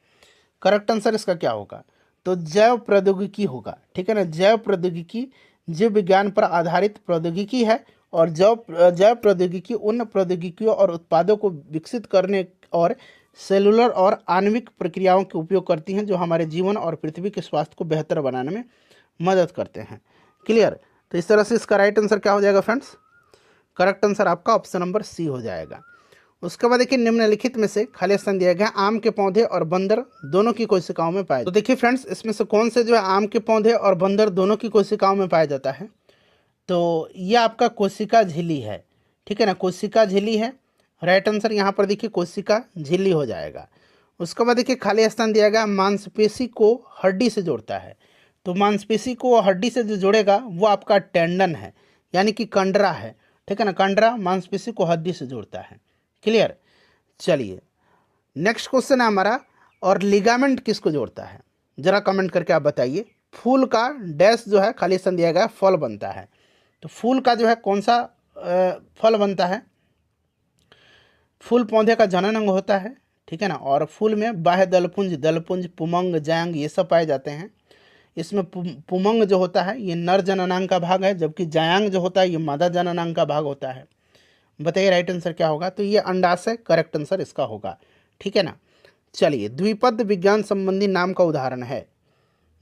[SPEAKER 1] करेक्ट आंसर इसका क्या होगा? तो जैव प्रौद्योगिकी होगा, ठीक है ना। जैव प्रौद्योगिकी जीव विज्ञान पर आधारित प्रौद्योगिकी है, और जैव प्रौद्योगिकी उन प्रौद्योगिकियों और उत्पादों को विकसित करने और सेलुलर और आणविक प्रक्रियाओं के उपयोग करती हैं जो हमारे जीवन और पृथ्वी के स्वास्थ्य को बेहतर बनाने में मदद करते हैं। क्लियर। तो इस तरह से इसका राइट आंसर क्या हो जाएगा फ्रेंड्स? करेक्ट आंसर आपका ऑप्शन नंबर सी हो जाएगा। उसके बाद देखिए, निम्नलिखित में से खाली स्थान दिया गया, आम के पौधे और बंदर दोनों की कोशिकाओं में पाए। तो देखिए फ्रेंड्स, इसमें से कौन से जो है आम के पौधे और बंदर दोनों की कोशिकाओं में पाया जाता है? तो यह आपका कोशिका झिल्ली है, ठीक है ना। कोशिका झिल्ली है, राइट आंसर यहाँ पर देखिए कोशिका झिल्ली हो जाएगा। उसके बाद देखिए, खाली स्थान दिया गया, मांसपेशी को हड्डी से जोड़ता है। तो मांसपेशी को हड्डी से जो जोड़ेगा वो आपका टेंडन है, यानी कि कंडरा है, ठीक है ना। कंडरा मांसपेशी को हड्डी से जोड़ता है। क्लियर। चलिए नेक्स्ट क्वेश्चन है हमारा, और लिगामेंट किसको जोड़ता है? जरा कमेंट करके आप बताइए। फूल का डैश जो है खाली स्थान दिया गया, फल बनता है। तो फूल का जो है कौन सा फल बनता है? फूल पौधे का जनन अंग होता है, ठीक है ना। और फूल में बाह्य दलपुंज, पुमंग, जांग ये सब पाए जाते हैं। इसमें पुमंग जो होता है ये नर जननांग का भाग है, जबकि जायांग जो होता है ये मादा जननांग का भाग होता है। बताइए राइट आंसर क्या होगा? तो ये अंडाशय करेक्ट आंसर इसका होगा, ठीक है ना। चलिए, द्विपद विज्ञान संबंधी नाम का उदाहरण है।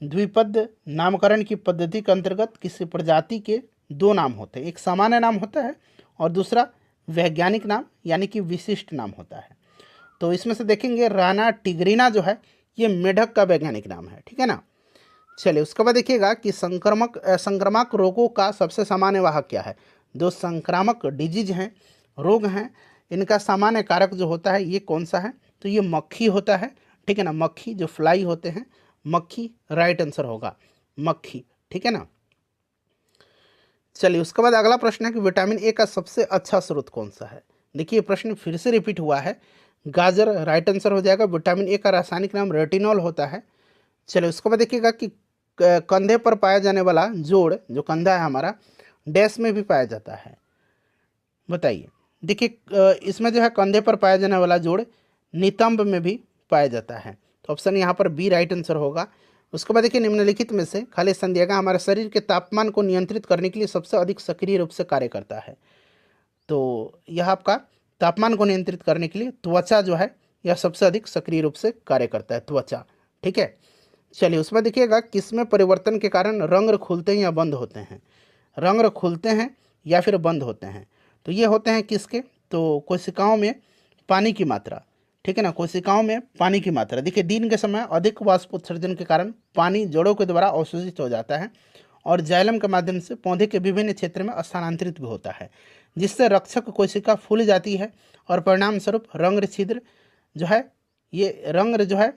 [SPEAKER 1] द्विपद नामकरण की पद्धति के अंतर्गत किसी प्रजाति के 2 नाम होते हैं, एक सामान्य नाम होता है और दूसरा वैज्ञानिक नाम यानी कि विशिष्ट नाम होता है। तो इसमें से देखेंगे, राना टिग्रीना जो है ये मेढक का वैज्ञानिक नाम है, ठीक है ना। चलिए उसके बाद देखिएगा कि संक्रामक रोगों का सबसे सामान्य वाहक क्या है? जो संक्रामक डिजीज हैं, रोग हैं, इनका सामान्य कारक जो होता है ये कौन सा है? तो ये मक्खी होता है, ठीक है ना। मक्खी जो फ्लाई होते हैं, मक्खी राइट आंसर होगा, मक्खी, ठीक है ना। चलिए उसके बाद अगला प्रश्न है कि विटामिन ए का सबसे अच्छा स्रोत कौन सा है? देखिए प्रश्न फिर से रिपीट हुआ है, गाजर राइट आंसर हो जाएगा। विटामिन ए का रासायनिक नाम रेटिनॉल होता है। चलिए उसके बाद देखिएगा कि कंधे पर पाया जाने वाला जोड़, जो कंधा है हमारा, डैश में भी पाया जाता है, बताइए। देखिए इसमें जो है कंधे पर पाया जाने वाला जोड़ नितंब में भी पाया जाता है, तो ऑप्शन यहाँ पर बी राइट आंसर होगा। उसके बाद देखिए, निम्नलिखित में से खाली स्थान दिया गया, हमारे शरीर के तापमान को नियंत्रित करने के लिए सबसे अधिक सक्रिय रूप से कार्य करता है। तो यह आपका तापमान को नियंत्रित करने के लिए त्वचा जो है यह सबसे अधिक सक्रिय रूप से कार्य करता है, त्वचा, ठीक है। चलिए उसमें देखिएगा, किसमें परिवर्तन के कारण रंग खुलते हैं या बंद होते हैं? रंग खुलते हैं या फिर बंद होते हैं? तो ये होते हैं किसके? तो कोशिकाओं में पानी की मात्रा, ठीक है ना, कोशिकाओं में पानी की मात्रा। देखिए दिन के समय अधिक वाष्प उत्सर्जन के कारण पानी जड़ों के द्वारा अवशोषित हो जाता है और जाइलम के माध्यम से पौधे के विभिन्न क्षेत्र में स्थानांतरित भी होता है, जिससे रक्षक कोशिका फूल जाती है और परिणाम स्वरूप रंग छिद्र जो है, ये रंग जो है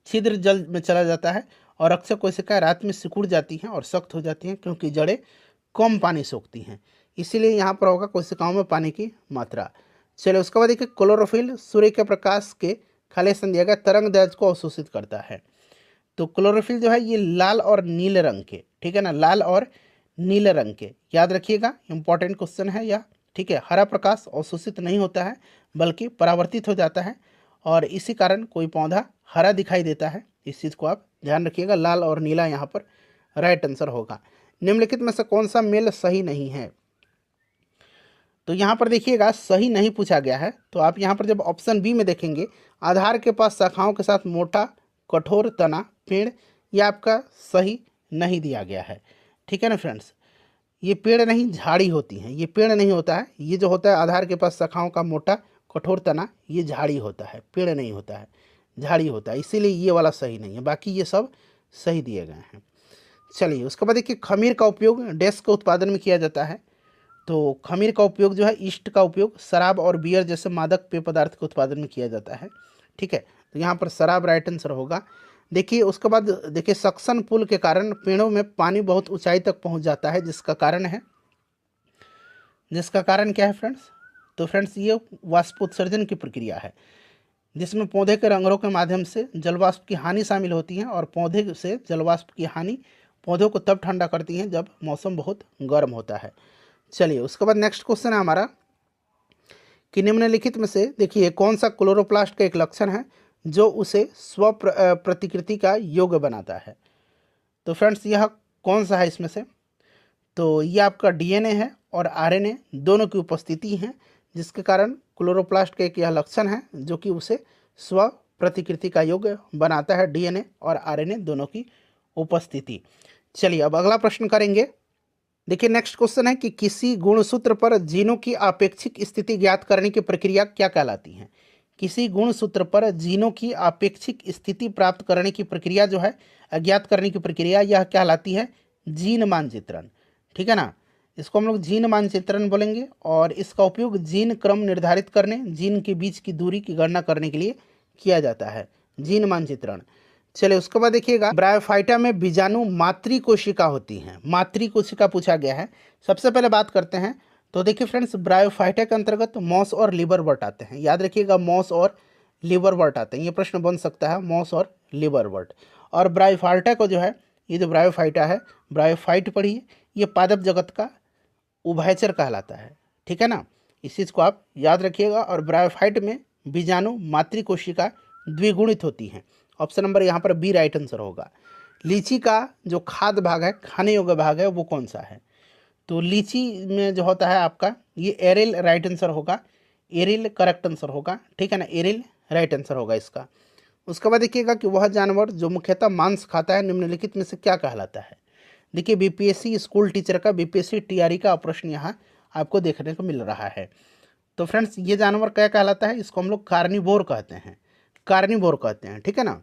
[SPEAKER 1] छिद्र जल में चला जाता है और रक्षक कोशिका रात में सिकुड़ जाती हैं और सख्त हो जाती हैं, क्योंकि जड़ें कम पानी सोखती हैं। इसीलिए यहाँ पर होगा कोशिकाओं में पानी की मात्रा। चलिए उसके बाद देखिए क्लोरोफिल सूर्य के प्रकाश के खाली स्थान दिया गया तरंग दैर्ध्य को अवशोषित करता है। तो क्लोरोफिल जो है ये लाल और नीले रंग के, ठीक है ना, लाल और नीले रंग के, याद रखिएगा, इंपॉर्टेंट क्वेश्चन है यह, ठीक है। हरा प्रकाश अवशोषित नहीं होता है बल्कि परावर्तित हो जाता है और इसी कारण कोई पौधा हरा दिखाई देता है। इस चीज़ को आप ध्यान रखिएगा, लाल और नीला यहाँ पर राइट आंसर होगा। निम्नलिखित में से कौन सा मेल सही नहीं है? तो यहाँ पर देखिएगा सही नहीं पूछा गया है, तो आप यहाँ पर जब ऑप्शन बी में देखेंगे, आधार के पास शाखाओं के साथ मोटा कठोर तना पेड़, ये आपका सही नहीं दिया गया है, ठीक है ना फ्रेंड्स। ये पेड़ नहीं, झाड़ी होती हैं, ये पेड़ नहीं होता है। ये जो होता है आधार के पास शाखाओं का मोटा कठोर तना, ये झाड़ी होता है, पेड़ नहीं होता है, झाड़ी होता है, इसीलिए ये वाला सही नहीं है। बाकी ये सब सही दिए गए हैं। चलिए उसके बाद देखिए खमीर का उपयोग डैश के उत्पादन में किया जाता है। तो खमीर का उपयोग जो है, ईस्ट का उपयोग शराब और बियर जैसे मादक पेय पदार्थ के उत्पादन में किया जाता है, ठीक है। तो यहाँ पर शराब राइट आंसर होगा। देखिए उसके बाद देखिए सक्शन पुल के कारण पेड़ों में पानी बहुत ऊंचाई तक पहुँच जाता है, जिसका कारण क्या है फ्रेंड्स? तो फ्रेंड्स ये वाष्पोत्सर्जन की प्रक्रिया है, जिसमें पौधे के रंगों के माध्यम से जलवाष्प की हानि शामिल होती है और पौधे से जलवाष्प की हानि पौधों को तब ठंडा करती है जब मौसम बहुत गर्म होता है। चलिए उसके बाद नेक्स्ट क्वेश्चन है हमारा कि निम्नलिखित में से देखिए कौन सा क्लोरोप्लास्ट का एक लक्षण है जो उसे स्व प्रतिकृति का योग्य बनाता है? तो फ्रेंड्स यह कौन सा है इसमें से? तो ये आपका डीएनए है और आरएनए दोनों की उपस्थिति है, जिसके कारण क्लोरोप्लास्ट का एक यह लक्षण है जो कि उसे स्व प्रतिकृति का योग्य बनाता है, डीएनए और आरएनए दोनों की उपस्थिति। चलिए अब अगला प्रश्न करेंगे। देखिए नेक्स्ट क्वेश्चन है कि किसी गुणसूत्र पर जीनों की आपेक्षिक स्थिति ज्ञात करने की प्रक्रिया क्या कहलाती है? किसी गुणसूत्र पर जीनों की आपेक्षिक स्थिति प्राप्त करने की प्रक्रिया जो है, ज्ञात करने की प्रक्रिया, यह कहलाती है जीन मानचित्रण, ठीक है ना। इसको हम लोग जीन मानचित्रण बोलेंगे और इसका उपयोग जीन क्रम निर्धारित करने, जीन के बीच की दूरी की गणना करने के लिए किया जाता है, जीन मानचित्रण। चलिए उसके बाद देखिएगा ब्रायोफाइटा में बीजाणु मातृ कोशिका होती हैं, मातृ कोशिका पूछा गया है। सबसे पहले बात करते हैं, तो देखिए फ्रेंड्स ब्रायोफाइटा के अंतर्गत मॉस और लिवरवर्ट आते हैं, याद रखिएगा मॉस और लिवरवर्ट आते हैं, ये प्रश्न बन सकता है मॉस और लिवरवर्ट। और ब्रायोफाइटा को जो है, ये जो ब्रायोफाइटा है, ब्रायोफाइट पढ़िए, ये पादप जगत का उभयचर कहलाता है, ठीक है ना, इस चीज़ को आप याद रखिएगा। और ब्रायोफाइट में बीजाणु मातृ कोशिका द्विगुणित होती हैं। ऑप्शन नंबर यहाँ पर बी राइट आंसर होगा। लीची का जो खाद्य भाग है, खाने योग्य भाग है, वो कौन सा है? तो लीची में जो होता है आपका ये एरिल राइट आंसर होगा, एरिल करेक्ट आंसर होगा, ठीक है ना, एरिल राइट आंसर होगा इसका। उसके बाद देखिएगा कि वह जानवर जो मुख्यतः मांस खाता है निम्नलिखित में से क्या कहलाता है? देखिए बीपीएससी स्कूल टीचर का, बीपीएससी टीआरई का प्रश्न यहाँ आपको देखने को मिल रहा है। तो फ्रेंड्स ये जानवर क्या कहलाता है? इसको हम लोग कार्निवोर कहते हैं, कार्निवोर कहते हैं, ठीक है ना।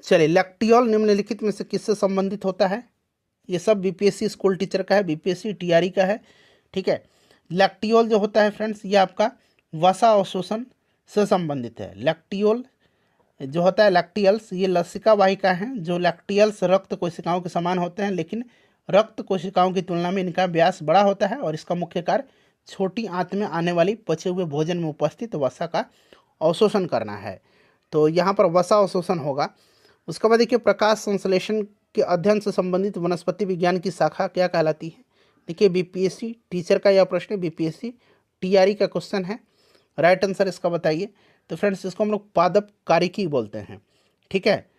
[SPEAKER 1] चलिए लैक्टियोल निम्नलिखित में से किससे संबंधित होता है? ये सब बीपीएससी स्कूल टीचर का है, बीपीएससी टीआरई का है, ठीक है। लैक्टियोल जो होता है फ्रेंड्स, ये आपका वसा अवशोषण से संबंधित है। लैक्टियोल जो होता है, लैक्टियल्स, ये लसिका वाहिका हैं जो लैक्टियल्स रक्त कोशिकाओं के समान होते हैं, लेकिन रक्त कोशिकाओं की तुलना में इनका व्यास बड़ा होता है और इसका मुख्य कार्य छोटी आंत में आने वाली पचे हुए भोजन में उपस्थित वसा का अवशोषण करना है। तो यहाँ पर वसा अवशोषण होगा। उसके बाद देखिए प्रकाश संश्लेषण के अध्ययन से संबंधित वनस्पति विज्ञान की शाखा क्या कहलाती है? देखिए बीपीएससी टीचर का यह प्रश्न है, बीपीएससी टीआरई का क्वेश्चन है, राइट आंसर इसका बताइए। तो फ्रेंड्स इसको हम लोग पादप कारिकी बोलते हैं, ठीक है,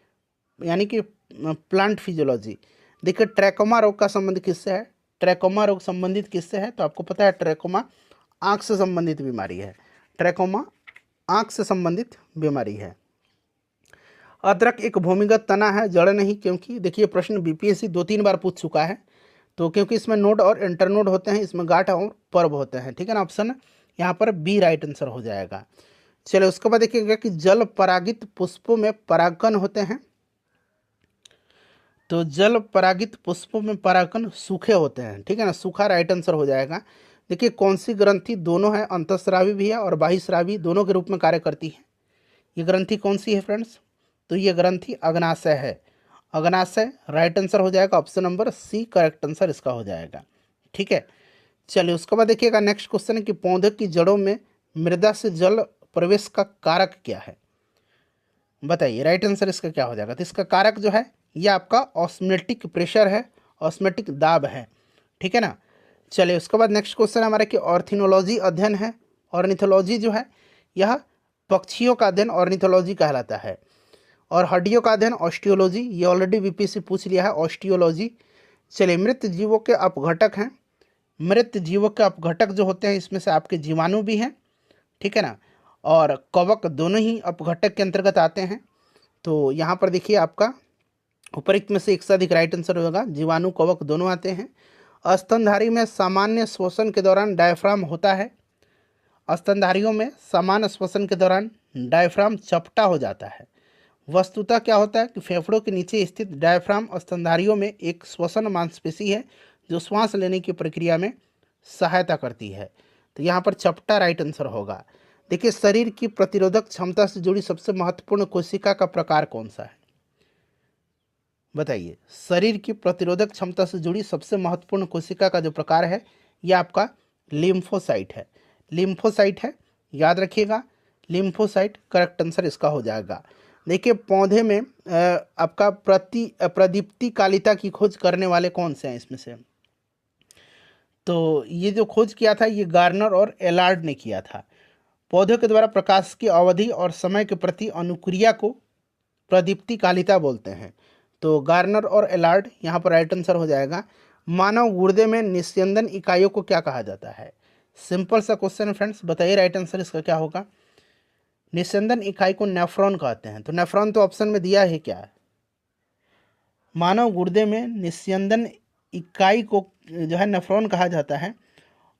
[SPEAKER 1] यानी कि प्लांट फिजियोलॉजी। देखिए ट्रैकोमा रोग का संबंध किससे है? ट्रैकोमा रोग संबंधित किससे है? तो आपको पता है ट्रैकोमा आँख से संबंधित बीमारी है, ट्रैकोमा आँख से संबंधित बीमारी है। अदरक एक भूमिगत तना है, जड़ नहीं, क्योंकि देखिए प्रश्न बीपीएससी 2-3 बार पूछ चुका है। तो क्योंकि इसमें नोड और इंटरनोड होते हैं, इसमें गांठ और पर्व होते हैं, ठीक है ना। ऑप्शन यहाँ पर बी राइट आंसर हो जाएगा। चलिए उसके बाद देखिएगा कि जल परागित पुष्पों में परागकण होते हैं। तो जल परागित पुष्पों में परागकण सूखे होते हैं, ठीक है ना, सूखा राइट आंसर हो जाएगा। देखिए कौन सी ग्रंथि दोनों है, अंतःस्रावी भी है और बाह्यस्रावी दोनों के रूप में कार्य करती है। ये ग्रंथि कौन सी है फ्रेंड्स? तो ये ग्रंथि अग्नाशय है। अग्नाशय राइट आंसर हो जाएगा, option number C correct answer इसका हो जाएगा। ठीक है, चलिए उसके बाद देखिएगा नेक्स्ट क्वेश्चन है कि पौधे की जड़ों में मृदा से जल प्रवेश का कारक क्या है? बताइए राइट आंसर इसका क्या हो जाएगा? तो इसका कारक जो है ये आपका ऑस्मोटिक प्रेशर है, ऑस्मोटिक दाब है, ठीक है ना। चलिए उसके बाद नेक्स्ट क्वेश्चन हमारा कि ऑर्निथोलॉजी अध्ययन है। ऑर्निथोलॉजी जो है यह पक्षियों का अध्ययन ऑर्निथोलॉजी कहलाता है, और हड्डियों का अध्ययन ऑस्टियोलॉजी, ये ऑलरेडी बीपीएससी पूछ लिया है ऑस्टियोलॉजी। चलिए मृत जीवों के अपघटक हैं। मृत जीवों के अपघटक जो होते हैं इसमें से आपके जीवाणु भी हैं, ठीक है ना, और कवक दोनों ही अपघटक के अंतर्गत आते हैं। तो यहाँ पर देखिए आपका उपरोक्त में से एक से अधिक राइट आंसर होगा, जीवाणु कवक दोनों आते हैं। स्तनधारी में सामान्य श्वसन के दौरान डायफ्राम होता है। स्तनधारियों में सामान्य श्वसन के दौरान डायफ्राम चपटा हो जाता है। वस्तुतः क्या होता है कि फेफड़ों के नीचे स्थित डायफ्राम स्तनधारियों में एक श्वसन मांसपेशी है जो श्वास लेने की प्रक्रिया में सहायता करती है। तो यहाँ पर चपटा राइट आंसर होगा। देखिए शरीर की प्रतिरोधक क्षमता से जुड़ी सबसे महत्वपूर्ण कोशिका का प्रकार कौन सा है? बताइए, शरीर की प्रतिरोधक क्षमता से जुड़ी सबसे महत्वपूर्ण कोशिका का जो प्रकार है ये आपका लिम्फोसाइट है। लिम्फोसाइट है, याद रखिएगा, लिम्फोसाइट करेक्ट आंसर इसका हो जाएगा। देखिए पौधे में आपका प्रदीप्ति कालिता की खोज करने वाले कौन से हैं इसमें से? तो ये जो खोज किया था ये गार्नर और एलार्ड ने किया था। पौधे के द्वारा प्रकाश की अवधि और समय के प्रति अनुक्रिया को प्रदीप्ति कालिता बोलते हैं। तो गार्नर और एलार्ड यहाँ पर राइट आंसर हो जाएगा। मानव गुर्दे में निस्यंदन इकाइयों को क्या कहा जाता है? सिंपल सा क्वेश्चन है फ्रेंड्स, बताइए राइट आंसर इसका क्या होगा? निस्यंदन इकाई को नेफ्रॉन कहते हैं। तो नेफ्रॉन तो ऑप्शन में दिया है, क्या है? मानव गुर्दे में निस्यंदन इकाई को जो है नेफ्रॉन कहा जाता है,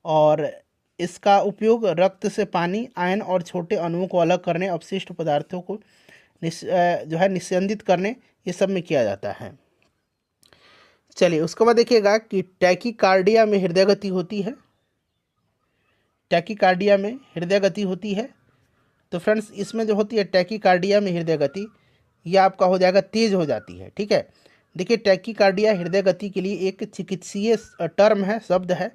[SPEAKER 1] और इसका उपयोग रक्त से पानी, आयन और छोटे अणुओं को अलग करने, अपशिष्ट पदार्थों को जो है निस्यंदित करने, ये सब में किया जाता है। चलिए उसके बाद देखिएगा कि टैकीकार्डिया में हृदय गति होती है। टैकीकार्डिया में हृदय गति होती है। तो फ्रेंड्स इसमें जो होती है टैकीकार्डिया में हृदय गति, यह आपका हो जाएगा तेज हो जाती है। ठीक है, देखिए टैकीकार्डिया हृदय गति के लिए एक चिकित्सीय टर्म है, शब्द है।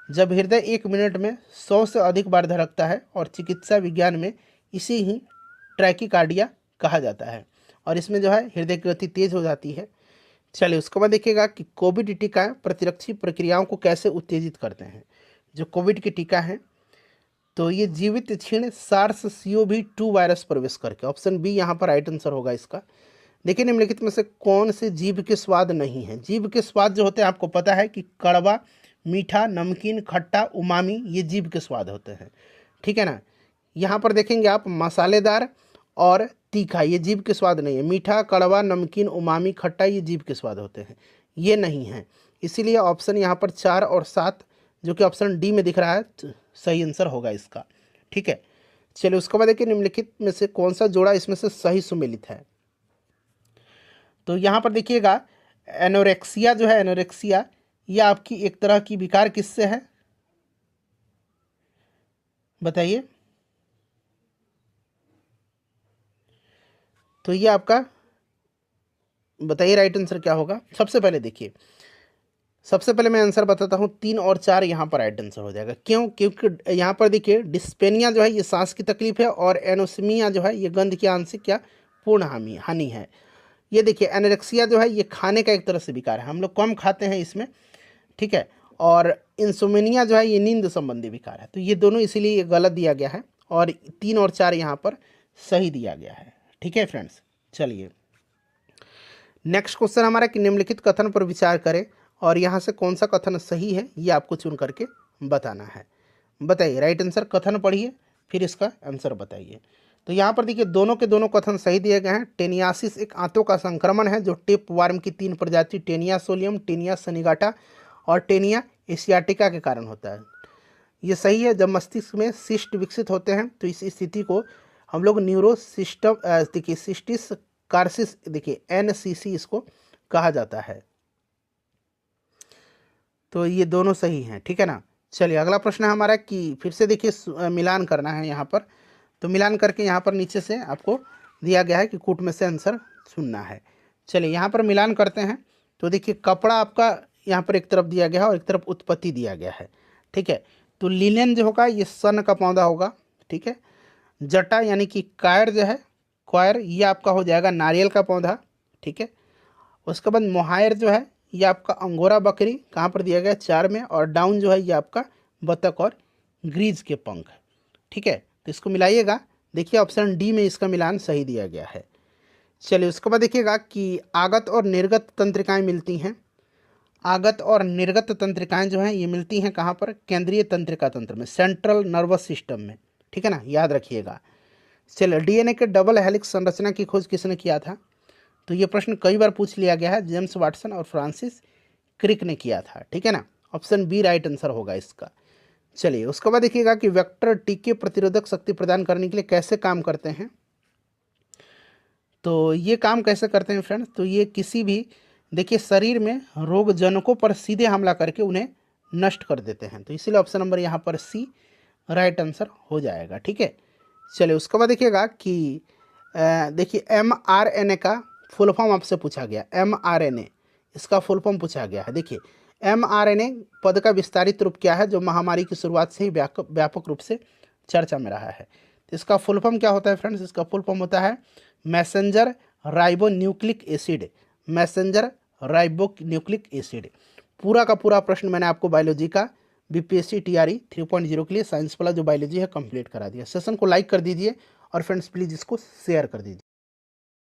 [SPEAKER 1] जब हृदय 1 मिनट में 100 से अधिक बार धड़कता है, और चिकित्सा विज्ञान में इसी ही टैकीकार्डिया कहा जाता है, और इसमें जो है हृदय की गति तेज हो जाती है। चलिए उसके बाद देखिएगा कि कोविड टीका प्रतिरक्षी प्रक्रियाओं को कैसे उत्तेजित करते हैं। जो कोविड के टीका है तो ये जीवित क्षीण SARS-CoV-2 वायरस प्रवेश करके, ऑप्शन बी यहाँ पर राइट आंसर होगा इसका। देखिए निम्नलिखित में से कौन से जीव के स्वाद नहीं है? जीव के स्वाद जो होते हैं आपको पता है कि कड़वा, मीठा, नमकीन, खट्टा, उमामी, ये जीव के स्वाद होते हैं, ठीक है ना। यहाँ पर देखेंगे आप मसालेदार और तीखा, ये जीव के स्वाद नहीं है। मीठा, कड़वा, नमकीन, उमामी, खट्टा, ये जीव के स्वाद होते हैं, ये नहीं है। इसीलिए ऑप्शन यहाँ पर 4 और 7 जो कि ऑप्शन डी में दिख रहा है सही आंसर होगा इसका। ठीक है, चलिए उसके बाद देखिए निम्नलिखित में से कौन सा जोड़ा इसमें से सही सुमेलित है। तो यहाँ पर देखिएगा एनोरेक्सिया जो है, एनोरेक्सिया यह आपकी एक तरह की विकार किससे है? बताइए। तो ये आपका बताइए राइट आंसर क्या होगा। सबसे पहले देखिए, सबसे पहले मैं आंसर बताता हूँ, 3 और 4 यहाँ पर राइट आंसर हो जाएगा। क्यों? क्योंकि यहाँ पर देखिए डिस्पेनिया जो है ये सांस की तकलीफ है, और एनोस्मिया जो है ये गंध की आंशिक या पूर्ण हानि है। ये देखिए एनोरेक्सिया जो है ये खाने का एक तरह से विकार है, हम लोग कम खाते हैं इसमें, ठीक है। और इंसोमेनिया जो है ये नींद संबंधी विकार है। तो ये दोनों इसीलिए ये गलत दिया गया है, और 3 और 4 यहाँ पर सही दिया गया है। ठीक है फ्रेंड्स, चलिए नेक्स्ट क्वेश्चन हमारा कि निम्नलिखित कथन पर विचार करें, और यहाँ से कौन सा कथन सही है ये आपको चुन करके बताना है। बताइए राइट आंसर, कथन पढ़िए फिर इसका आंसर बताइए। तो यहाँ पर देखिए दोनों के दोनों कथन सही दिए गए हैं। टेनियासिस एक आंतों का संक्रमण है जो टेप वार्म की 3 प्रजाति टेनिया सोलियम, टेनिया सनिगाटा और टेनिया एशियाटिका के कारण होता है। ये सही है। जब मस्तिष्क में सिस्ट विकसित होते हैं तो इस स्थिति को हम लोग न्यूरो सिस्टम देखिए सिस्टिस कार्सिस देखिए NCC इसको कहा जाता है। तो ये दोनों सही हैं, ठीक है ना। चलिए अगला प्रश्न है हमारा कि फिर से देखिए मिलान करना है यहाँ पर। तो मिलान करके यहाँ पर नीचे से आपको दिया गया है कि कूट में से आंसर चुनना है। चलिए यहाँ पर मिलान करते हैं। तो देखिए कपड़ा आपका यहाँ पर एक तरफ दिया गया है और एक तरफ उत्पत्ति दिया गया है, ठीक है। तो लिनेन जो होगा ये सन का पौधा होगा, ठीक है। जटा यानी कि कायर जो है क्वायर ये आपका हो जाएगा नारियल का पौधा, ठीक है। उसके बाद मोहायर जो है ये आपका अंगोरा बकरी कहाँ पर दिया गया 4 में, और डाउन जो है ये आपका बतख और ग्रीज के पंख, ठीक है। तो इसको मिलाइएगा, देखिए ऑप्शन डी में इसका मिलान सही दिया गया है। चलिए उसके बाद देखिएगा कि आगत और निर्गत तंत्रिकाएं मिलती हैं। आगत और निर्गत तंत्रिकाएं जो हैं ये मिलती हैं कहाँ पर, केंद्रीय तंत्रिका तंत्र में, सेंट्रल नर्वस सिस्टम में, ठीक है ना, याद रखिएगा। चलिए DNA के डबल हेलिक्स संरचना की खोज किसने किया था। तो ये प्रश्न कई बार पूछ लिया गया है, जेम्स वाटसन और फ्रांसिस क्रिक ने किया था, ठीक है ना। ऑप्शन बी राइट आंसर होगा इसका। चलिए उसके बाद देखिएगा कि वेक्टर टीके प्रतिरोधक शक्ति प्रदान करने के लिए कैसे काम करते हैं। तो ये काम कैसे करते हैं फ्रेंड्स, तो ये किसी भी देखिए शरीर में रोगजनकों पर सीधे हमला करके उन्हें नष्ट कर देते हैं। तो इसीलिए ऑप्शन नंबर यहाँ पर सी राइट आंसर हो जाएगा, ठीक है। चलिए उसके बाद देखिएगा कि देखिए mRNA का फुल फॉर्म आपसे पूछा गया, mRNA इसका फुल फॉर्म पूछा गया है। देखिए mRNA पद का विस्तारित रूप क्या है जो महामारी की शुरुआत से ही व्यापक रूप से चर्चा में रहा है। तो इसका फुल फॉर्म क्या होता है फ्रेंड्स, इसका फुल फॉर्म होता है messenger ribo nucleic acid, messenger ribo nucleic acid. पूरा का पूरा प्रश्न मैंने आपको बायोलॉजी का BPSC TRE 3.0 के लिए साइंस वाला जो बायोलॉजी है कंप्लीट करा दिया। सेशन को लाइक कर दीजिए और फ्रेंड्स प्लीज़ इसको शेयर कर दीजिए।